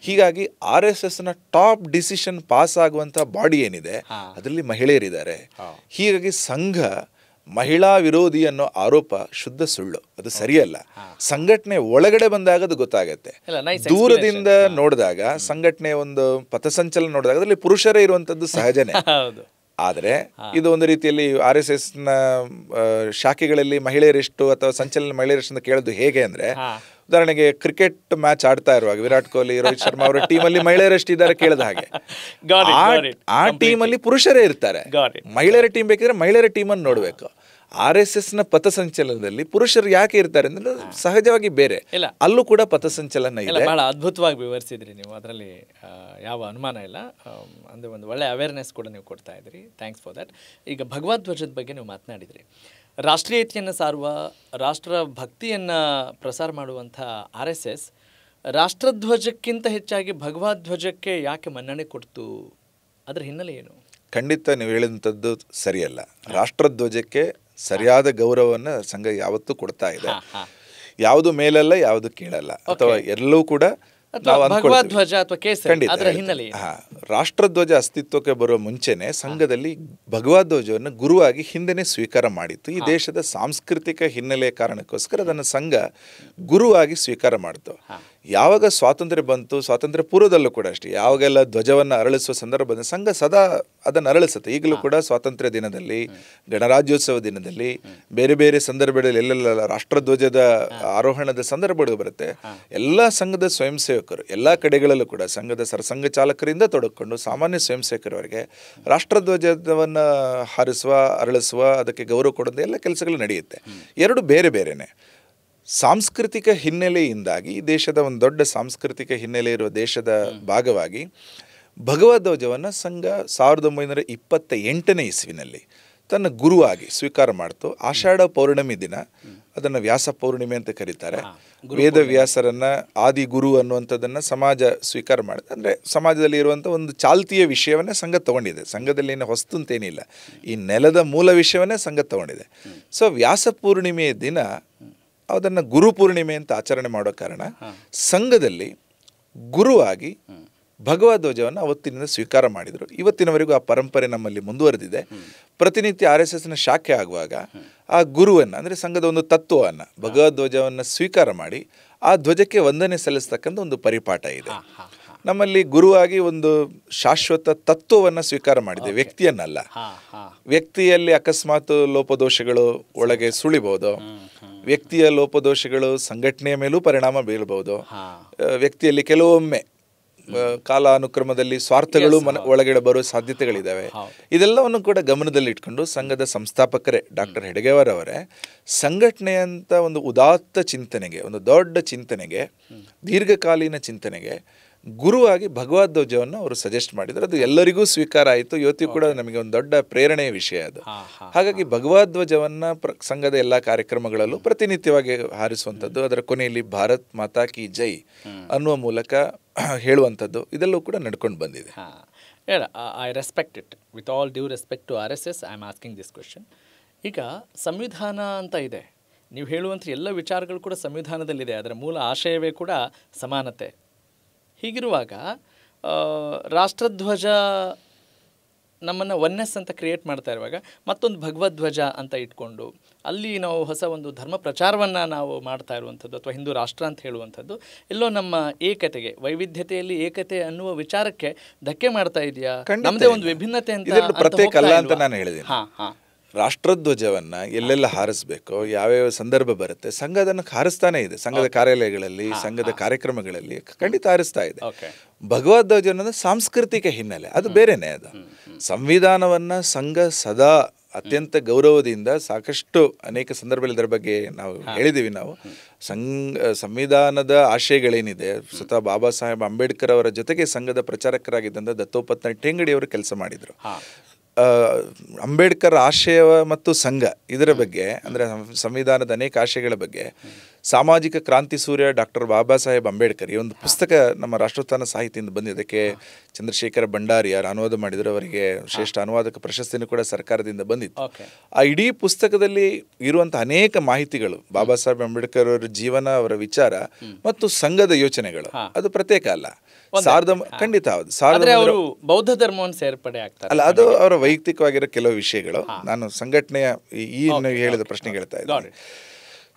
ಹೀಗಾಗಿ RSSನ ಟಾಪ್ ಡಿಸಿಷನ್ ಪಾಸ್ ಆಗುವಂಥ ಬಾಡಿ ಏನಿದೆ ಅದರಲ್ಲಿ ಮಹಿಳೆಯರಿದ್ದಾರೆ. ಹೀಗಾಗಿ ಸಂಘ ಮಹಿಳಾ ವಿರೋಧಿ ಅನ್ನೋ ಆರೋಪ ಶುದ್ಧ ಸುಳ್ಳು, ಅದು ಸರಿಯಲ್ಲ. ಸಂಘಟನೆ ಒಳಗಡೆ ಬಂದಾಗ ಅದು ಗೊತ್ತಾಗತ್ತೆ. ದೂರದಿಂದ ನೋಡಿದಾಗ ಸಂಘಟನೆ ಒಂದು ಪಥಸಂಚಲನ ನೋಡಿದಾಗ ಅದರಲ್ಲಿ ಪುರುಷರೇ ಇರುವಂಥದ್ದು ಸಹಜನೇ. ಆದರೆ ಇದು ಒಂದು ರೀತಿಯಲ್ಲಿ RSSನ ಶಾಖೆಗಳಲ್ಲಿ ಮಹಿಳೆಯರೆಷ್ಟು ಅಥವಾ ಸಂಚಲನ ಮಹಿಳೆಯರೆಷ್ಟು ಅಂತ ಕೇಳೋದು ಹೇಗೆ ಅಂದರೆ, ಉದಾಹರಣೆಗೆ ಕ್ರಿಕೆಟ್ ಮ್ಯಾಚ್ ಆಡ್ತಾ ಇರುವಾಗ ವಿರಾಟ್ ಕೊಹ್ಲಿ, ರೋಹಿತ್ ಶರ್ಮಾ ಅವರ ಟೀಮಲ್ಲಿ ಮಹಿಳೆಯರೆಷ್ಟು ಇದ್ದಾರೆ ಕೇಳಿದ ಹಾಗೆ ಆ ಟೀಮಲ್ಲಿ ಪುರುಷರೇ ಇರ್ತಾರೆ. ಮಹಿಳೆಯರ ಟೀಮ್ ಬೇಕಿದ್ರೆ ಮಹಿಳೆಯರ ಟೀಮನ್ನು ನೋಡಬೇಕು. RSSನ ಪಥಸಂಚಲನದಲ್ಲಿ ಪುರುಷರು ಯಾಕೆ ಇರ್ತಾರೆ ಅಂದ್ರೆ ಸಹಜವಾಗಿ ಬೇರೆ, ಅಲ್ಲೂ ಕೂಡ ಪಥಸಂಚಲನ ಇದೆ. ಬಹಳ ಅದ್ಭುತವಾಗಿ ವಿವರಿಸಿದ್ರಿ ನೀವು, ಅದರಲ್ಲಿ ಯಾವ ಅನುಮಾನ ಇಲ್ಲ. ಅಂದರೆ ಒಂದು ಒಳ್ಳೆ ಅವೇರ್ನೆಸ್ ಕೂಡ ನೀವು ಕೊಡ್ತಾ ಇದ್ರಿ. Thanks for that. ಈಗ ಭಗವಧ್ವಜದ ಬಗ್ಗೆ ನೀವು ಮಾತನಾಡಿದ್ರಿ. ರಾಷ್ಟ್ರೀಯತೆಯನ್ನು ಸಾರುವ, ರಾಷ್ಟ್ರ ಭಕ್ತಿಯನ್ನು ಪ್ರಸಾರ ಮಾಡುವಂಥ RSS ರಾಷ್ಟ್ರಧ್ವಜಕ್ಕಿಂತ ಹೆಚ್ಚಾಗಿ ಭಗವಧ್ವಜಕ್ಕೆ ಯಾಕೆ ಮನ್ನಣೆ ಕೊಡ್ತು? ಅದರ ಹಿನ್ನೆಲೆ ಏನು? ಖಂಡಿತ ನೀವು ಹೇಳಿದಂಥದ್ದು ಸರಿಯಲ್ಲ. ರಾಷ್ಟ್ರಧ್ವಜಕ್ಕೆ ಸರಿಯಾದ ಗೌರವವನ್ನು ಸಂಘ ಯಾವತ್ತೂ ಕೊಡ್ತಾ ಇದೆ. ಯಾವುದು ಮೇಲಲ್ಲ, ಯಾವುದು ಕೀಳಲ್ಲ, ಅಥವಾ ಎಲ್ಲವೂ ಕೂಡ ಅಥವಾ ಭಗವಾ ಧ್ವಜ ಅಥವಾ ಕೇಸರಿ ಅದರ ಹಿನ್ನೆಲೆ ರಾಷ್ಟ್ರಧ್ವಜ ಅಸ್ತಿತ್ವಕ್ಕೆ ಬರುವ ಮುಂಚೆನೆ ಸಂಘದಲ್ಲಿ ಭಗವಾ ಧ್ವಜವನ್ನು ಗುರುವಾಗಿ ಹಿಂದೆನೆ ಸ್ವೀಕಾರ ಮಾಡಿತ್ತು. ಈ ದೇಶದ ಸಾಂಸ್ಕೃತಿಕ ಹಿನ್ನೆಲೆಯ ಕಾರಣಕ್ಕೋಸ್ಕರ ಅದನ್ನು ಸಂಘ ಗುರುವಾಗಿ ಸ್ವೀಕಾರ ಮಾಡ್ತು. ಯಾವಾಗ ಸ್ವಾತಂತ್ರ್ಯ ಬಂತು, ಸ್ವಾತಂತ್ರ್ಯ ಪೂರ್ವದಲ್ಲೂ ಕೂಡ ಅಷ್ಟೇ, ಯಾವಾಗೆಲ್ಲ ಧ್ವಜವನ್ನು ಅರಳಿಸುವ ಸಂದರ್ಭದಲ್ಲಿ ಸಂಘ ಸದಾ ಅದನ್ನು ಅರಳಿಸುತ್ತೆ. ಈಗಲೂ ಕೂಡ ಸ್ವಾತಂತ್ರ್ಯ ದಿನದಲ್ಲಿ, ಗಣರಾಜ್ಯೋತ್ಸವ ದಿನದಲ್ಲಿ, ಬೇರೆ ಬೇರೆ ಸಂದರ್ಭಗಳಲ್ಲಿ ಎಲ್ಲೆಲ್ಲ ರಾಷ್ಟ್ರಧ್ವಜದ ಆರೋಹಣದ ಸಂದರ್ಭಗಳು ಬರುತ್ತೆ. ಎಲ್ಲ ಸಂಘದ ಸ್ವಯಂ ಸೇವಕರು ಎಲ್ಲ ಕಡೆಗಳಲ್ಲೂ ಕೂಡ ಸಂಘದ ಸರಸಂಘ ಚಾಲಕರಿಂದ ತೊಡಕೊಂಡು ಸಾಮಾನ್ಯ ಸ್ವಯಂ ಸೇವಕರವರೆಗೆ ರಾಷ್ಟ್ರಧ್ವಜವನ್ನು ಹಾರಿಸುವ, ಅರಳಿಸುವ, ಅದಕ್ಕೆ ಗೌರವ ಕೊಡೋದು ಎಲ್ಲ ಕೆಲಸಗಳು ನಡೆಯುತ್ತೆ. ಎರಡು ಬೇರೆ ಬೇರೆನೆ. ಸಾಂಸ್ಕೃತಿಕ ಹಿನ್ನೆಲೆಯಿಂದಾಗಿ ಈ ದೇಶದ ಒಂದು ದೊಡ್ಡ ಸಾಂಸ್ಕೃತಿಕ ಹಿನ್ನೆಲೆ ಇರುವ ದೇಶದ ಭಾಗವಾಗಿ ಭಗವಾ ಧ್ವಜವನ್ನು ಸಂಘ 1928ನೇ ಇಸ್ವಿನಲ್ಲಿ ತನ್ನ ಗುರುವಾಗಿ ಸ್ವೀಕಾರ ಮಾಡ್ತು. ಆಷಾಢ ಪೌರ್ಣಮಿ ದಿನ ಅದನ್ನು ವ್ಯಾಸ ಪೌರ್ಣಿಮೆ ಅಂತ ಕರೀತಾರೆ. ವೇದವ್ಯಾಸರನ್ನ ಆದಿ ಗುರು ಅನ್ನುವಂಥದ್ದನ್ನು ಸಮಾಜ ಸ್ವೀಕಾರ ಮಾಡಿದೆ. ಅಂದರೆ ಸಮಾಜದಲ್ಲಿ ಇರುವಂಥ ಒಂದು ಚಾಲ್ತಿಯ ವಿಷಯವನ್ನೇ ಸಂಘ ತಗೊಂಡಿದೆ. ಸಂಘದಲ್ಲಿ ಏನು ಹೊಸ್ತು ಅಂತೇನಿಲ್ಲ, ಈ ನೆಲದ ಮೂಲ ವಿಷಯವನ್ನೇ ಸಂಘ ತಗೊಂಡಿದೆ. ಸೊ ವ್ಯಾಸ ಪೂರ್ಣಿಮೆಯ ದಿನ ಅದನ್ನು ಗುರು ಪೂರ್ಣಿಮೆ ಅಂತ ಆಚರಣೆ ಮಾಡೋ ಕಾರಣ ಸಂಘದಲ್ಲಿ ಗುರುವಾಗಿ ಭಗವಾ ಧ್ವಜವನ್ನು ಅವತ್ತಿನಿಂದ ಸ್ವೀಕಾರ ಮಾಡಿದರು. ಇವತ್ತಿನವರೆಗೂ ಆ ಪರಂಪರೆ ನಮ್ಮಲ್ಲಿ ಮುಂದುವರೆದಿದೆ. ಪ್ರತಿನಿತ್ಯ RSSನ ಶಾಖೆ ಆಗುವಾಗ ಆ ಗುರುವನ್ನು, ಅಂದರೆ ಸಂಘದ ಒಂದು ತತ್ವವನ್ನು, ಭಗವಾ ಧ್ವಜವನ್ನು ಸ್ವೀಕಾರ ಮಾಡಿ ಆ ಧ್ವಜಕ್ಕೆ ವಂದನೆ ಸಲ್ಲಿಸ್ತಕ್ಕಂಥ ಒಂದು ಪರಿಪಾಠ ಇದೆ. ನಮ್ಮಲ್ಲಿ ಗುರುವಾಗಿ ಒಂದು ಶಾಶ್ವತ ತತ್ವವನ್ನು ಸ್ವೀಕಾರ ಮಾಡಿದೆ, ವ್ಯಕ್ತಿಯನ್ನಲ್ಲ. ವ್ಯಕ್ತಿಯಲ್ಲಿ ಅಕಸ್ಮಾತ್ ಲೋಪದೋಷಗಳು ಒಳಗೆ ಸುಳಿಬಹುದು, ವ್ಯಕ್ತಿಯ ಲೋಪದೋಷಗಳು ಸಂಘಟನೆಯ ಮೇಲೂ ಪರಿಣಾಮ ಬೀಳಬಹುದು, ವ್ಯಕ್ತಿಯಲ್ಲಿ ಕೆಲವೊಮ್ಮೆ ಕಾಲಾನುಕ್ರಮದಲ್ಲಿ ಸ್ವಾರ್ಥಗಳು ಒಳಗಡೆ ಬರೋ ಸಾಧ್ಯತೆಗಳಿದ್ದಾವೆ. ಇದೆಲ್ಲವನ್ನು ಕೂಡ ಗಮನದಲ್ಲಿ ಇಟ್ಕೊಂಡು ಸಂಘದ ಸಂಸ್ಥಾಪಕರೇ ಡಾಕ್ಟರ್ ಹೆಡ್ಗೇವಾರ್ ಅವರೇ ಸಂಘಟನೆಯಂಥ ಒಂದು ಉದಾತ್ತ ಚಿಂತನೆಗೆ, ಒಂದು ದೊಡ್ಡ ಚಿಂತನೆಗೆ, ದೀರ್ಘಕಾಲೀನ ಚಿಂತನೆಗೆ ಗುರುವಾಗಿ ಭಗವಾ ಧ್ವಜವನ್ನು ಅವರು ಸಜೆಸ್ಟ್ ಮಾಡಿದರು. ಅದು ಎಲ್ಲರಿಗೂ ಸ್ವೀಕಾರ ಆಯಿತು. ಇವತ್ತಿಗೂ ಕೂಡ ನಮಗೆ ಒಂದು ದೊಡ್ಡ ಪ್ರೇರಣೆಯ ವಿಷಯ ಅದು. ಹಾಗಾಗಿ ಭಗವಾ ಧ್ವಜವನ್ನು ಸಂಘದ ಎಲ್ಲ ಕಾರ್ಯಕ್ರಮಗಳಲ್ಲೂ ಪ್ರತಿನಿತ್ಯವಾಗಿ ಹಾರಿಸುವಂಥದ್ದು, ಅದರ ಕೊನೆಯಲ್ಲಿ ಭಾರತ್ ಮಾತಾ ಕಿ ಜೈ ಅನ್ನುವ ಮೂಲಕ ಹೇಳುವಂಥದ್ದು, ಇದೆಲ್ಲವೂ ಕೂಡ ನಡ್ಕೊಂಡು ಬಂದಿದೆ. I respect it. With all due respect to RSS, I am asking this question. ಈಗ ಸಂವಿಧಾನ ಅಂತ ಇದೆ, ನೀವು ಹೇಳುವಂಥ ಎಲ್ಲ ವಿಚಾರಗಳು ಕೂಡ ಸಂವಿಧಾನದಲ್ಲಿದೆ. ಅದರ ಮೂಲ ಆಶಯವೇ ಕೂಡ ಸಮಾನತೆ. ಹೀಗಿರುವಾಗ ರಾಷ್ಟ್ರಧ್ವಜ ನಮ್ಮನ್ನು ಒನ್ನೆಸ್ ಅಂತ ಕ್ರಿಯೇಟ್ ಮಾಡ್ತಾ ಇರುವಾಗ ಮತ್ತೊಂದು ಭಗವಧ್ವಜ ಅಂತ ಇಟ್ಕೊಂಡು ಅಲ್ಲಿ ನಾವು ಹೊಸ ಒಂದು ಧರ್ಮ ಪ್ರಚಾರವನ್ನು ನಾವು ಮಾಡ್ತಾ ಇರುವಂಥದ್ದು, ಅಥವಾ ಹಿಂದೂ ರಾಷ್ಟ್ರ ಅಂತ ಹೇಳುವಂಥದ್ದು ಎಲ್ಲೋ ನಮ್ಮ ಏಕತೆಗೆ, ವೈವಿಧ್ಯತೆಯಲ್ಲಿ ಏಕತೆ ಅನ್ನುವ ವಿಚಾರಕ್ಕೆ ಧಕ್ಕೆ ಮಾಡ್ತಾ ಇದೆಯಾ? ನಮ್ಮದೇ ಒಂದು ವಿಭಿನ್ನತೆ ಅಂತ ಪ್ರತ್ಯೇಕ ಅಲ್ಲ ಅಂತ ನಾನು ಹೇಳಿದ್ದೀನಿ. ರಾಷ್ಟ್ರಧ್ವಜವನ್ನು ಎಲ್ಲೆಲ್ಲ ಹಾರಿಸ್ಬೇಕು, ಯಾವ್ಯಾವ ಸಂದರ್ಭ ಬರುತ್ತೆ, ಸಂಘ ಅದನ್ನು ಹಾರಿಸ್ತಾನೆ ಇದೆ. ಸಂಘದ ಕಾರ್ಯಾಲಯಗಳಲ್ಲಿ, ಸಂಘದ ಕಾರ್ಯಕ್ರಮಗಳಲ್ಲಿ ಖಂಡಿತ ಹಾರಿಸ್ತಾ ಇದೆ. ಭಗವಾ ಧ್ವಜ ಅನ್ನೋದು ಸಾಂಸ್ಕೃತಿಕ ಹಿನ್ನೆಲೆ, ಅದು ಬೇರೆನೆ. ಅದು ಸಂವಿಧಾನವನ್ನು ಸಂಘ ಸದಾ ಅತ್ಯಂತ ಗೌರವದಿಂದ ಸಾಕಷ್ಟು ಅನೇಕ ಸಂದರ್ಭದಲ್ಲಿ ಇದರ ಬಗ್ಗೆ ನಾವು ಹೇಳಿದ್ದೀವಿ. ನಾವು ಸಂವಿಧಾನದ ಆಶಯಗಳೇನಿದೆ, ಸ್ವತಃ ಬಾಬಾ ಸಾಹೇಬ್ ಅಂಬೇಡ್ಕರ್ ಅವರ ಜೊತೆಗೆ ಸಂಘದ ಪ್ರಚಾರಕರಾಗಿದ್ದಂಥ ದತ್ತೋಪಂತ್ ಠೇಂಗಡಿ ಅವರು ಕೆಲಸ ಮಾಡಿದರು. ಅಂಬೇಡ್ಕರ್ ಆಶಯ ಮತ್ತು ಸಂಘ ಇದರ ಬಗ್ಗೆ, ಅಂದರೆ ಸಂವಿಧಾನದ ಅನೇಕ ಆಶಯಗಳ ಬಗ್ಗೆ ಸಾಮಾಜಿಕ ಕ್ರಾಂತಿ ಸೂರ್ಯ ಡಾಕ್ಟರ್ ಬಾಬಾ ಸಾಹೇಬ್ ಅಂಬೇಡ್ಕರ್ ಈ ಒಂದು ಪುಸ್ತಕ ನಮ್ಮ ರಾಷ್ಟ್ರೋತ್ಥಾನ ಸಾಹಿತ್ಯದಿಂದ ಬಂದಿದ್ದಕ್ಕೆ ಚಂದ್ರಶೇಖರ ಭಂಡಾರಿಯಾರ್ ಅನುವಾದ ಮಾಡಿದ್ರು. ಅವರಿಗೆ ಶ್ರೇಷ್ಠ ಅನುವಾದಕ ಪ್ರಶಸ್ತಿನೂ ಕೂಡ ಸರ್ಕಾರದಿಂದ ಬಂದಿತ್ತು. ಆ ಇಡೀ ಪುಸ್ತಕದಲ್ಲಿ ಇರುವಂಥ ಅನೇಕ ಮಾಹಿತಿಗಳು, ಬಾಬಾ ಸಾಹೇಬ್ ಅಂಬೇಡ್ಕರ್ ಅವರ ಜೀವನ, ಅವರ ವಿಚಾರ ಮತ್ತು ಸಂಘದ ಯೋಚನೆಗಳು, ಅದು ಪ್ರತ್ಯೇಕ ಅಲ್ಲ. ಖಂಡಿತ ಹೌದು, ಬೌದ್ಧ ಧರ್ಮವನ್ನು ಸೇರ್ಪಡೆ ಆಗ್ತಾರೆ ಅಲ್ಲ, ಅದು ಅವರ ವೈಯಕ್ತಿಕವಾಗಿರೋ ಕೆಲವು ವಿಷಯಗಳು. ನಾನು ಸಂಘಟನೆಯ ಈ ಹೇಳಿದ ಪ್ರಶ್ನೆ ಹೇಳ್ತಾ ಇದ್ದೀನಿ.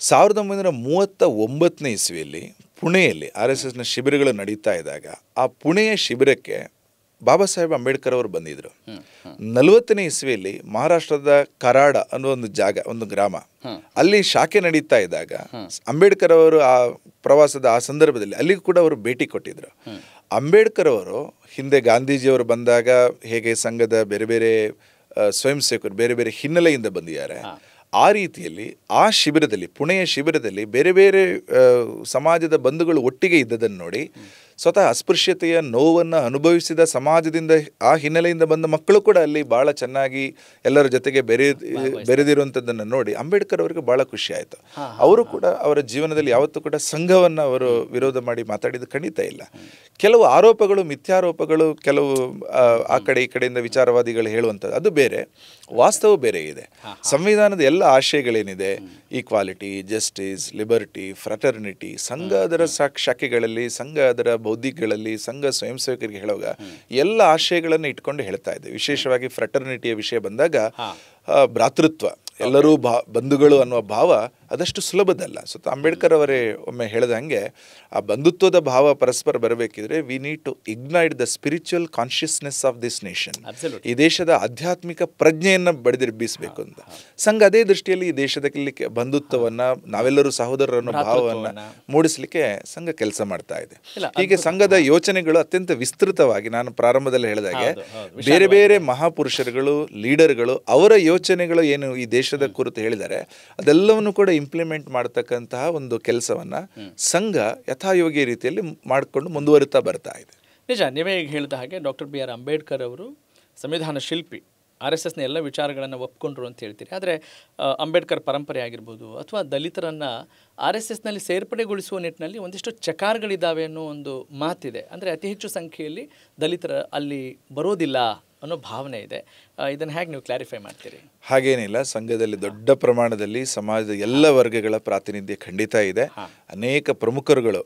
1939ನೇ ಇಸ್ವಿಯಲ್ಲಿ ಪುಣೆಯಲ್ಲಿ RSSನ ಶಿಬಿರಗಳು ನಡೀತಾ ಇದ್ದಾಗ ಆ ಪುಣೆಯ ಶಿಬಿರಕ್ಕೆ ಬಾಬಾ ಸಾಹೇಬ್ ಅಂಬೇಡ್ಕರ್ ಅವರು ಬಂದಿದ್ರು. 40ನೇ ಇಸ್ವಿಯಲ್ಲಿ ಮಹಾರಾಷ್ಟ್ರದ ಕರಾಡ ಅನ್ನೋ ಒಂದು ಜಾಗ, ಒಂದು ಗ್ರಾಮ, ಅಲ್ಲಿ ಶಾಖೆ ನಡೀತಾ ಇದ್ದಾಗ ಅಂಬೇಡ್ಕರ್ ಅವರು ಆ ಪ್ರವಾಸದ ಆ ಸಂದರ್ಭದಲ್ಲಿ ಅಲ್ಲಿಗೂ ಕೂಡ ಅವರು ಭೇಟಿ ಕೊಟ್ಟಿದ್ರು. ಅಂಬೇಡ್ಕರ್ ಅವರು ಹಿಂದೆ ಗಾಂಧೀಜಿಯವರು ಬಂದಾಗ ಹೇಗೆ ಸಂಘದ ಬೇರೆ ಬೇರೆ ಸ್ವಯಂ ಸೇವಕರು ಬೇರೆ ಬೇರೆ ಹಿನ್ನೆಲೆಯಿಂದ ಬಂದಿದ್ದಾರೆ, ಆ ರೀತಿಯಲ್ಲಿ ಆ ಶಿಬಿರದಲ್ಲಿ, ಪುಣೆಯ ಶಿಬಿರದಲ್ಲಿ ಬೇರೆ ಬೇರೆ ಸಮಾಜದ ಬಂಧುಗಳು ಒಟ್ಟಿಗೆ ಇದ್ದದನ್ನು ನೋಡಿ ಸ್ವತಃ ಅಸ್ಪೃಶ್ಯತೆಯ ನೋವನ್ನು ಅನುಭವಿಸಿದ ಸಮಾಜದಿಂದ, ಆ ಹಿನ್ನೆಲೆಯಿಂದ ಬಂದ ಮಕ್ಕಳು ಕೂಡ ಅಲ್ಲಿ ಭಾಳ ಚೆನ್ನಾಗಿ ಎಲ್ಲರ ಜೊತೆಗೆ ಬೆರೆದಿರುವಂಥದ್ದನ್ನು ನೋಡಿ ಅಂಬೇಡ್ಕರ್ ಅವರಿಗೆ ಭಾಳ ಖುಷಿ ಆಯಿತು. ಅವರು ಕೂಡ ಅವರ ಜೀವನದಲ್ಲಿ ಯಾವತ್ತೂ ಕೂಡ ಸಂಘವನ್ನು ಅವರು ವಿರೋಧ ಮಾಡಿ ಮಾತಾಡಿದ್ದು ಖಂಡಿತ ಇಲ್ಲ. ಕೆಲವು ಆರೋಪಗಳು, ಮಿಥ್ಯಾರೋಪಗಳು, ಕೆಲವು ಆ ಕಡೆ ಈ ಕಡೆಯಿಂದ ವಿಚಾರವಾದಿಗಳು ಹೇಳುವಂಥದ್ದು ಅದು ಬೇರೆ, ವಾಸ್ತವ ಬೇರೆ ಇದೆ. ಸಂವಿಧಾನದ ಎಲ್ಲ ಆಶಯಗಳೇನಿದೆ, ಈಕ್ವಾಲಿಟಿ, ಜಸ್ಟಿಸ್, ಲಿಬರ್ಟಿ, ಫ್ರಟರ್ನಿಟಿ, ಸಂಘ ಅದರ ಶಾಖೆಗಳಲ್ಲಿ, ಸಂಘ ಅದರ ಬೌದ್ಧಿಕಗಳಲ್ಲಿ, ಸಂಘ ಸ್ವಯಂ ಸೇವಕರಿಗೆ ಹೇಳುವಾಗ ಎಲ್ಲ ಆಶಯಗಳನ್ನು ಇಟ್ಕೊಂಡು ಹೇಳ್ತಾ ಇದೆ. ವಿಶೇಷವಾಗಿ ಫ್ರಟರ್ನಿಟಿಯ ವಿಷಯ ಬಂದಾಗ ಭ್ರಾತೃತ್ವ, ಎಲ್ಲರೂ ಬಂಧುಗಳು ಅನ್ನುವ ಭಾವ ಅದಷ್ಟು ಸುಲಭದಲ್ಲ. ಸೊ ಅಂಬೇಡ್ಕರ್ ಅವರೇ ಒಮ್ಮೆ ಹೇಳಿದ ಹಾಗೆ ಆ ಬಂಧುತ್ವದ ಭಾವ ಪರಸ್ಪರ ಬರಬೇಕಿದ್ರೆ we need to ignite the spiritual consciousness of this nation. ಈ ದೇಶದ ಆಧ್ಯಾತ್ಮಿಕ ಪ್ರಜ್ಞೆಯನ್ನು ಬಡಿದೆಬ್ಬಿಸಬೇಕು ಅಂತ ಸಂಘ ಅದೇ ದೃಷ್ಟಿಯಲ್ಲಿ ಈ ದೇಶದಲ್ಲಿ ಬಂಧುತ್ವವನ್ನ, ನಾವೆಲ್ಲರೂ ಸಹೋದರರನ್ನು ಭಾವವನ್ನ ಮೂಡಿಸಲಿಕ್ಕೆ ಸಂಘ ಕೆಲಸ ಮಾಡ್ತಾ ಇದೆ. ಹೀಗೆ ಸಂಘದ ಯೋಚನೆಗಳು ಅತ್ಯಂತ ವಿಸ್ತೃತವಾಗಿ, ನಾನು ಪ್ರಾರಂಭದಲ್ಲಿ ಹೇಳಿದಾಗೆ ಬೇರೆ ಬೇರೆ ಮಹಾಪುರುಷರುಗಳು, ಲೀಡರ್ಗಳು ಅವರ ಯೋಚನೆಗಳು ಏನು ಈ ದೇಶದ ಕುರಿತು ಹೇಳಿದ್ದಾರೆ ಅದೆಲ್ಲವನ್ನು ಕೂಡ ಇಂಪ್ಲಿಮೆಂಟ್ ಮಾಡತಕ್ಕಂತಹ ಒಂದು ಕೆಲಸವನ್ನ ಸಂಘ ಯಥಾಯೋಗ್ಯ ರೀತಿಯಲ್ಲಿ ಮಾಡಿಕೊಂಡು ಮುಂದುವರಿತಾ ಬರ್ತಾ ಇದೆ. ನಿಜ, ನೀವೇ ಈಗ ಹೇಳಿದ ಹಾಗೆ ಡಾಕ್ಟರ್ ಬಿ ಆರ್ ಅಂಬೇಡ್ಕರ್ ಅವರು ಸಂವಿಧಾನ ಶಿಲ್ಪಿ, RSSನ ಎಲ್ಲ ವಿಚಾರಗಳನ್ನು ಒಪ್ಕೊಂಡ್ರು ಅಂತ ಹೇಳ್ತೀರಿ. ಆದರೆ ಅಂಬೇಡ್ಕರ್ ಪರಂಪರೆ ಆಗಿರ್ಬೋದು ಅಥವಾ ದಲಿತರನ್ನು RSSನಲ್ಲಿ ಸೇರ್ಪಡೆಗೊಳಿಸುವ ನಿಟ್ಟಿನಲ್ಲಿ ಒಂದಿಷ್ಟು ಚಕಾರ್ಗಳಿದ್ದಾವೆ ಅನ್ನೋ ಒಂದು ಮಾತಿದೆ. ಅಂದರೆ ಅತಿ ಹೆಚ್ಚು ಸಂಖ್ಯೆಯಲ್ಲಿ ದಲಿತರ ಅಲ್ಲಿ ಬರೋದಿಲ್ಲ ಅನ್ನೋ ಭಾವನೆ ಇದೆ. ಇದನ್ನು ಹೇಗೆ ನೀವು ಕ್ಲಾರಿಫೈ ಮಾಡ್ತೀರಿ? ಹಾಗೇನಿಲ್ಲ, ಸಂಘದಲ್ಲಿ ದೊಡ್ಡ ಪ್ರಮಾಣದಲ್ಲಿ ಸಮಾಜದ ಎಲ್ಲ ವರ್ಗಗಳ ಪ್ರಾತಿನಿಧ್ಯ ಖಂಡಿತ ಇದೆ. ಅನೇಕ ಪ್ರಮುಖರುಗಳು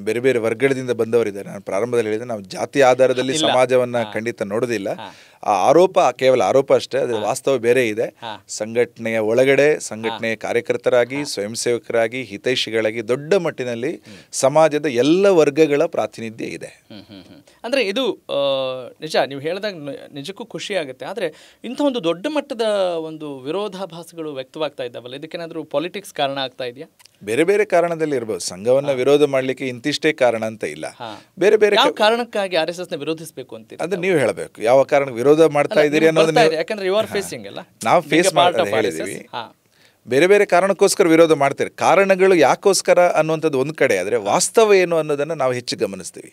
ಬೇರೆ ಬೇರೆ ವರ್ಗದಿಂದ ಬಂದವರಿದ್ದಾರೆ. ನಾನು ಪ್ರಾರಂಭದಲ್ಲಿ ಹೇಳಿದೆ, ನಾವು ಜಾತಿ ಆಧಾರದಲ್ಲಿ ಸಮಾಜವನ್ನ ಖಂಡಿತ ನೋಡೋದಿಲ್ಲ. ಆ ಆರೋಪ ಕೇವಲ ಆರೋಪ ಅಷ್ಟೇ, ಅದರ ವಾಸ್ತವ ಬೇರೆ ಇದೆ. ಸಂಘಟನೆಯ ಒಳಗಡೆ ಸಂಘಟನೆಯ ಕಾರ್ಯಕರ್ತರಾಗಿ, ಸ್ವಯಂ ಸೇವಕರಾಗಿ, ಹಿತೈಷಿಗಳಾಗಿ ದೊಡ್ಡ ಮಟ್ಟಿನಲ್ಲಿ ಸಮಾಜದ ಎಲ್ಲ ವರ್ಗಗಳ ಪ್ರಾತಿನಿಧ್ಯ ಇದೆ. ಅಂದರೆ ಇದು ನಿಜ, ನೀವು ಹೇಳಿದಾಗ ನಿಜಕ್ಕೂ ಖುಷಿ ಆಗುತ್ತೆ. ಆದರೆ ಇಂಥ ಒಂದು ದೊಡ್ಡ ಮಟ್ಟದ ಒಂದು ವಿರೋಧಾಭಾಸಗಳು ವ್ಯಕ್ತವಾಗ್ತಾ ಇದ್ದಾವಲ್ಲ, ಇದಕ್ಕೇನಾದರೂ ಪಾಲಿಟಿಕ್ಸ್ ಕಾರಣ ಆಗ್ತಾ ಇದೆಯಾ? ಬೇರೆ ಬೇರೆ ಕಾರಣದಲ್ಲಿ ಇರಬಹುದು. ಸಂಘವನ್ನ ವಿರೋಧ ಮಾಡ್ಲಿಕ್ಕೆ ಇಂತಿಷ್ಟೇ ಕಾರಣ ಅಂತ ಇಲ್ಲ. ಬೇರೆ ಬೇರೆ ಕಾರಣಕ್ಕಾಗಿ RSSನ ವಿರೋಧಿಸಬೇಕು ಅಂತ ಅಂದ್ರೆ ನೀವು ಹೇಳಬೇಕು, ಯಾವ ಕಾರಣ ವಿರೋಧ ಮಾಡ್ತಾ ಇದ್ದೀರಿ ಅನ್ನೋದನ್ನ. ಯಾಕಂದ್ರೆ ಯು ಆರ್ ಫೇಸಿಂಗ್ ಅಲ್ಲ, ನಾವು ಫೇಸ್ ಹೇಳಿದೀವಿ. ಬೇರೆ ಬೇರೆ ಕಾರಣಕ್ಕೋಸ್ಕರ ವಿರೋಧ ಮಾಡ್ತಾರೆ. ಕಾರಣಗಳು ಯಾಕೋಸ್ಕರ ಅನ್ನುವಂಥದ್ದು ಒಂದು ಕಡೆ, ಆದರೆ ವಾಸ್ತವ ಏನು ಅನ್ನೋದನ್ನ ನಾವು ಹೆಚ್ಚು ಗಮನಿಸ್ತೀವಿ.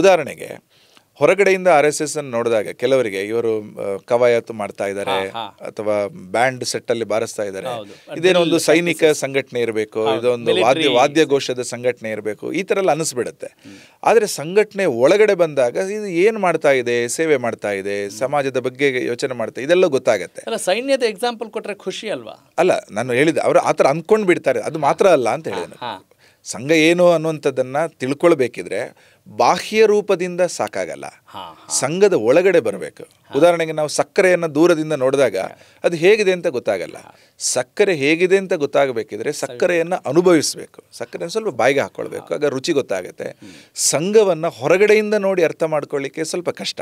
ಉದಾಹರಣೆಗೆ, ಹೊರಗಡೆಯಿಂದ RSS ಅನ್ನು ನೋಡಿದಾಗ ಕೆಲವರಿಗೆ ಇವರು ಕವಾಯತು ಮಾಡ್ತಾ ಇದ್ದಾರೆ ಅಥವಾ ಬ್ಯಾಂಡ್ ಸೆಟ್ ಅಲ್ಲಿ ಬಾರಿಸ್ತಾ ಇದ್ದಾರೆ, ಇದೇನೋ ಒಂದು ಸೈನಿಕ ಸಂಘಟನೆ ಇರಬೇಕು, ಇದೊಂದು ವಾದ್ಯಘೋಷದ ಸಂಘಟನೆ ಇರಬೇಕು, ಈ ತರ ಎಲ್ಲ ಅನಿಸ್ಬಿಡುತ್ತೆ. ಆದ್ರೆ ಸಂಘಟನೆ ಒಳಗಡೆ ಬಂದಾಗ ಇದು ಏನ್ ಮಾಡ್ತಾ ಇದೆ, ಸೇವೆ ಮಾಡ್ತಾ ಇದೆ, ಸಮಾಜದ ಬಗ್ಗೆ ಯೋಚನೆ ಮಾಡ್ತಾ ಇದೆ, ಇದೆಲ್ಲ ಗೊತ್ತಾಗತ್ತೆ. ಸೈನ್ಯದ ಎಕ್ಸಾಂಪಲ್ ಕೊಟ್ರೆ ಖುಷಿ ಅಲ್ವಾ? ಅಲ್ಲ, ನಾನು ಹೇಳಿದೆ ಅವರು ಆತರ ಅಂದ್ಕೊಂಡ್ ಬಿಡ್ತಾರೆ, ಅದು ಮಾತ್ರ ಅಲ್ಲ ಅಂತ ಹೇಳಿದೆ. ಸಂಘ ಏನು ಅನ್ನುವಂಥದ್ದನ್ನ ತಿಳ್ಕೊಳ್ಬೇಕಿದ್ರೆ ಬಾಹ್ಯ ರೂಪದಿಂದ ಸಾಕಾಗಲ್ಲ, ಸಂಘದ ಒಳಗಡೆ ಬರಬೇಕು. ಉದಾಹರಣೆಗೆ, ನಾವು ಸಕ್ಕರೆಯನ್ನು ದೂರದಿಂದ ನೋಡಿದಾಗ ಅದು ಹೇಗಿದೆ ಅಂತ ಗೊತ್ತಾಗಲ್ಲ. ಸಕ್ಕರೆ ಹೇಗಿದೆ ಅಂತ ಗೊತ್ತಾಗಬೇಕಿದ್ರೆ ಸಕ್ಕರೆಯನ್ನು ಅನುಭವಿಸಬೇಕು, ಸಕ್ಕರೆ ಸ್ವಲ್ಪ ಬಾಯಿಗೆ ಹಾಕೊಳ್ಬೇಕು, ಆಗ ರುಚಿ ಗೊತ್ತಾಗುತ್ತೆ. ಸಂಘವನ್ನ ಹೊರಗಡೆಯಿಂದ ನೋಡಿ ಅರ್ಥ ಮಾಡ್ಕೊಳ್ಳಿಕ್ಕೆ ಸ್ವಲ್ಪ ಕಷ್ಟ,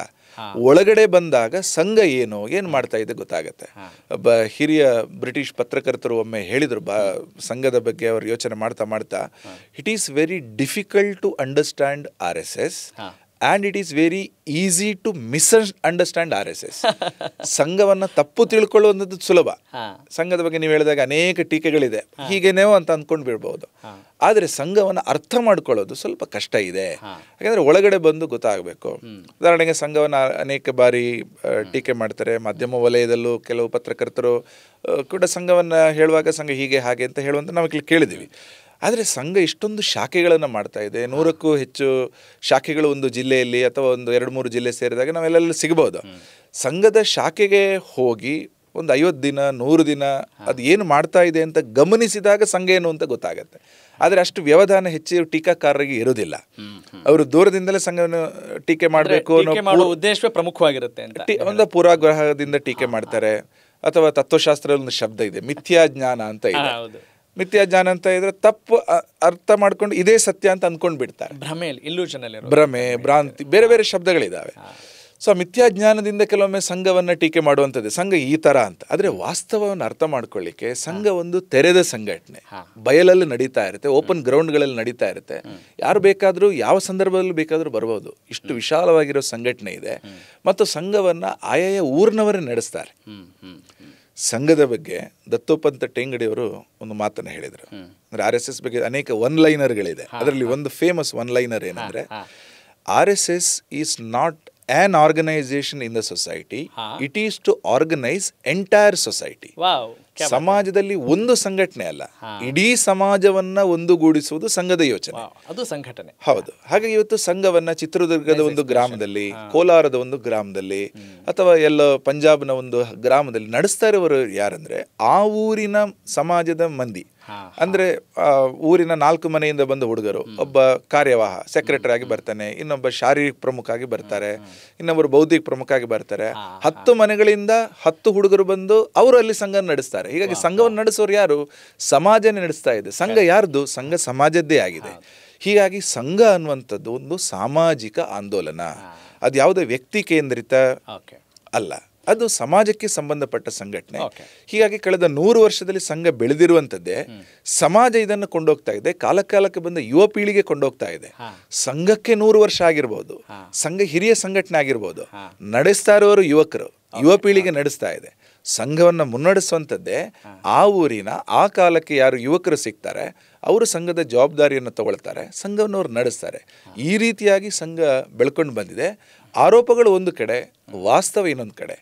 ಒಳಗಡೆ ಬಂದಾಗ ಸಂಘ ಏನು ಮಾಡ್ತಾ ಇದೆ ಗೊತ್ತಾಗತ್ತೆ. ಒಬ್ಬ ಹಿರಿಯ ಬ್ರಿಟಿಷ್ ಪತ್ರಕರ್ತರು ಒಮ್ಮೆ ಹೇಳಿದ್ರು ಸಂಘದ ಬಗ್ಗೆ ಅವರು ಯೋಚನೆ ಮಾಡ್ತಾ ಮಾಡ್ತಾ, it is very difficult to understand RSS and it is very easy to misunderstand RSS. ಸಂಘವನ್ನ ತಪ್ಪು ತಿಳ್ಕೊಳ್ಳುವಂಥದ್ದು ಸುಲಭ. ಸಂಘದ ಬಗ್ಗೆ ನೀವು ಹೇಳಿದಾಗ ಅನೇಕ ಟೀಕೆಗಳಿದೆ, ಹೀಗೇನೇವೋ ಅಂತ ಅಂದ್ಕೊಂಡು ಬಿಡ್ಬಹುದು. ಆದರೆ ಸಂಘವನ್ನ ಅರ್ಥ ಮಾಡ್ಕೊಳ್ಳೋದು ಸ್ವಲ್ಪ ಕಷ್ಟ ಇದೆ, ಯಾಕಂದ್ರೆ ಒಳಗಡೆ ಬಂದು ಗೊತ್ತಾಗಬೇಕು. ಉದಾಹರಣೆಗೆ, ಸಂಘವನ್ನ ಅನೇಕ ಬಾರಿ ಟೀಕೆ ಮಾಡ್ತಾರೆ. ಮಾಧ್ಯಮ ವಲಯದಲ್ಲೂ ಕೆಲವು ಪತ್ರಕರ್ತರು ಕೂಡ ಸಂಘವನ್ನ ಹೇಳುವಾಗ ಸಂಘ ಹೀಗೆ ಹಾಗೆ ಅಂತ ಹೇಳುವಂತ ನಾವು ಕೇಳಿದ್ದೀವಿ. ಆದರೆ ಸಂಘ ಇಷ್ಟೊಂದು ಶಾಖೆಗಳನ್ನು ಮಾಡ್ತಾ ಇದೆ, 100ಕ್ಕೂ ಹೆಚ್ಚು ಶಾಖೆಗಳು ಒಂದು ಜಿಲ್ಲೆಯಲ್ಲಿ ಅಥವಾ ಒಂದು 2-3 ಜಿಲ್ಲೆ ಸೇರಿದಾಗ ನಾವೆಲ್ಲ ಸಿಗಬಹುದು. ಸಂಘದ ಶಾಖೆಗೆ ಹೋಗಿ ಒಂದು 50 ದಿನ 100 ದಿನ ಅದು ಏನು ಮಾಡ್ತಾ ಇದೆ ಅಂತ ಗಮನಿಸಿದಾಗ ಸಂಘ ಏನು ಅಂತ ಗೊತ್ತಾಗತ್ತೆ. ಆದರೆ ಅಷ್ಟು ವ್ಯವಧಾನ ಹೆಚ್ಚು ಟೀಕಾಕಾರರಿಗೆ ಇರೋದಿಲ್ಲ. ಅವರು ದೂರದಿಂದಲೇ ಸಂಘವನ್ನು ಟೀಕೆ ಮಾಡಬೇಕು ಅನ್ನೋ ಉದ್ದೇಶವೇ ಪ್ರಮುಖವಾಗಿರುತ್ತೆ ಅಂತ ಒಂದು ಪೂರ್ವಾಗ್ರಹದಿಂದ ಟೀಕೆ ಮಾಡ್ತಾರೆ. ಅಥವಾ ತತ್ವಶಾಸ್ತ್ರದಲ್ಲಿ ಒಂದು ಶಬ್ದ ಇದೆ, ಮಿಥ್ಯಾಜ್ಞಾನ ಅಂತ ಇದೆ. ಮಿಥ್ಯಾಜ್ಞಾನ ಅಂತ ಇದ್ರೆ ತಪ್ಪು ಅರ್ಥ ಮಾಡ್ಕೊಂಡು ಇದೇ ಸತ್ಯ ಅಂತ ಅಂದ್ಕೊಂಡು ಬಿಡ್ತಾರೆ. ಭ್ರಮೆ, ಭ್ರಾಂತಿ, ಬೇರೆ ಬೇರೆ ಶಬ್ದಗಳಿದ್ದಾವೆ. ಸೊ ಮಿಥ್ಯಾಜ್ಞಾನದಿಂದ ಕೆಲವೊಮ್ಮೆ ಸಂಘವನ್ನ ಟೀಕೆ ಮಾಡುವಂಥದ್ದು, ಸಂಘ ಈ ತರ ಅಂತ. ಆದರೆ ವಾಸ್ತವವನ್ನು ಅರ್ಥ ಮಾಡ್ಕೊಳ್ಳಿಕ್ಕೆ ಸಂಘ ಒಂದು ತೆರೆದ ಸಂಘಟನೆ, ಬಯಲಲ್ಲಿ ನಡೀತಾ ಇರುತ್ತೆ, ಓಪನ್ ಗ್ರೌಂಡ್ಗಳಲ್ಲಿ ನಡೀತಾ ಇರುತ್ತೆ. ಯಾರು ಬೇಕಾದರೂ ಯಾವ ಸಂದರ್ಭದಲ್ಲೂ ಬೇಕಾದರೂ ಬರ್ಬೋದು. ಇಷ್ಟು ವಿಶಾಲವಾಗಿರೋ ಸಂಘಟನೆ ಇದೆ. ಮತ್ತು ಸಂಘವನ್ನ ಆಯಾಯ ಊರಿನವರೇ ನಡೆಸ್ತಾರೆ. ಸಂಘದ ಬಗ್ಗೆ ದತ್ತೋಪಂತ ಟೇಂಗಡಿಯವರು ಒಂದು ಮಾತನ್ನು ಹೇಳಿದರು. ಅಂದ್ರೆ RSS ಬಗ್ಗೆ ಅನೇಕ ಒನ್ ಲೈನರ್ಗಳಿದೆ. ಅದರಲ್ಲಿ ಒಂದು ಫೇಮಸ್ ಒನ್ ಲೈನರ್ ಏನಂದ್ರೆ, RSS is not an organization in the society, it is to organize entire society. ಸಮಾಜದಲ್ಲಿ ಒಂದು ಸಂಘಟನೆ ಅಲ್ಲ, ಇಡೀ ಸಮಾಜವನ್ನ ಒಂದುಗೂಡಿಸುವುದು ಸಂಘದ ಯೋಚನೆ, ಅದು ಸಂಘಟನೆ. ಹೌದು. ಹಾಗೆ ಇವತ್ತು ಸಂಘವನ್ನ ಚಿತ್ರದುರ್ಗದ ಒಂದು ಗ್ರಾಮದಲ್ಲಿ, ಕೋಲಾರದ ಒಂದು ಗ್ರಾಮದಲ್ಲಿ, ಅಥವಾ ಎಲ್ಲೋ ಪಂಜಾಬ್ನ ಒಂದು ಗ್ರಾಮದಲ್ಲಿ ನಡೆಸ್ತಾ ಇರೋರು ಯಾರಂದ್ರೆ ಆ ಊರಿನ ಸಮಾಜದ ಮಂದಿ. ಅಂದರೆ ಊರಿನ 4 ಮನೆಯಿಂದ ಬಂದ ಹುಡುಗರು, ಒಬ್ಬ ಕಾರ್ಯವಾಹ ಸೆಕ್ರೆಟರಿ ಆಗಿ ಬರ್ತಾನೆ, ಇನ್ನೊಬ್ಬ ಶಾರೀರಿಕ ಪ್ರಮುಖ ಆಗಿ ಬರ್ತಾರೆ, ಇನ್ನೊಬ್ಬರು ಬೌದ್ಧಿಕ ಪ್ರಮುಖ ಆಗಿ ಬರ್ತಾರೆ. 10 ಮನೆಗಳಿಂದ 10 ಹುಡುಗರು ಬಂದು ಅವರು ಅಲ್ಲಿ ಸಂಘ ನಡೆಸ್ತಾರೆ. ಹೀಗಾಗಿ ಸಂಘವನ್ನು ನಡೆಸೋರು ಯಾರು? ಸಮಾಜನೇ ನಡೆಸ್ತಾ ಇದೆ. ಸಂಘ ಯಾರ್ದು? ಸಂಘ ಸಮಾಜದ್ದೇ ಆಗಿದೆ. ಹೀಗಾಗಿ ಸಂಘ ಅನ್ನುವಂಥದ್ದು ಒಂದು ಸಾಮಾಜಿಕ ಆಂದೋಲನ. ಅದು ಯಾವುದೇ ವ್ಯಕ್ತಿ ಕೇಂದ್ರಿತ ಅಲ್ಲ, ಅದು ಸಮಾಜಕ್ಕೆ ಸಂಬಂಧಪಟ್ಟ ಸಂಘಟನೆ. ಹೀಗಾಗಿ ಕಳೆದ 100 ವರ್ಷದಲ್ಲಿ ಸಂಘ ಬೆಳೆದಿರುವಂಥದ್ದೇ. ಸಮಾಜ ಇದನ್ನು ಕೊಂಡೋಗ್ತಾ ಇದೆ, ಕಾಲಕ್ಕೆ ಬಂದ ಯುವ ಪೀಳಿಗೆ ಕೊಂಡೋಗ್ತಾ ಇದೆ. ಸಂಘಕ್ಕೆ 100 ವರ್ಷ ಆಗಿರ್ಬೋದು, ಸಂಘ ಹಿರಿಯ ಸಂಘಟನೆ ಆಗಿರ್ಬೋದು, ನಡೆಸ್ತಾ ಇರೋರು ಯುವಕರು, ಯುವ ಪೀಳಿಗೆ ನಡೆಸ್ತಾ ಇದೆ. ಸಂಘವನ್ನು ಮುನ್ನಡೆಸುವಂಥದ್ದೇ ಆ ಊರಿನ ಆ ಕಾಲಕ್ಕೆ ಯಾರು ಯುವಕರು ಸಿಗ್ತಾರೆ ಅವರು ಸಂಘದ ಜವಾಬ್ದಾರಿಯನ್ನು ತಗೊಳ್ತಾರೆ, ಸಂಘವನ್ನು ಅವ್ರು ನಡೆಸ್ತಾರೆ. ಈ ರೀತಿಯಾಗಿ ಸಂಘ ಬೆಳ್ಕೊಂಡು ಬಂದಿದೆ. ಆರೋಪಗಳು ಒಂದು ಕಡೆ, ವಾಸ್ತವ ಇನ್ನೊಂದು ಕಡೆ.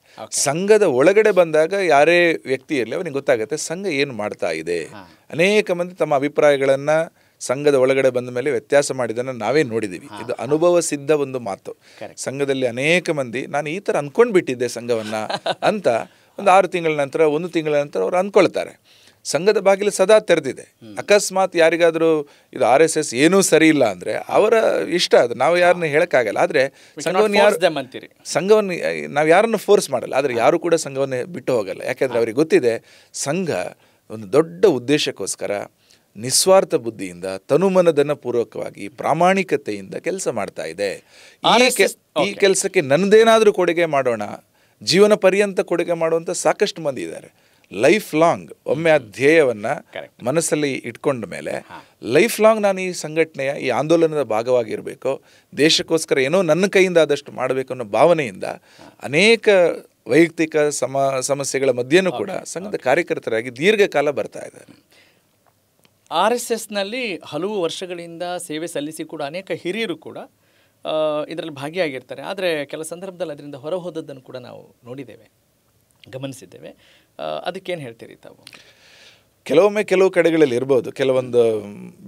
ಸಂಘದ ಒಳಗಡೆ ಬಂದಾಗ ಯಾರೇ ವ್ಯಕ್ತಿ ಇರಲಿ ಅವನಿಗೆ ಗೊತ್ತಾಗುತ್ತೆ ಸಂಘ ಏನು ಮಾಡ್ತಾ ಇದೆ. ಅನೇಕ ಮಂದಿ ತಮ್ಮ ಅಭಿಪ್ರಾಯಗಳನ್ನು ಸಂಘದ ಒಳಗಡೆ ಬಂದ ಮೇಲೆ ವ್ಯತ್ಯಾಸ ಮಾಡಿದ್ದನ್ನು ನಾವೇ ನೋಡಿದ್ದೀವಿ. ಇದು ಅನುಭವ ಸಿದ್ಧ ಒಂದು ಮಾತು. ಸಂಘದಲ್ಲಿ ಅನೇಕ ಮಂದಿ ನಾನು ಈ ಥರ ಅಂದ್ಕೊಂಡು ಬಿಟ್ಟಿದ್ದೆ ಸಂಘವನ್ನು ಅಂತ ಒಂದು 6 ತಿಂಗಳ ನಂತರ 1 ತಿಂಗಳ ನಂತರ ಅವ್ರು ಅಂದ್ಕೊಳ್ತಾರೆ. ಸಂಘದ ಬಾಗಿಲು ಸದಾ ತೆರೆದಿದೆ. ಅಕಸ್ಮಾತ್ ಯಾರಿಗಾದರೂ ಇದು RSS ಏನೂ ಸರಿ ಇಲ್ಲ ಅಂದರೆ ಅವರ ಇಷ್ಟ, ಅದು ನಾವು ಯಾರನ್ನ ಹೇಳೋಕ್ಕಾಗಲ್ಲ. ಆದರೆ ಸಂಘವನ್ನು ನಾವು ಯಾರನ್ನು ಫೋರ್ಸ್ ಮಾಡಲ್ಲ, ಆದರೆ ಯಾರು ಕೂಡ ಸಂಘವನ್ನು ಬಿಟ್ಟು ಹೋಗಲ್ಲ. ಯಾಕೆಂದರೆ ಅವ್ರಿಗೆ ಗೊತ್ತಿದೆ ಸಂಘ ಒಂದು ದೊಡ್ಡ ಉದ್ದೇಶಕ್ಕೋಸ್ಕರ ನಿಸ್ವಾರ್ಥ ಬುದ್ಧಿಯಿಂದ ತನುಮನದನ್ನ ಪೂರ್ವಕವಾಗಿ ಪ್ರಾಮಾಣಿಕತೆಯಿಂದ ಕೆಲಸ ಮಾಡ್ತಾ ಇದೆ. ಈ ಕೆಲಸಕ್ಕೆ ನನ್ನದೇನಾದರೂ ಕೊಡುಗೆ ಮಾಡೋಣ, ಜೀವನ ಪರ್ಯಂತ ಕೊಡುಗೆ ಮಾಡುವಂಥ ಸಾಕಷ್ಟು ಮಂದಿ ಇದ್ದಾರೆ. ಲೈಫ್ ಲಾಂಗ್ ಒಮ್ಮೆ ಆ ಧ್ಯೇಯವನ್ನು ಮನಸ್ಸಲ್ಲಿ ಇಟ್ಕೊಂಡ ಮೇಲೆ ಲೈಫ್ ಲಾಂಗ್ ನಾನು ಈ ಸಂಘಟನೆಯ ಈ ಆಂದೋಲನದ ಭಾಗವಾಗಿರಬೇಕು, ದೇಶಕ್ಕೋಸ್ಕರ ಏನೋ ನನ್ನ ಕೈಯಿಂದ ಆದಷ್ಟು ಮಾಡಬೇಕು ಅನ್ನೋ ಭಾವನೆಯಿಂದ ಅನೇಕ ವೈಯಕ್ತಿಕ ಸಮಸ್ಯೆಗಳ ಮಧ್ಯೆನೂ ಕೂಡ ಸಂಘದ ಕಾರ್ಯಕರ್ತರಾಗಿ ದೀರ್ಘಕಾಲ ಬರ್ತಾ ಇದ್ದಾರೆ. RSSನಲ್ಲಿ ಹಲವು ವರ್ಷಗಳಿಂದ ಸೇವೆ ಸಲ್ಲಿಸಿ ಕೂಡ ಅನೇಕ ಹಿರಿಯರು ಕೂಡ ಇದರಲ್ಲಿ ಭಾಗಿಯಾಗಿರ್ತಾರೆ. ಆದರೆ ಕೆಲ ಸಂದರ್ಭದಲ್ಲಿ ಅದರಿಂದ ಹೊರ ಹೋದದ್ದನ್ನು ಕೂಡ ನಾವು ನೋಡಿದ್ದೇವೆ, ಗಮನಿಸಿದ್ದೇವೆ. ಅದಕ್ಕೇನು ಹೇಳ್ತೀರಿ ತಾವು? ಕೆಲವೊಮ್ಮೆ ಕೆಲವು ಕಡೆಗಳಲ್ಲಿ ಇರ್ಬೋದು, ಕೆಲವೊಂದು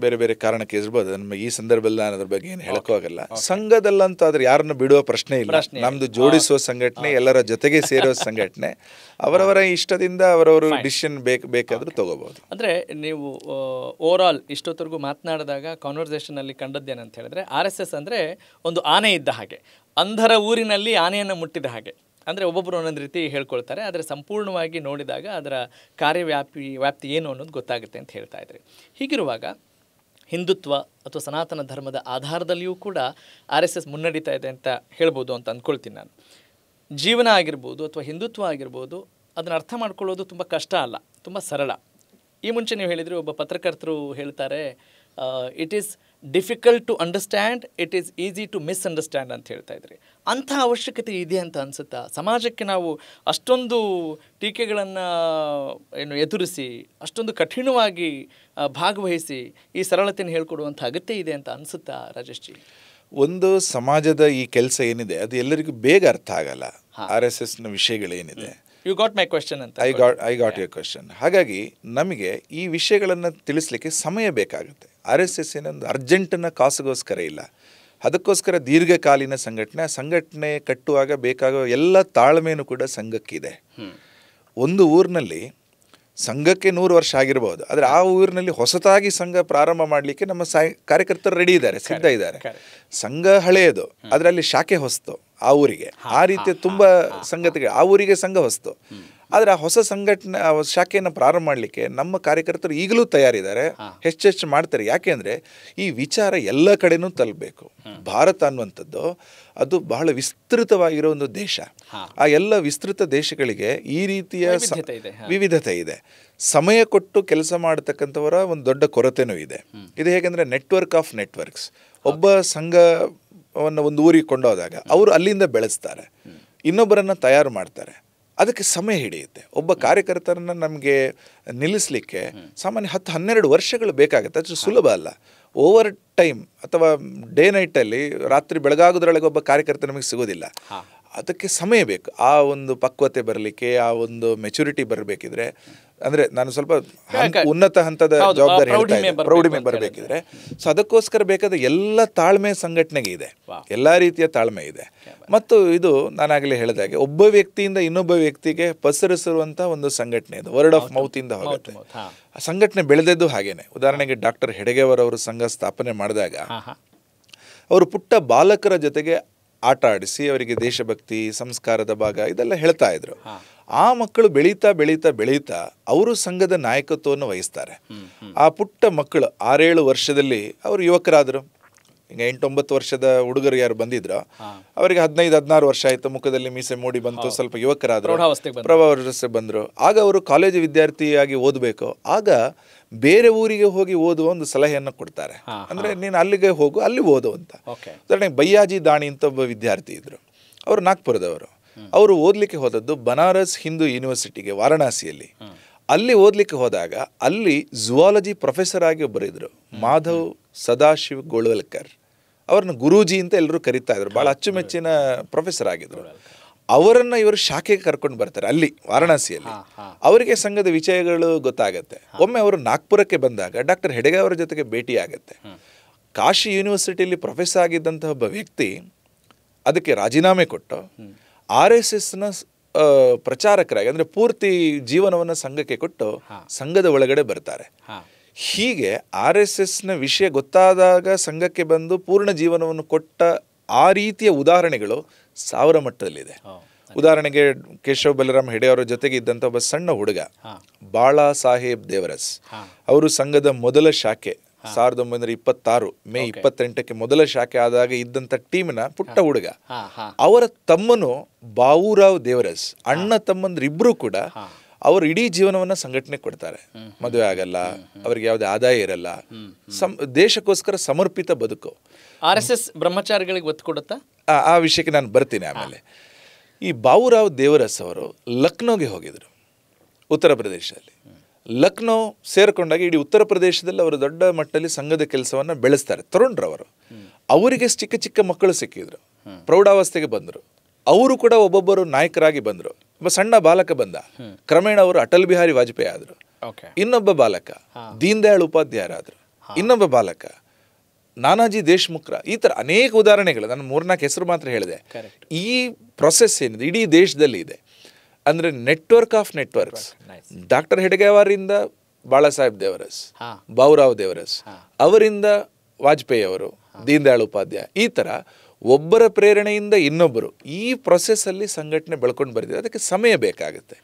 ಬೇರೆ ಬೇರೆ ಕಾರಣಕ್ಕೆ ಇರ್ಬೋದು. ನಮ್ಮ ಈ ಸಂದರ್ಭದಲ್ಲಿ ನಾನು ಅದ್ರ ಬಗ್ಗೆ ಏನು ಹೇಳೋಕ್ಕಾಗಲ್ಲ. ಸಂಘದಲ್ಲಂತಾದ್ರೆ ಯಾರನ್ನು ಬಿಡುವ ಪ್ರಶ್ನೆ ಇಲ್ಲ. ನಮ್ಮದು ಜೋಡಿಸುವ ಸಂಘಟನೆ, ಎಲ್ಲರ ಜೊತೆಗೆ ಸೇರುವ ಸಂಘಟನೆ. ಅವರವರ ಇಷ್ಟದಿಂದ ಅವರವರು ಡಿಸಿಷನ್ ಬೇಕಾದರೂ ತಗೋಬಹುದು. ಅಂದರೆ ನೀವು ಓವರ್ ಆಲ್ ಇಷ್ಟೊತ್ತರೆಗೂ ಮಾತನಾಡಿದಾಗ ಕಾನ್ವರ್ಸೇಷನಲ್ಲಿ ಕಂಡದ್ದೇನಂತ ಹೇಳಿದ್ರೆ RSS ಅಂದರೆ ಒಂದು ಆನೆ ಇದ್ದ ಹಾಗೆ, ಅಂಧರ ಊರಿನಲ್ಲಿ ಆನೆಯನ್ನು ಮುಟ್ಟಿದ ಹಾಗೆ. ಅಂದರೆ ಒಬ್ಬೊಬ್ಬರು ಒಂದೊಂದು ರೀತಿ ಹೇಳ್ಕೊಳ್ತಾರೆ, ಆದರೆ ಸಂಪೂರ್ಣವಾಗಿ ನೋಡಿದಾಗ ಅದರ ವ್ಯಾಪ್ತಿ ಏನು ಅನ್ನೋದು ಗೊತ್ತಾಗುತ್ತೆ ಅಂತ ಹೇಳ್ತಾ ಇದ್ರಿ. ಹೀಗಿರುವಾಗ ಹಿಂದುತ್ವ ಅಥವಾ ಸನಾತನ ಧರ್ಮದ ಆಧಾರದಲ್ಲಿಯೂ ಕೂಡ RSS ಮುನ್ನಡೀತಾ ಇದೆ ಅಂತ ಹೇಳ್ಬೋದು ಅಂತ ಅಂದ್ಕೊಳ್ತೀನಿ ನಾನು. ಜೀವನ ಆಗಿರ್ಬೋದು ಅಥವಾ ಹಿಂದುತ್ವ ಆಗಿರ್ಬೋದು, ಅದನ್ನು ಅರ್ಥ ಮಾಡ್ಕೊಳ್ಳೋದು ತುಂಬ ಕಷ್ಟ ಅಲ್ಲ, ತುಂಬ ಸರಳ. ಈ ಮುಂಚೆ ನೀವು ಹೇಳಿದ್ರಿ, ಒಬ್ಬ ಪತ್ರಕರ್ತರು ಹೇಳ್ತಾರೆ, it is difficult to understand, it is easy to misunderstand ಅಂತ ಹೇಳ್ತಾ ಇದ್ರಿ. ಅಂಥ ಅವಶ್ಯಕತೆ ಇದೆ ಅಂತ ಅನಿಸುತ್ತಾ? ಸಮಾಜಕ್ಕೆ ನಾವು ಅಷ್ಟೊಂದು ಟೀಕೆಗಳನ್ನು ಎದುರಿಸಿ ಅಷ್ಟೊಂದು ಕಠಿಣವಾಗಿ ಭಾಗವಹಿಸಿ ಈ ಸರಳತೆಯನ್ನು ಹೇಳ್ಕೊಡುವಂಥ ಅಗತ್ಯ ಇದೆ ಅಂತ ಅನಿಸುತ್ತಾ ರಾಜೇಶ್ ಜಿ? ಒಂದು ಸಮಾಜದ ಈ ಕೆಲಸ ಏನಿದೆ ಅದು ಎಲ್ಲರಿಗೂ ಬೇಗ ಅರ್ಥ ಆಗಲ್ಲ. RSSನ ವಿಷಯಗಳೇನಿದೆ, ಯು ಗಾಟ್ ಮೈ ಕ್ವೆಶ್ಚನ್ ಅಂತ. I got your question. ಹಾಗಾಗಿ ನಮಗೆ ಈ ವಿಷಯಗಳನ್ನು ತಿಳಿಸ್ಲಿಕ್ಕೆ ಸಮಯ ಬೇಕಾಗುತ್ತೆ. RSS ಏನೊಂದು ಅರ್ಜೆಂಟನ್ನ ಕಾಸುಗೋಸ್ಕರ ಇಲ್ಲ, ಅದಕ್ಕೋಸ್ಕರ ದೀರ್ಘಕಾಲೀನ ಸಂಘಟನೆ. ಸಂಘಟನೆ ಕಟ್ಟುವಾಗ ಬೇಕಾಗೋ ಎಲ್ಲ ತಾಳ್ಮೆಯೂ ಕೂಡ ಸಂಘಕ್ಕಿದೆ. ಒಂದು ಊರಿನಲ್ಲಿ ಸಂಘಕ್ಕೆ 100 ವರ್ಷ ಆಗಿರ್ಬೋದು, ಆದರೆ ಆ ಊರಿನಲ್ಲಿ ಹೊಸತಾಗಿ ಸಂಘ ಪ್ರಾರಂಭ ಮಾಡಲಿಕ್ಕೆ ನಮ್ಮ ಕಾರ್ಯಕರ್ತರು ರೆಡಿ ಇದ್ದಾರೆ, ಸಿದ್ಧ ಇದ್ದಾರೆ. ಸಂಘ ಹಳೆಯದು, ಅದರಲ್ಲಿ ಶಾಖೆ ಹೊಸ್ತು ಆ ಊರಿಗೆ. ಆ ರೀತಿಯ ತುಂಬ ಸಂಗತಿಗಳು, ಆ ಊರಿಗೆ ಸಂಘ ಹೊಸ್ತು. ಆದರೆ ಆ ಹೊಸ ಸಂಘಟನೆ ಶಾಖೆಯನ್ನು ಪ್ರಾರಂಭ ಮಾಡಲಿಕ್ಕೆ ನಮ್ಮ ಕಾರ್ಯಕರ್ತರು ಈಗಲೂ ತಯಾರಿದ್ದಾರೆ, ಹೆಚ್ಚೆಚ್ಚು ಮಾಡ್ತಾರೆ. ಯಾಕೆಂದರೆ ಈ ವಿಚಾರ ಎಲ್ಲ ಕಡೆನೂ ತಲುಪಬೇಕು. ಭಾರತ ಅನ್ನುವಂಥದ್ದು ಅದು ಬಹಳ ವಿಸ್ತೃತವಾಗಿರೋ ಒಂದು ದೇಶ. ಆ ಎಲ್ಲ ವಿಸ್ತೃತ ದೇಶಗಳಿಗೆ ಈ ರೀತಿಯ ವಿವಿಧತೆ ಇದೆ. ಸಮಯ ಕೊಟ್ಟು ಕೆಲಸ ಮಾಡತಕ್ಕಂಥವರ ಒಂದು ದೊಡ್ಡ ಕೊರತೆನೂ ಇದೆ. ಇದು ಹೇಗೆಂದರೆ ನೆಟ್ವರ್ಕ್ ಆಫ್ ನೆಟ್ವರ್ಕ್ಸ್. ಒಬ್ಬ ಸಂಘವನ್ನು ಒಂದು ಊರಿಗೆ ಕೊಂಡೋದಾಗ ಅವರು ಅಲ್ಲಿಂದ ಬೆಳೆಸ್ತಾರೆ, ಇನ್ನೊಬ್ಬರನ್ನು ತಯಾರು ಮಾಡ್ತಾರೆ. ಅದಕ್ಕೆ ಸಮಯ ಹಿಡಿಯುತ್ತೆ. ಒಬ್ಬ ಕಾರ್ಯಕರ್ತರನ್ನು ನಮಗೆ ನಿಲ್ಲಿಸಲಿಕ್ಕೆ ಸಾಮಾನ್ಯ 10-12 ವರ್ಷಗಳು ಬೇಕಾಗುತ್ತೆ. ಅದು ಸುಲಭ ಅಲ್ಲ. ಓವರ್ ಟೈಮ್ ಅಥವಾ ಡೇ ನೈಟಲ್ಲಿ ರಾತ್ರಿ ಬೆಳಗಾಗೋದ್ರೊಳಗೆ ಒಬ್ಬ ಕಾರ್ಯಕರ್ತ ನಮಗೆ ಸಿಗೋದಿಲ್ಲ. ಅದಕ್ಕೆ ಸಮಯ ಬೇಕು. ಆ ಒಂದು ಪಕ್ವತೆ ಬರಲಿಕ್ಕೆ, ಆ ಒಂದು ಮೆಚುರಿಟಿ ಬರಬೇಕಿದ್ರೆ, ಅಂದರೆ ನಾನು ಸ್ವಲ್ಪ ಉನ್ನತ ಹಂತದ ಜವಾಬ್ದಾರಿ ಹೇಳ್ತಾ ಇದ್ದೆ, ಪ್ರೌಢಿಮೆ ಬರಬೇಕಿದ್ರೆ. ಸೊ ಅದಕ್ಕೋಸ್ಕರ ಬೇಕಾದ ಎಲ್ಲ ತಾಳ್ಮೆ ಸಂಘಟನೆಗೆ ಇದೆ, ಎಲ್ಲ ರೀತಿಯ ತಾಳ್ಮೆ ಇದೆ. ಮತ್ತು ಇದು ನಾನಾಗಲೇ ಹೇಳಿದಾಗೆ ಒಬ್ಬ ವ್ಯಕ್ತಿಯಿಂದ ಇನ್ನೊಬ್ಬ ವ್ಯಕ್ತಿಗೆ ಪಸರಿಸುವಂಥ ಒಂದು ಸಂಘಟನೆ ಇದು, ವರ್ಡ್ ಆಫ್ ಮೌತ್ ಇಂದ ಹೋಗುತ್ತೆ. ಆ ಸಂಘಟನೆ ಬೆಳೆದದ್ದು ಹಾಗೇನೆ. ಉದಾಹರಣೆಗೆ ಡಾಕ್ಟರ್ ಹೆಡಗೇವರ್ ಅವರು ಸಂಘ ಸ್ಥಾಪನೆ ಮಾಡಿದಾಗ ಅವರು ಪುಟ್ಟ ಬಾಲಕರ ಜೊತೆಗೆ ಆಟ ಆಡಿಸಿ ಅವರಿಗೆ ದೇಶಭಕ್ತಿ, ಸಂಸ್ಕಾರದ ಭಾಗ ಇದೆಲ್ಲ ಹೇಳ್ತಾ ಇದ್ರು. ಆ ಮಕ್ಕಳು ಬೆಳೀತಾ ಬೆಳೀತಾ ಬೆಳೀತಾ ಅವರು ಸಂಘದ ನಾಯಕತ್ವವನ್ನು ವಹಿಸ್ತಾರೆ. ಆ ಪುಟ್ಟ ಮಕ್ಕಳು 6-7 ವರ್ಷದಲ್ಲಿ ಅವರು ಯುವಕರಾದರು. ಈಗ 8-9 ವರ್ಷದ ಹುಡುಗರು ಯಾರು ಬಂದಿದ್ರು ಅವರಿಗೆ 15-16 ವರ್ಷ ಆಯಿತು, ಮುಖದಲ್ಲಿ ಮೀಸೆ ಮೂಡಿ ಬಂತು, ಸ್ವಲ್ಪ ಯುವಕರಾದರು, ಪ್ರಭಾವಸ್ಥೆ ಬಂದರು. ಆಗ ಅವರು ಕಾಲೇಜು ವಿದ್ಯಾರ್ಥಿಯಾಗಿ ಓದಬೇಕು. ಆಗ ಬೇರೆ ಊರಿಗೆ ಹೋಗಿ ಓದುವ ಒಂದು ಸಲಹೆಯನ್ನು ಕೊಡ್ತಾರೆ. ಅಂದರೆ ನೀನು ಅಲ್ಲಿಗೆ ಹೋಗು, ಅಲ್ಲಿ ಓದು ಅಂತ. ಉದಾಹರಣೆಗೆ ಬಯ್ಯಾಜಿ ದಾಣಿ ಅಂತ ಒಬ್ಬ ವಿದ್ಯಾರ್ಥಿ ಇದ್ದರು, ಅವರು ನಾಗ್ಪುರದವರು. ಅವರು ಓದಲಿಕ್ಕೆ ಹೋದದ್ದು ಬನಾರಸ್ ಹಿಂದೂ ಯೂನಿವರ್ಸಿಟಿಗೆ ವಾರಣಾಸಿಯಲ್ಲಿ. ಅಲ್ಲಿ ಓದಲಿಕ್ಕೆ ಹೋದಾಗ ಅಲ್ಲಿ ಝುವಾಲಜಿ ಪ್ರೊಫೆಸರ್ ಆಗಿ ಒಬ್ಬರು ಇದ್ರು, ಮಾಧವ್ ಸದಾಶಿವ್ ಗೋಳ್ವಲ್ಕರ್. ಅವ್ರನ್ನ ಗುರೂಜಿ ಅಂತ ಎಲ್ಲರೂ ಕರೀತಾ ಇದ್ರು, ಭಾಳ ಅಚ್ಚುಮೆಚ್ಚಿನ ಪ್ರೊಫೆಸರ್ ಆಗಿದ್ರು. ಅವರನ್ನು ಇವರು ಶಾಖೆಗೆ ಕರ್ಕೊಂಡು ಬರ್ತಾರೆ ಅಲ್ಲಿ ವಾರಣಾಸಿಯಲ್ಲಿ. ಅವರಿಗೆ ಸಂಘದ ವಿಷಯಗಳು ಗೊತ್ತಾಗತ್ತೆ. ಒಮ್ಮೆ ಅವರು ನಾಗ್ಪುರಕ್ಕೆ ಬಂದಾಗ ಡಾಕ್ಟರ್ ಹೆಡಗೆ ಅವರ ಜೊತೆಗೆ ಭೇಟಿ ಆಗತ್ತೆ. ಕಾಶಿ ಯೂನಿವರ್ಸಿಟಿಯಲ್ಲಿ ಪ್ರೊಫೆಸರ್ ಆಗಿದ್ದಂತಹ ಒಬ್ಬ ವ್ಯಕ್ತಿ ಅದಕ್ಕೆ ರಾಜೀನಾಮೆ ಕೊಟ್ಟು RSSನ ಪ್ರಚಾರಕರಾಗಿ, ಅಂದರೆ ಪೂರ್ತಿ ಜೀವನವನ್ನು ಸಂಘಕ್ಕೆ ಕೊಟ್ಟು ಸಂಘದ ಒಳಗಡೆ ಬರ್ತಾರೆ. ಹೀಗೆ RSSನ ವಿಷಯ ಗೊತ್ತಾದಾಗ ಸಂಘಕ್ಕೆ ಬಂದು ಪೂರ್ಣ ಜೀವನವನ್ನು ಕೊಟ್ಟ ಆ ರೀತಿಯ ಉದಾಹರಣೆಗಳು 1000 ಮಟ್ಟದಲ್ಲಿದೆ. ಉದಾಹರಣೆಗೆ ಕೇಶವ್ ಬಲರಾಮ್ ಹೆಡೆ ಅವರ ಜೊತೆಗೆ ಇದ್ದಂಥ ಒಬ್ಬ ಸಣ್ಣ ಹುಡುಗ ಬಾಳಾ ಸಾಹೇಬ್ ದೇವರಸ್, ಅವರು ಸಂಘದ ಮೊದಲ ಶಾಖೆ 1926 ಮೇ 28ಕ್ಕೆ ಮೊದಲ ಶಾಖೆ ಆದಾಗ ಇದ್ದಂಥ ಟೀಮಿನ ಪುಟ್ಟ ಹುಡುಗ. ಅವರ ತಮ್ಮನು ಬಾವೂರಾವ್ ದೇವರಸ್, ಅಣ್ಣ ತಮ್ಮಂದ್ರಿಬ್ರು ಕೂಡ ಅವರು ಇಡೀ ಜೀವನವನ್ನ ಸಂಘಟನೆ ಕೊಡ್ತಾರೆ. ಮದುವೆ ಆಗಲ್ಲ, ಅವ್ರಿಗೆ ಯಾವುದೇ ಆದಾಯ ಇರಲ್ಲ, ದೇಶಕ್ಕೋಸ್ಕರ ಸಮರ್ಪಿತ ಬದುಕು. RSS ಬ್ರಹ್ಮಚಾರಿಗಳಿಗೆ ಒತ್ತು ಕೊಡುತ್ತಾ? ಆ ವಿಷಯಕ್ಕೆ ನಾನು ಬರ್ತೀನಿ ಆಮೇಲೆ. ಈ ಬಾವೂರಾವ್ ದೇವರಸ್ ಅವರು ಲಕ್ನೋಗೆ ಹೋಗಿದ್ರು, ಉತ್ತರ ಪ್ರದೇಶದಲ್ಲಿ. ಲಕ್ನೋ ಸೇರ್ಕೊಂಡಾಗ ಇಡೀ ಉತ್ತರ ಪ್ರದೇಶದಲ್ಲಿ ಅವರು ದೊಡ್ಡ ಮಟ್ಟದಲ್ಲಿ ಸಂಘದ ಕೆಲಸವನ್ನು ಬೆಳೆಸ್ತಾರೆ. ತರುಣ್ರವರು ಅವರಿಗೆ ಚಿಕ್ಕ ಚಿಕ್ಕ ಮಕ್ಕಳು ಸಿಕ್ಕಿದ್ರು, ಪ್ರೌಢಾವಸ್ಥೆಗೆ ಬಂದರು. ಅವರು ಕೂಡ ಒಬ್ಬೊಬ್ಬರು ನಾಯಕರಾಗಿ ಬಂದರು. ಒಬ್ಬ ಸಣ್ಣ ಬಾಲಕ ಬಂದ, ಕ್ರಮೇಣ ಅವರು ಅಟಲ್ ಬಿಹಾರಿ ವಾಜಪೇಯಿ ಆದರು. ಇನ್ನೊಬ್ಬ ಬಾಲಕ ದೀನ್ ದಯಾಳ್ ಉಪಾಧ್ಯಾಯರಾದರು. ಇನ್ನೊಬ್ಬ ಬಾಲಕ ನಾನಾಜಿ ದೇಶ್ಮುಖ್ರ. ಈ ಥರ ಅನೇಕ ಉದಾಹರಣೆಗಳು, ನಾನು 3-4 ಹೆಸರು ಮಾತ್ರ ಹೇಳಿದೆ. ಈ ಪ್ರೊಸೆಸ್ ಏನಿದೆ ಇಡೀ ದೇಶದಲ್ಲಿ ಇದೆ. ಅಂದರೆ network of networks. Doctor ಹೆಡಗೇವಾರಿಂದ Bala Saheb ದೇವರಸ್, Bhaurao ದೇವರಸ್, ಅವರಿಂದ ವಾಜಪೇಯಿ ಅವರು, ದೀನ್ ದಯಾಳ್ ಉಪಾಧ್ಯಾಯ, ಈ ಥರ ಒಬ್ಬರ ಪ್ರೇರಣೆಯಿಂದ ಇನ್ನೊಬ್ಬರು ಈ ಪ್ರೊಸೆಸ್ಸಲ್ಲಿ ಸಂಘಟನೆ ಬೆಳ್ಕೊಂಡು ಬರ್ತಿದೆ. ಅದಕ್ಕೆ ಸಮಯ ಬೇಕಾಗುತ್ತೆ.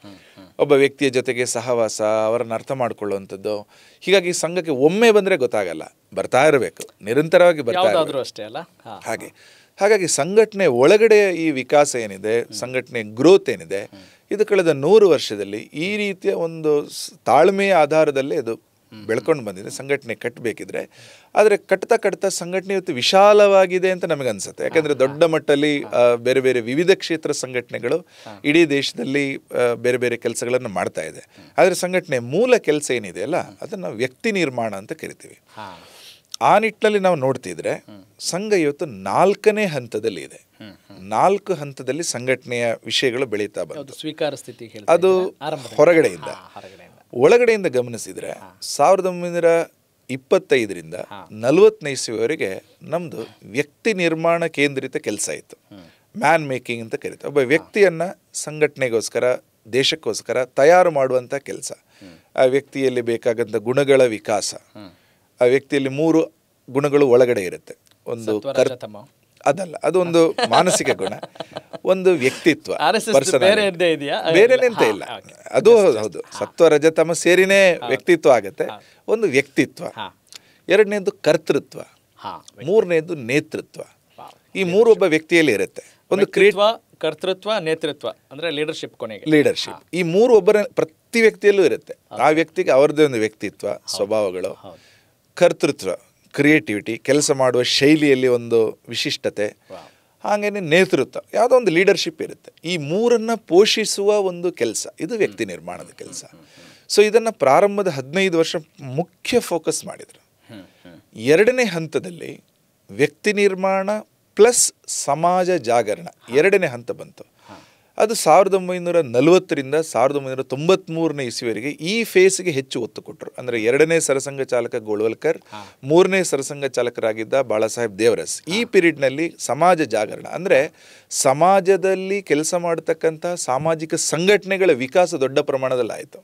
ಒಬ್ಬ ವ್ಯಕ್ತಿಯ ಜೊತೆಗೆ ಸಹವಾಸ, ಅವರನ್ನು ಅರ್ಥ ಮಾಡ್ಕೊಳ್ಳುವಂಥದ್ದು. ಹೀಗಾಗಿ ಸಂಘಕ್ಕೆ ಒಮ್ಮೆ ಬಂದರೆ ಗೊತ್ತಾಗಲ್ಲ, ಬರ್ತಾ ಇರಬೇಕು, ನಿರಂತರವಾಗಿ ಬರ್ತಾ ಇರಬೇಕು ಅಷ್ಟೇ ಅಲ್ಲ. ಹಾಗಾಗಿ ಸಂಘಟನೆ ಒಳಗಡೆ ಈ ವಿಕಾಸ ಏನಿದೆ, ಸಂಘಟನೆ ಗ್ರೋತ್ ಏನಿದೆ, ಇದು ಕಳೆದ 100 ವರ್ಷದಲ್ಲಿ ಈ ರೀತಿಯ ಒಂದು ತಾಳ್ಮೆಯ ಆಧಾರದಲ್ಲೇ ಇದು ಬೆಳ್ಕೊಂಡು ಬಂದಿದೆ. ಸಂಘಟನೆ ಕಟ್ಟಬೇಕಿದ್ರೆ, ಆದರೆ ಕಟ್ತಾ ಸಂಘಟನೆ ಇವತ್ತು ವಿಶಾಲವಾಗಿದೆ ಅಂತ ನಮಗನ್ಸುತ್ತೆ. ಯಾಕಂದರೆ ದೊಡ್ಡ ಮಟ್ಟದಲ್ಲಿ ಬೇರೆ ಬೇರೆ ವಿವಿಧ ಕ್ಷೇತ್ರ ಸಂಘಟನೆಗಳು ಇಡೀ ದೇಶದಲ್ಲಿ ಬೇರೆ ಬೇರೆ ಕೆಲಸಗಳನ್ನು ಮಾಡ್ತಾ ಇದೆ. ಆದರೆ ಸಂಘಟನೆ ಮೂಲ ಕೆಲಸ ಏನಿದೆ ಅಲ್ಲ, ಅದನ್ನು ವ್ಯಕ್ತಿ ನಿರ್ಮಾಣ ಅಂತ ಕರಿತೀವಿ. ಆ ನಿಟ್ಟಿನಲ್ಲಿ ನಾವು ನೋಡ್ತಿದ್ರೆ ಸಂಘ ಇವತ್ತು 4ನೇ ಹಂತದಲ್ಲಿ ಇದೆ. 4 ಹಂತದಲ್ಲಿ ಸಂಘಟನೆಯ ವಿಷಯಗಳು ಬೆಳೀತಾ ಬಂತು. ಸ್ವೀಕಾರ ಸ್ಥಿತಿ ಅದು ಹೊರಗಡೆಯಿಂದ. ಒಳಗಡೆಯಿಂದ ಗಮನಿಸಿದ್ರೆ 1925ರಿಂದ 40ನೇ ಇಸ್ವಿವರೆಗೆ ನಮ್ದು ವ್ಯಕ್ತಿ ನಿರ್ಮಾಣ ಕೇಂದ್ರಿತ ಕೆಲಸ ಇತ್ತು. ಮ್ಯಾನ್ ಮೇಕಿಂಗ್ ಅಂತ ಕರೀತಾರೆ. ಒಬ್ಬ ವ್ಯಕ್ತಿಯನ್ನ ಸಂಘಟನೆಗೋಸ್ಕರ, ದೇಶಕ್ಕೋಸ್ಕರ ತಯಾರು ಮಾಡುವಂಥ ಕೆಲಸ. ಆ ವ್ಯಕ್ತಿಯಲ್ಲಿ ಬೇಕಾದಂಥ ಗುಣಗಳ ವಿಕಾಸ. ಆ ವ್ಯಕ್ತಿಯಲ್ಲಿ 3 ಗುಣಗಳು ಒಳಗಡೆ ಇರುತ್ತೆ. ಒಂದು ಅದಲ್ಲ, ಅದೊಂದು ಮಾನಸಿಕ ಗುಣ, ಒಂದು ವ್ಯಕ್ತಿತ್ವ, ಬೇರೆನೆಂತ ಇಲ್ಲ. ಅದು ಹೌದು, ಸತ್ವ ರಜತಮ ಸೇರಿನೇ ವ್ಯಕ್ತಿತ್ವ ಆಗತ್ತೆ. ಒಂದು ವ್ಯಕ್ತಿತ್ವ, 2ನೇದು ಕರ್ತೃತ್ವ, 3ನೇದು ನೇತೃತ್ವ. ಈ 3 ಒಬ್ಬ ವ್ಯಕ್ತಿಯಲ್ಲಿ ಇರುತ್ತೆ. ಒಂದು ಕರ್ತೃತ್ವ, ನೇತೃತ್ವ ಅಂದ್ರೆ ಲೀಡರ್ಶಿಪ್. ಕೊನೆಗೆ ಲೀಡರ್ಶಿಪ್. ಈ 3 ಒಬ್ಬರ ಪ್ರತಿ ವ್ಯಕ್ತಿಯಲ್ಲೂ ಇರುತ್ತೆ. ಆ ವ್ಯಕ್ತಿಗೆ ಅವರದೇ ಒಂದು ವ್ಯಕ್ತಿತ್ವ, ಸ್ವಭಾವಗಳು. ಕರ್ತೃತ್ವ, ಕ್ರಿಯೇಟಿವಿಟಿ, ಕೆಲಸ ಮಾಡುವ ಶೈಲಿಯಲ್ಲಿ ಒಂದು ವಿಶಿಷ್ಟತೆ. ಹಾಗೇನೆ ನೇತೃತ್ವ, ಯಾವುದೋ ಒಂದು ಲೀಡರ್ಶಿಪ್ ಇರುತ್ತೆ. ಈ 3ಅನ್ನ ಪೋಷಿಸುವ ಒಂದು ಕೆಲಸ, ಇದು ವ್ಯಕ್ತಿ ನಿರ್ಮಾಣದ ಕೆಲಸ. ಸೊ ಇದನ್ನು ಪ್ರಾರಂಭದ 15 ವರ್ಷ ಮುಖ್ಯ ಫೋಕಸ್ ಮಾಡಿದರು. 2ನೇ ಹಂತದಲ್ಲಿ ವ್ಯಕ್ತಿ ನಿರ್ಮಾಣ ಪ್ಲಸ್ ಸಮಾಜ ಜಾಗರಣ ಎರಡನೇ ಹಂತ ಬಂತು. ಅದು 1940ರಿಂದ 1993ನೇ ಇಸ್ವಿವರೆಗೆ ಈ ಫೇಸ್ಗೆ ಹೆಚ್ಚು ಒತ್ತು ಕೊಟ್ಟರು. ಅಂದರೆ ಎರಡನೇ ಸರಸಂಘ ಚಾಲಕ ಗೋಳ್ವಲ್ಕರ್, ಮೂರನೇ ಸರಸಂಘ ಚಾಲಕರಾಗಿದ್ದ ಬಾಳಾಸಾಹೇಬ್ ದೇವರಸ್. ಈ ಪೀರಿಯಡ್ನಲ್ಲಿ ಸಮಾಜ ಜಾಗರಣ ಅಂದರೆ ಸಮಾಜದಲ್ಲಿ ಕೆಲಸ ಮಾಡತಕ್ಕಂಥ ಸಾಮಾಜಿಕ ಸಂಘಟನೆಗಳ ವಿಕಾಸ ದೊಡ್ಡ ಪ್ರಮಾಣದಲ್ಲಿ ಆಯಿತು.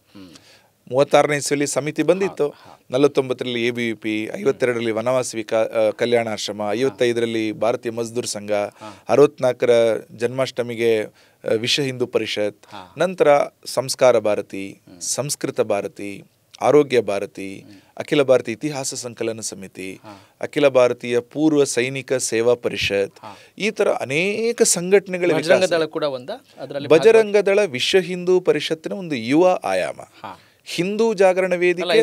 36ನೇ ಇಸ್ವಿಯಲ್ಲಿ ಸಮಿತಿ ಬಂದಿತ್ತು, 49ರಲ್ಲಿ ABVP, 52ರಲ್ಲಿ ವನವಾಸಿ ಕಲ್ಯಾಣಾಶ್ರಮ, 55ರಲ್ಲಿ ಭಾರತೀಯ ಮಜ್ದೂರ್ ಸಂಘ, 64ರ ಜನ್ಮಾಷ್ಟಮಿಗೆ ವಿಶ್ವ ಹಿಂದೂ ಪರಿಷತ್, ನಂತರ ಸಂಸ್ಕಾರ ಭಾರತಿ, ಸಂಸ್ಕೃತ ಭಾರತಿ, ಆರೋಗ್ಯ ಭಾರತಿ, ಅಖಿಲ ಭಾರತೀಯ ಇತಿಹಾಸ ಸಂಕಲನ ಸಮಿತಿ, ಅಖಿಲ ಭಾರತೀಯ ಪೂರ್ವ ಸೈನಿಕ ಸೇವಾ ಪರಿಷತ್, ಈ ತರ ಅನೇಕ ಸಂಘಟನೆಗಳ ಬಜರಂಗ ದಳ ವಿಶ್ವ ಹಿಂದೂ ಪರಿಷತ್ತಿನ ಒಂದು ಯುವ ಆಯಾಮ. Hindu Jagarana Vedike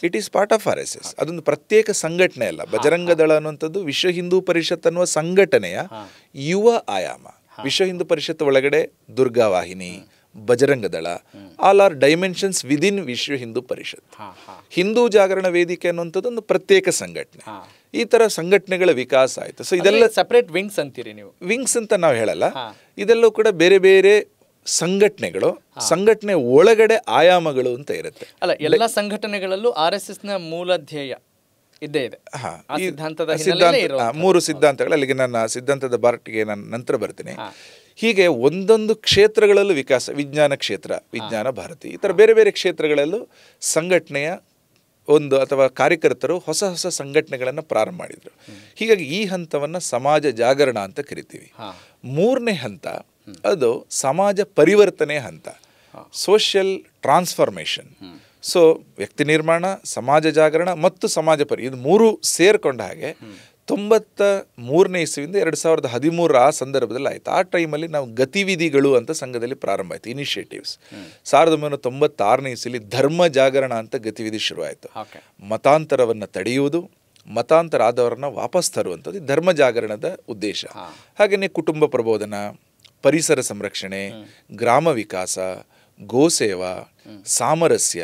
it is part of RSS. ಅದೊಂದು ಪ್ರತ್ಯೇಕ ಸಂಘಟನೆ ಅಲ್ಲ. ಬಜರಂಗ ದಳ ಅನ್ನುವಂಥದ್ದು ವಿಶ್ವ ಹಿಂದೂ ಪರಿಷತ್ ಅನ್ನುವ ಸಂಘಟನೆಯ ಯುವ ಆಯಾಮ. ವಿಶ್ವ ಹಿಂದೂ ಪರಿಷತ್ ಒಳಗಡೆ ದುರ್ಗಾ ವಾಹಿನಿ, Bajrang Dal, all are dimensions within ವಿಶ್ವ ಹಿಂದೂ ಪರಿಷತ್. ಹಿಂದೂ ಜಾಗರಣ ವೇದಿಕೆ ಅನ್ನುವಂಥದ್ದು ಒಂದು ಪ್ರತ್ಯೇಕ ಸಂಘಟನೆ. ಈ ತರ ಸಂಘಟನೆಗಳ ವಿಕಾಸ ಆಯ್ತು. ಸೊ ಇದೆಲ್ಲ ಸೆಪರೇಟ್ ವಿಂಗ್ಸ್ ಅಂತೀರಿ ನೀವು? ವಿಂಗ್ಸ್ ಅಂತ ನಾವು ಹೇಳಲ್ಲ, ಇದೆಲ್ಲೂ ಕೂಡ ಬೇರೆ ಬೇರೆ ಸಂಘಟನೆಗಳು, ಸಂಘಟನೆ ಒಳಗಡೆ ಆಯಾಮಗಳು ಅಂತ ಇರುತ್ತೆ. ಅಲ್ಲ, ಎಲ್ಲ ಸಂಘಟನೆಗಳಲ್ಲೂ RSS ನ ಮೂಲ ಧ್ಯೇಯ ಇದ್ದೇ ಇದೆ. ಮೂರು ಸಿದ್ಧಾಂತಗಳು, ಅಲ್ಲಿಗೆ ನನ್ನ ಸಿದ್ಧಾಂತದ ಬಾರ್ಟಿಗೆ ನಾನು ನಂತರ ಬರ್ತೀನಿ. ಹೀಗೆ ಒಂದೊಂದು ಕ್ಷೇತ್ರಗಳಲ್ಲೂ ವಿಕಾಸ, ವಿಜ್ಞಾನ ಕ್ಷೇತ್ರ, ವಿಜ್ಞಾನ ಭಾರತಿ, ಈ ಥರ ಬೇರೆ ಬೇರೆ ಕ್ಷೇತ್ರಗಳಲ್ಲೂ ಸಂಘಟನೆಯ ಒಂದು ಅಥವಾ ಕಾರ್ಯಕರ್ತರು ಹೊಸ ಹೊಸ ಸಂಘಟನೆಗಳನ್ನು ಪ್ರಾರಂಭ ಮಾಡಿದರು. ಹೀಗಾಗಿ ಈ ಹಂತವನ್ನು ಸಮಾಜ ಜಾಗರಣ ಅಂತ ಕರಿತೀವಿ. ಮೂರನೇ ಹಂತ ಅದು ಸಮಾಜ ಪರಿವರ್ತನೆ ಹಂತ, ಸೋಷಿಯಲ್ ಟ್ರಾನ್ಸ್ಫಾರ್ಮೇಷನ್. ಸೊ ವ್ಯಕ್ತಿ ನಿರ್ಮಾಣ, ಸಮಾಜ ಜಾಗರಣ ಮತ್ತು ಸಮಾಜ ಇದು ಮೂರು ಸೇರ್ಕೊಂಡ ಹಾಗೆ 93ನೇ ಇಸ್ವಿಯಿಂದ 2013 ಆ ಸಂದರ್ಭದಲ್ಲಿ ಆಯಿತು. ಆ ಟೈಮಲ್ಲಿ ನಾವು ಗತಿವಿಧಿಗಳು ಅಂತ ಸಂಘದಲ್ಲಿ ಪ್ರಾರಂಭ ಆಯಿತು, ಇನಿಷಿಯೇಟಿವ್ಸ್. 1996ನೇ ಇಸ್ವಿಲಿ ಧರ್ಮ ಜಾಗರಣ ಅಂತ ಗತಿವಿಧಿ ಶುರುವಾಯಿತು. ಮತಾಂತರವನ್ನು ತಡೆಯುವುದು, ಮತಾಂತರ ಆದವರನ್ನ ವಾಪಸ್ ತರುವಂಥದ್ದು ಧರ್ಮ ಜಾಗರಣದ ಉದ್ದೇಶ. ಹಾಗೆಯೇ ಕುಟುಂಬ ಪ್ರಬೋಧನ, ಪರಿಸರ ಸಂರಕ್ಷಣೆ, ಗ್ರಾಮ ವಿಕಾಸ, ಗೋಸೇವಾ, ಸಾಮರಸ್ಯ,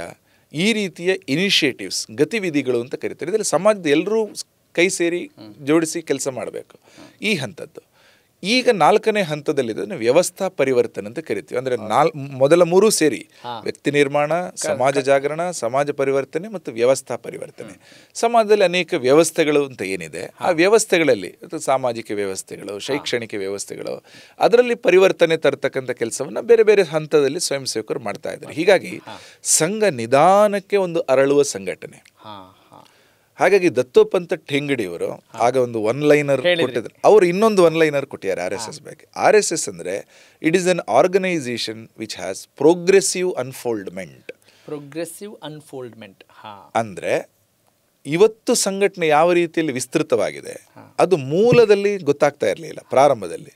ಈ ರೀತಿಯ ಇನಿಷಿಯೇಟಿವ್ಸ್, ಗತಿವಿಧಿಗಳು ಅಂತ ಕರೀತಾರೆ. ಇದರಲ್ಲಿ ಸಮಾಜದ ಎಲ್ಲರೂ ಕೈ ಸೇರಿ ಜೋಡಿಸಿ ಕೆಲಸ ಮಾಡಬೇಕು. ಈ ಹಂತದ್ದು ಈಗ 4ನೇ ಹಂತದಲ್ಲಿದೆ, ವ್ಯವಸ್ಥಾ ಪರಿವರ್ತನೆ ಅಂತ ಕರಿತೀವಿ. ಅಂದರೆ ಮೊದಲ ಮೂರು ಸೇರಿ ವ್ಯಕ್ತಿ ನಿರ್ಮಾಣ, ಸಮಾಜ ಜಾಗರಣ, ಸಮಾಜ ಪರಿವರ್ತನೆ ಮತ್ತು ವ್ಯವಸ್ಥಾ ಪರಿವರ್ತನೆ. ಸಮಾಜದಲ್ಲಿ ಅನೇಕ ವ್ಯವಸ್ಥೆಗಳು ಅಂತ ಏನಿದೆ, ಆ ವ್ಯವಸ್ಥೆಗಳಲ್ಲಿ ಸಾಮಾಜಿಕ ವ್ಯವಸ್ಥೆಗಳು, ಶೈಕ್ಷಣಿಕ ವ್ಯವಸ್ಥೆಗಳು, ಅದರಲ್ಲಿ ಪರಿವರ್ತನೆ ತರ್ತಕ್ಕಂಥ ಕೆಲಸವನ್ನು ಬೇರೆ ಬೇರೆ ಹಂತದಲ್ಲಿ ಸ್ವಯಂ ಸೇವಕರು ಮಾಡ್ತಾ ಇದ್ದಾರೆ. ಹೀಗಾಗಿ ಸಂಘ ನಿಧಾನಕ್ಕೆ ಒಂದು ಅರಳುವ ಸಂಘಟನೆ. ಹಾಗಾಗಿ ದತ್ತೋಪಂತ ಠೇಂಗಡಿಯವರು ಆಗ ಒಂದು ಒನ್ಲೈನರ್ ಕೊಟ್ಟಿದ್ರು. ಅವರು ಇನ್ನೊಂದು ಒನ್ಲೈನರ್ ಕೊಟ್ಟಿದ್ದಾರೆ RSS ಬಗ್ಗೆ. RSS ಅಂದರೆ it is an organisation which has progressive unfoldment. ಅಂದರೆ ಇವತ್ತು ಸಂಘಟನೆ ಯಾವ ರೀತಿಯಲ್ಲಿ ವಿಸ್ತೃತವಾಗಿದೆ ಅದು ಮೂಲದಲ್ಲಿ ಗೊತ್ತಾಗ್ತಾ ಇರಲಿಲ್ಲ ಪ್ರಾರಂಭದಲ್ಲಿ.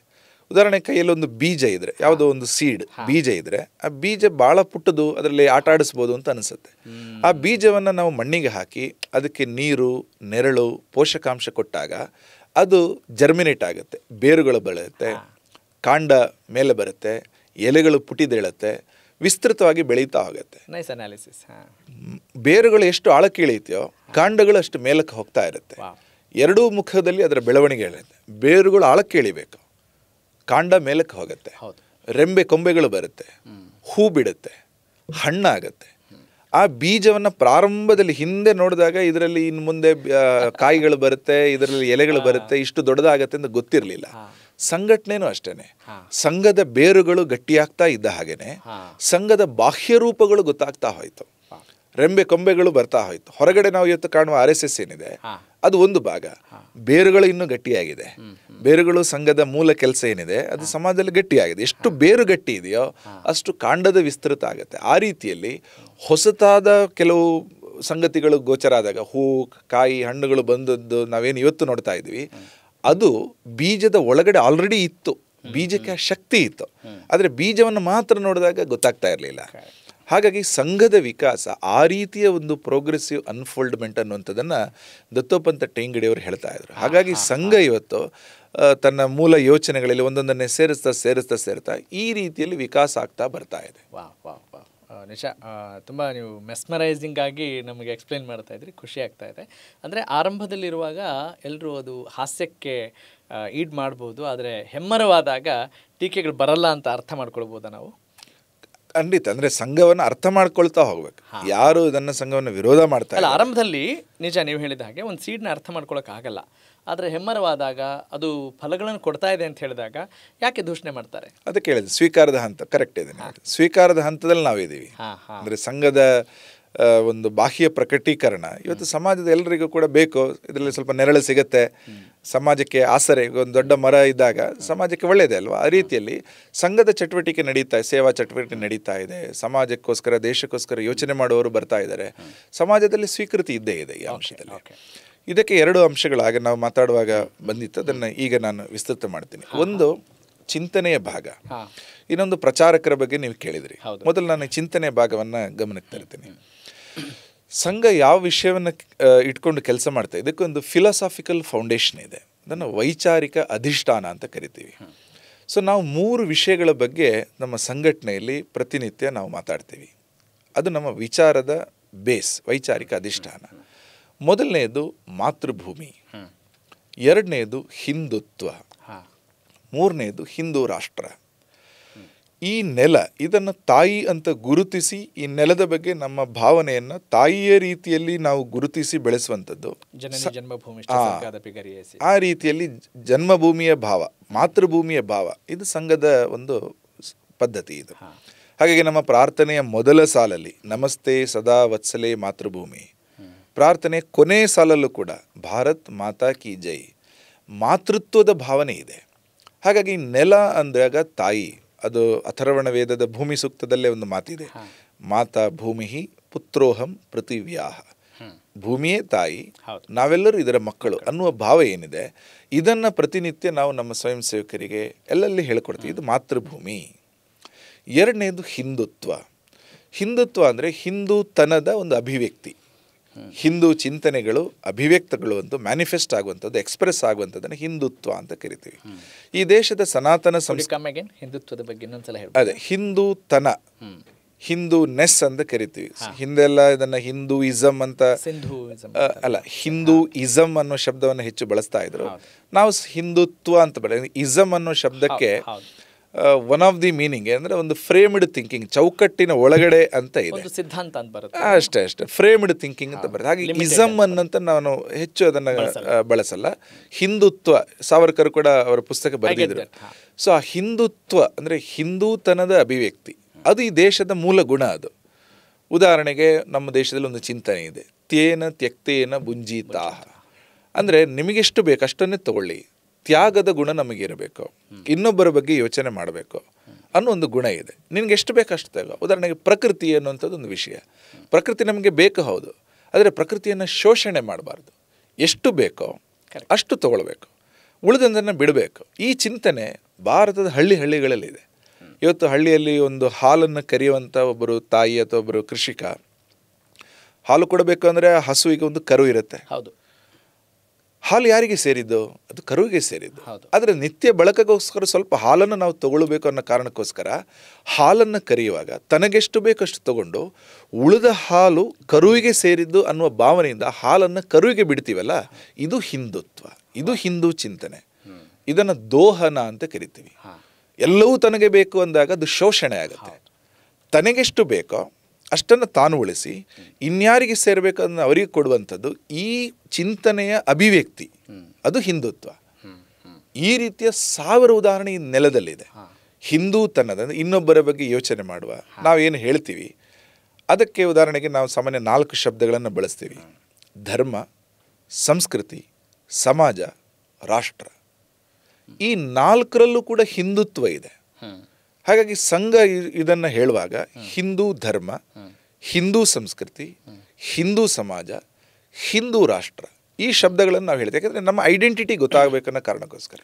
ಉದಾಹರಣೆ, ಕೈಯಲ್ಲಿ ಒಂದು ಬೀಜ ಇದ್ರೆ, ಯಾವುದೋ ಒಂದು ಸೀಡ್ ಬೀಜ ಇದ್ರೆ, ಆ ಬೀಜ ಭಾಳ ಪುಟ್ಟದು, ಅದರಲ್ಲಿ ಆಟ ಆಡಿಸ್ಬೋದು ಅಂತ ಅನಿಸುತ್ತೆ. ಆ ಬೀಜವನ್ನು ನಾವು ಮಣ್ಣಿಗೆ ಹಾಕಿ ಅದಕ್ಕೆ ನೀರು, ನೆರಳು, ಪೋಷಕಾಂಶ ಕೊಟ್ಟಾಗ ಅದು ಜರ್ಮಿನೇಟ್ ಆಗುತ್ತೆ, ಬೇರುಗಳು ಬೆಳೆಯುತ್ತೆ, ಕಾಂಡ ಮೇಲೆ ಬರುತ್ತೆ, ಎಲೆಗಳು ಪುಟಿದೇಳುತ್ತೆ, ವಿಸ್ತೃತವಾಗಿ ಬೆಳೀತಾ ಹೋಗುತ್ತೆ. ಬೇರುಗಳು ಎಷ್ಟು ಆಳಕ್ಕೆ ಇಳಿಯುತ್ತೆಯೋ ಕಾಂಡಗಳು ಅಷ್ಟು ಮೇಲಕ್ಕೆ ಹೋಗ್ತಾ ಇರುತ್ತೆ. ಎರಡೂ ಮುಖದಲ್ಲಿ ಅದರ ಬೆಳವಣಿಗೆ ಹೇಳುತ್ತೆ. ಬೇರುಗಳು ಆಳಕ್ಕೆ ಇಳಿಬೇಕು, ಕಾಂಡ ಮೇಲಕ್ಕೆ ಹೋಗುತ್ತೆ, ರೆಂಬೆ ಕೊಂಬೆಗಳು ಬರುತ್ತೆ, ಹೂ ಬಿಡುತ್ತೆ, ಹಣ್ಣಾಗತ್ತೆ. ಆ ಬೀಜವನ್ನು ಪ್ರಾರಂಭದಲ್ಲಿ ಹಿಂದೆ ನೋಡಿದಾಗ ಇದರಲ್ಲಿ ಇನ್ನು ಮುಂದೆ ಕಾಯಿಗಳು ಬರುತ್ತೆ, ಇದರಲ್ಲಿ ಎಲೆಗಳು ಬರುತ್ತೆ, ಇಷ್ಟು ದೊಡ್ಡದಾಗತ್ತೆ ಅಂತ ಗೊತ್ತಿರಲಿಲ್ಲ. ಸಂಘಟನೆನೂ ಅಷ್ಟೇನೆ. ಸಂಘದ ಬೇರುಗಳು ಗಟ್ಟಿಯಾಗ್ತಾ ಇದ್ದ ಹಾಗೇನೆ ಸಂಘದ ಬಾಹ್ಯ ರೂಪಗಳು ಗೊತ್ತಾಗ್ತಾ ಹೋಯ್ತು, ರೆಂಬೆ ಕೊಂಬೆಗಳು ಬರ್ತಾ ಹೋಯ್ತು. ಹೊರಗಡೆ ನಾವು ಇವತ್ತು ಕಾಣುವ RSS ಏನಿದೆ ಅದು ಒಂದು ಭಾಗ. ಬೇರುಗಳು ಇನ್ನೂ ಗಟ್ಟಿಯಾಗಿದೆ. ಬೇರುಗಳು ಸಂಘದ ಮೂಲ ಕೆಲಸ ಏನಿದೆ ಅದು ಸಮಾಜದಲ್ಲಿ ಗಟ್ಟಿಯಾಗಿದೆ. ಎಷ್ಟು ಬೇರು ಗಟ್ಟಿ ಇದೆಯೋ ಅಷ್ಟು ಕಾಂಡದ ವಿಸ್ತೃತ ಆಗುತ್ತೆ. ಆ ರೀತಿಯಲ್ಲಿ ಹೊಸತಾದ ಕೆಲವು ಸಂಗತಿಗಳು ಗೋಚರ ಆದಾಗ, ಹೂ, ಕಾಯಿ, ಹಣ್ಣುಗಳು ಬಂದದ್ದು ನಾವೇನು ಇವತ್ತು ನೋಡ್ತಾ ಇದ್ವಿ, ಅದು ಬೀಜದ ಒಳಗಡೆ ಆಲ್ರೆಡಿ ಇತ್ತು. ಬೀಜಕ್ಕೆ ಶಕ್ತಿ ಇತ್ತು, ಆದರೆ ಬೀಜವನ್ನು ಮಾತ್ರ ನೋಡಿದಾಗ ಗೊತ್ತಾಗ್ತಾ ಇರಲಿಲ್ಲ. ಹಾಗಾಗಿ ಸಂಘದ ವಿಕಾಸ ಆ ರೀತಿಯ ಒಂದು ಪ್ರೋಗ್ರೆಸಿವ್ ಅನ್ಫೋಲ್ಡ್ಮೆಂಟ್ ಅನ್ನುವಂಥದ್ದನ್ನು ದತ್ತೋಪಂತ ಠೇಂಗಡಿಯವರು ಹೇಳ್ತಾ ಇದ್ರು. ಹಾಗಾಗಿ ಸಂಘ ಇವತ್ತು ತನ್ನ ಮೂಲ ಯೋಚನೆಗಳಲ್ಲಿ ಒಂದೊಂದನ್ನೇ ಸೇರಿಸ್ತಾ ಈ ರೀತಿಯಲ್ಲಿ ವಿಕಾಸ ಆಗ್ತಾ ಬರ್ತಾ ಇದೆ. ನಿಜ ತುಂಬ ನೀವು ಮೆಸ್ಮರೈಸಿಂಗ್ ಆಗಿ ನಮಗೆ ಎಕ್ಸ್ಪ್ಲೈನ್ ಮಾಡ್ತಾ ಇದ್ರಿ, ಖುಷಿ ಆಗ್ತಾ ಇದೆ. ಅಂದರೆ ಆರಂಭದಲ್ಲಿರುವಾಗ ಎಲ್ಲರೂ ಅದು ಹಾಸ್ಯಕ್ಕೆ ಈಡ್ ಮಾಡ್ಬೋದು, ಆದರೆ ಹೆಮ್ಮರವಾದಾಗ ಟೀಕೆಗಳು ಬರಲ್ಲ ಅಂತ ಅರ್ಥ ಮಾಡ್ಕೊಳ್ಬೋದಾ ನಾವು? ಖಂಡಿತ. ಅಂದರೆ ಸಂಘವನ್ನು ಅರ್ಥ ಮಾಡ್ಕೊಳ್ತಾ ಹೋಗ್ಬೇಕು. ಯಾರು ಇದನ್ನು ಸಂಘವನ್ನು ವಿರೋಧ ಮಾಡ್ತಾ ಇಲ್ಲ, ಆರಂಭದಲ್ಲಿ ನಿಜ ನೀವು ಹೇಳಿದ ಹಾಗೆ ಒಂದು ಸೀಡ್ನ ಅರ್ಥ ಮಾಡ್ಕೊಳಕ್ಕಾಗಲ್ಲ, ಆದರೆ ಹೆಮ್ಮರವಾದಾಗ ಅದು ಫಲಗಳನ್ನು ಕೊಡ್ತಾ ಇದೆ ಅಂತ ಹೇಳಿದಾಗ ಯಾಕೆ ದೂಷಣೆ ಮಾಡ್ತಾರೆ? ಅದಕ್ಕೆ ಹೇಳಿದೆ ಸ್ವೀಕಾರದ ಹಂತ ಕರೆಕ್ಟ್ ಇದೆ. ಸ್ವೀಕಾರದ ಹಂತದಲ್ಲಿ ನಾವಿದ್ದೀವಿ. ಅಂದರೆ ಸಂಘದ ಒಂದು ಬಾಹ್ಯ ಪ್ರಕಟೀಕರಣ ಇವತ್ತು ಸಮಾಜದ ಎಲ್ಲರಿಗೂ ಕೂಡ ಬೇಕು. ಇದರಲ್ಲಿ ಸ್ವಲ್ಪ ನೆರಳು ಸಿಗುತ್ತೆ, ಸಮಾಜಕ್ಕೆ ಆಸರೆ. ಒಂದು ದೊಡ್ಡ ಮರ ಇದ್ದಾಗ ಸಮಾಜಕ್ಕೆ ಒಳ್ಳೆಯದೇ ಅಲ್ವಾ? ಆ ರೀತಿಯಲ್ಲಿ ಸಂಘದ ಚಟುವಟಿಕೆ ನಡೀತಾ ಇದೆ, ಸೇವಾ ಚಟುವಟಿಕೆ ನಡೀತಾ ಇದೆ, ಸಮಾಜಕ್ಕೋಸ್ಕರ ದೇಶಕ್ಕೋಸ್ಕರ ಯೋಚನೆ ಮಾಡುವವರು ಬರ್ತಾ ಇದ್ದಾರೆ. ಸಮಾಜದಲ್ಲಿ ಸ್ವೀಕೃತಿ ಇದ್ದೇ ಇದೆ ಈ ಅಂಶದಲ್ಲಿ. ಇದಕ್ಕೆ ಎರಡು ಅಂಶಗಳಾಗ ನಾವು ಮಾತಾಡುವಾಗ ಬಂದಿತ್ತು, ಅದನ್ನು ಈಗ ನಾನು ವಿಸ್ತೃತ ಮಾಡ್ತೀನಿ. ಒಂದು ಚಿಂತನೆಯ ಭಾಗ, ಇನ್ನೊಂದು ಪ್ರಚಾರಕರ ಬಗ್ಗೆ ನೀವು ಕೇಳಿದ್ರಿ. ಮೊದಲು ನಾನು ಚಿಂತನೆಯ ಭಾಗವನ್ನು ಗಮನಕ್ಕೆ ತರ್ತೀನಿ. ಸಂಘ ಯಾವ ವಿಷಯವನ್ನು ಇಟ್ಕೊಂಡು ಕೆಲಸ ಮಾಡ್ತಾ, ಇದಕ್ಕೊಂದು ಫಿಲಾಸಾಫಿಕಲ್ ಫೌಂಡೇಶನ್ ಇದೆ, ಅದನ್ನು ವೈಚಾರಿಕ ಅಧಿಷ್ಠಾನ ಅಂತ ಕರಿತೀವಿ. ಸೊ ನಾವು 3 ವಿಷಯಗಳ ಬಗ್ಗೆ ನಮ್ಮ ಸಂಘಟನೆಯಲ್ಲಿ ಪ್ರತಿನಿತ್ಯ ನಾವು ಮಾತಾಡ್ತೀವಿ. ಅದು ನಮ್ಮ ವಿಚಾರದ ಬೇಸ್, ವೈಚಾರಿಕ ಅಧಿಷ್ಠಾನ. ಮೊದಲನೆಯದು ಮಾತೃಭೂಮಿ, ಎರಡನೆಯದು ಹಿಂದುತ್ವ, ಮೂರನೆಯದು ಹಿಂದೂ ರಾಷ್ಟ್ರ. ಈ ನೆಲ, ಇದನ್ನು ತಾಯಿ ಅಂತ ಗುರುತಿಸಿ ಈ ನೆಲದ ಬಗ್ಗೆ ನಮ್ಮ ಭಾವನೆಯನ್ನು ತಾಯಿಯ ರೀತಿಯಲ್ಲಿ ನಾವು ಗುರುತಿಸಿ ಬೆಳೆಸುವಂಥದ್ದು. ಆ ರೀತಿಯಲ್ಲಿ ಜನ್ಮಭೂಮಿಯ ಭಾವ, ಮಾತೃಭೂಮಿಯ ಭಾವ, ಇದು ಸಂಘದ ಒಂದು ಪದ್ಧತಿ. ಇದು ಹಾಗಾಗಿ ನಮ್ಮ ಪ್ರಾರ್ಥನೆಯ ಮೊದಲ ಸಾಲಲ್ಲಿ ನಮಸ್ತೆ ಸದಾ ವತ್ಸಲೆ ಮಾತೃಭೂಮಿ, ಪ್ರಾರ್ಥನೆ ಕೊನೆ ಸಾಲಲ್ಲೂ ಕೂಡ ಭಾರತ್ ಮಾತಾ ಕಿ ಜೈ, ಮಾತೃತ್ವದ ಭಾವನೆ ಇದೆ. ಹಾಗಾಗಿ ನೆಲ ಅಂದಾಗ ತಾಯಿ, ಅದು ಅಥರ್ವಣ ವೇದದ ಭೂಮಿ ಸೂಕ್ತದಲ್ಲೇ ಒಂದು ಮಾತಿದೆ, ಮಾತಾ ಭೂಮಿ ಪುತ್ರೋಹಂ ಪೃಥಿವ್ಯಾಹ, ಭೂಮಿಯೇ ತಾಯಿ, ನಾವೆಲ್ಲರೂ ಇದರ ಮಕ್ಕಳು ಅನ್ನುವ ಭಾವ ಏನಿದೆ, ಇದನ್ನು ಪ್ರತಿನಿತ್ಯ ನಾವು ನಮ್ಮ ಸ್ವಯಂ ಸೇವಕರಿಗೆ ಎಲ್ಲೆಲ್ಲಿ ಹೇಳ್ಕೊಡ್ತೀವಿ. ಇದು ಮಾತೃಭೂಮಿ. ಎರಡನೇದು ಹಿಂದುತ್ವ. ಹಿಂದುತ್ವ ಅಂದರೆ ಹಿಂದೂತನದ ಒಂದು ಅಭಿವ್ಯಕ್ತಿ, ಹಿಂದೂ ಚಿಂತನೆಗಳು ಅಭಿವ್ಯಕ್ತಗಳು ಅಂತ ಮ್ಯಾನಿಫೆಸ್ಟ್ ಆಗುವಂಥದ್ದು, ಎಕ್ಸ್ಪ್ರೆಸ್ ಆಗುವಂಥದ್ದನ್ನು ಹಿಂದುತ್ವ ಅಂತ ಕರಿತೀವಿ. ಈ ದೇಶದ ಸನಾತನ ಹಿಂದುತ್ವದ ಬಗ್ಗೆ ಅದೇ ಹಿಂದೂತನ, ಹಿಂದೂ ನೆಸ್ ಅಂತ ಕರಿತೀವಿ. ಹಿಂದೆಲ್ಲ ಇದನ್ನ ಹಿಂದೂಯಿಸಮ್ ಅಂತ ಅಲ್ಲ, ಹಿಂದೂಯಿಸಮ್ ಅನ್ನೋ ಶಬ್ದವನ್ನು ಹೆಚ್ಚು ಬಳಸ್ತಾ ಇದ್ರು. ನಾವು ಹಿಂದುತ್ವ ಅಂತ ಇಸಮ್ ಅನ್ನೋ ಶಬ್ದಕ್ಕೆ ಒನ್ ಆಫ್ ದಿ ಮೀನಿಂಗ್ ಅಂದರೆ ಒಂದು ಫ್ರೇಮ್ಡ್ ಥಿಂಕಿಂಗ್, ಚೌಕಟ್ಟಿನ ಒಳಗಡೆ ಅಂತ ಇದೆ, ಸಿದ್ಧಾಂತ ಅಂತ ಬರುತ್ತೆ. ಅಷ್ಟೇ ಫ್ರೇಮ್ಡ್ ಥಿಂಕಿಂಗ್ ಅಂತ ಬರುತ್ತೆ. ಹಾಗೆ ಇಸಮ್ ಅನ್ನಂತ ನಾನು ಹೆಚ್ಚು ಅದನ್ನು ಬಳಸಲ್ಲ. ಹಿಂದುತ್ವ, ಸಾವರ್ಕರ್ ಕೂಡ ಅವರ ಪುಸ್ತಕ ಬರೆದಿದ್ರು. ಸೊ ಆ ಹಿಂದುತ್ವ ಅಂದರೆ ಹಿಂದೂತನದ ಅಭಿವ್ಯಕ್ತಿ, ಅದು ಈ ದೇಶದ ಮೂಲ ಗುಣ. ಅದು ಉದಾಹರಣೆಗೆ ನಮ್ಮ ದೇಶದಲ್ಲಿ ಒಂದು ಚಿಂತನೆ ಇದೆ, ತೇನ ತ್ಯಕ್ತೇನ ಭುಂಜೀತಾಹ, ಅಂದರೆ ನಿಮಗೆಷ್ಟು ಬೇಕು ಅಷ್ಟನ್ನೇ ತಗೊಳ್ಳಿ, ತ್ಯಾಗದ ಗುಣ ನಮಗಿರಬೇಕು, ಇನ್ನೊಬ್ಬರ ಬಗ್ಗೆ ಯೋಚನೆ ಮಾಡಬೇಕು ಅನ್ನೋ ಒಂದು ಗುಣ ಇದೆ. ನಿನಗೆ ಎಷ್ಟು ಬೇಕು ಅಷ್ಟು ತಗೋ. ಉದಾಹರಣೆಗೆ ಪ್ರಕೃತಿ ಅನ್ನುವಂಥದ್ದು ಒಂದು ವಿಷಯ. ಪ್ರಕೃತಿ ನಮಗೆ ಬೇಕು, ಹೌದು, ಆದರೆ ಪ್ರಕೃತಿಯನ್ನು ಶೋಷಣೆ ಮಾಡಬಾರ್ದು. ಎಷ್ಟು ಬೇಕೋ ಅಷ್ಟು ತಗೊಳ್ಬೇಕು, ಉಳಿದದನ್ನು ಬಿಡಬೇಕು. ಈ ಚಿಂತನೆ ಭಾರತದ ಹಳ್ಳಿಗಳಲ್ಲಿದೆ. ಇವತ್ತು ಹಳ್ಳಿಯಲ್ಲಿ ಒಂದು ಹಾಲನ್ನು ಕರೆಯುವಂಥ ಒಬ್ಬರು ತಾಯಿ ಅಥವಾ ಒಬ್ಬರು ಕೃಷಿಕ ಹಾಲು ಕೊಡಬೇಕು ಅಂದರೆ ಹಸುವಿಗೆ ಒಂದು ಕರು ಇರುತ್ತೆ. ಹೌದು, ಹಾಲು ಯಾರಿಗೆ ಸೇರಿದ್ದು? ಅದು ಕರುವಿಗೆ ಸೇರಿದ್ದು. ಆದರೆ ನಿತ್ಯ ಬಳಕೆಗೋಸ್ಕರ ಸ್ವಲ್ಪ ಹಾಲನ್ನು ನಾವು ತಗೊಳ್ಬೇಕು ಅನ್ನೋ ಕಾರಣಕ್ಕೋಸ್ಕರ ಹಾಲನ್ನು ಕರೆಯುವಾಗ ತನಗೆಷ್ಟು ಬೇಕಷ್ಟು ತಗೊಂಡು ಉಳಿದ ಹಾಲು ಕರುವಿಗೆ ಸೇರಿದ್ದು ಅನ್ನುವ ಭಾವನೆಯಿಂದ ಹಾಲನ್ನು ಕರುವಿಗೆ ಬಿಡ್ತೀವಲ್ಲ, ಇದು ಹಿಂದುತ್ವ, ಇದು ಹಿಂದೂ ಚಿಂತನೆ. ಇದನ್ನು ದೋಹನ ಅಂತ ಕರಿತೀವಿ. ಎಲ್ಲವೂ ತನಗೆ ಬೇಕು ಅಂದಾಗ ಅದು ಶೋಷಣೆ ಆಗುತ್ತೆ. ತನಗೆಷ್ಟು ಬೇಕೋ ಅಷ್ಟನ್ನು ತಾನು ಉಳಿಸಿ ಇನ್ಯಾರಿಗೆ ಸೇರಬೇಕನ್ನು ಅವರಿಗೆ ಕೊಡುವಂಥದ್ದು ಈ ಚಿಂತನೆಯ ಅಭಿವ್ಯಕ್ತಿ, ಅದು ಹಿಂದುತ್ವ. ಈ ರೀತಿಯ 1000 ಉದಾಹರಣೆ ಈ ನೆಲದಲ್ಲಿದೆ. ಹಿಂದೂತನದ ಇನ್ನೊಬ್ಬರ ಬಗ್ಗೆ ಯೋಚನೆ ಮಾಡುವ, ನಾವೇನು ಹೇಳ್ತೀವಿ ಅದಕ್ಕೆ ಉದಾಹರಣೆಗೆ ನಾವು ಸಾಮಾನ್ಯ 4 ಶಬ್ದಗಳನ್ನು ಬಳಸ್ತೀವಿ: ಧರ್ಮ, ಸಂಸ್ಕೃತಿ, ಸಮಾಜ, ರಾಷ್ಟ್ರ. ಈ 4ರಲ್ಲೂ ಕೂಡ ಹಿಂದುತ್ವ ಇದೆ. ಹಾಗಾಗಿ ಸಂಘ ಇದನ್ನು ಹೇಳುವಾಗ ಹಿಂದೂ ಧರ್ಮ, ಹಿಂದೂ ಸಂಸ್ಕೃತಿ, ಹಿಂದೂ ಸಮಾಜ, ಹಿಂದೂ ರಾಷ್ಟ್ರ, ಈ ಶಬ್ದಗಳನ್ನು ನಾವು ಹೇಳ್ತೀವಿ. ಯಾಕಂದರೆ ನಮ್ಮ ಐಡೆಂಟಿಟಿ ಗೊತ್ತಾಗಬೇಕನ್ನೋ ಕಾರಣಕ್ಕೋಸ್ಕರ.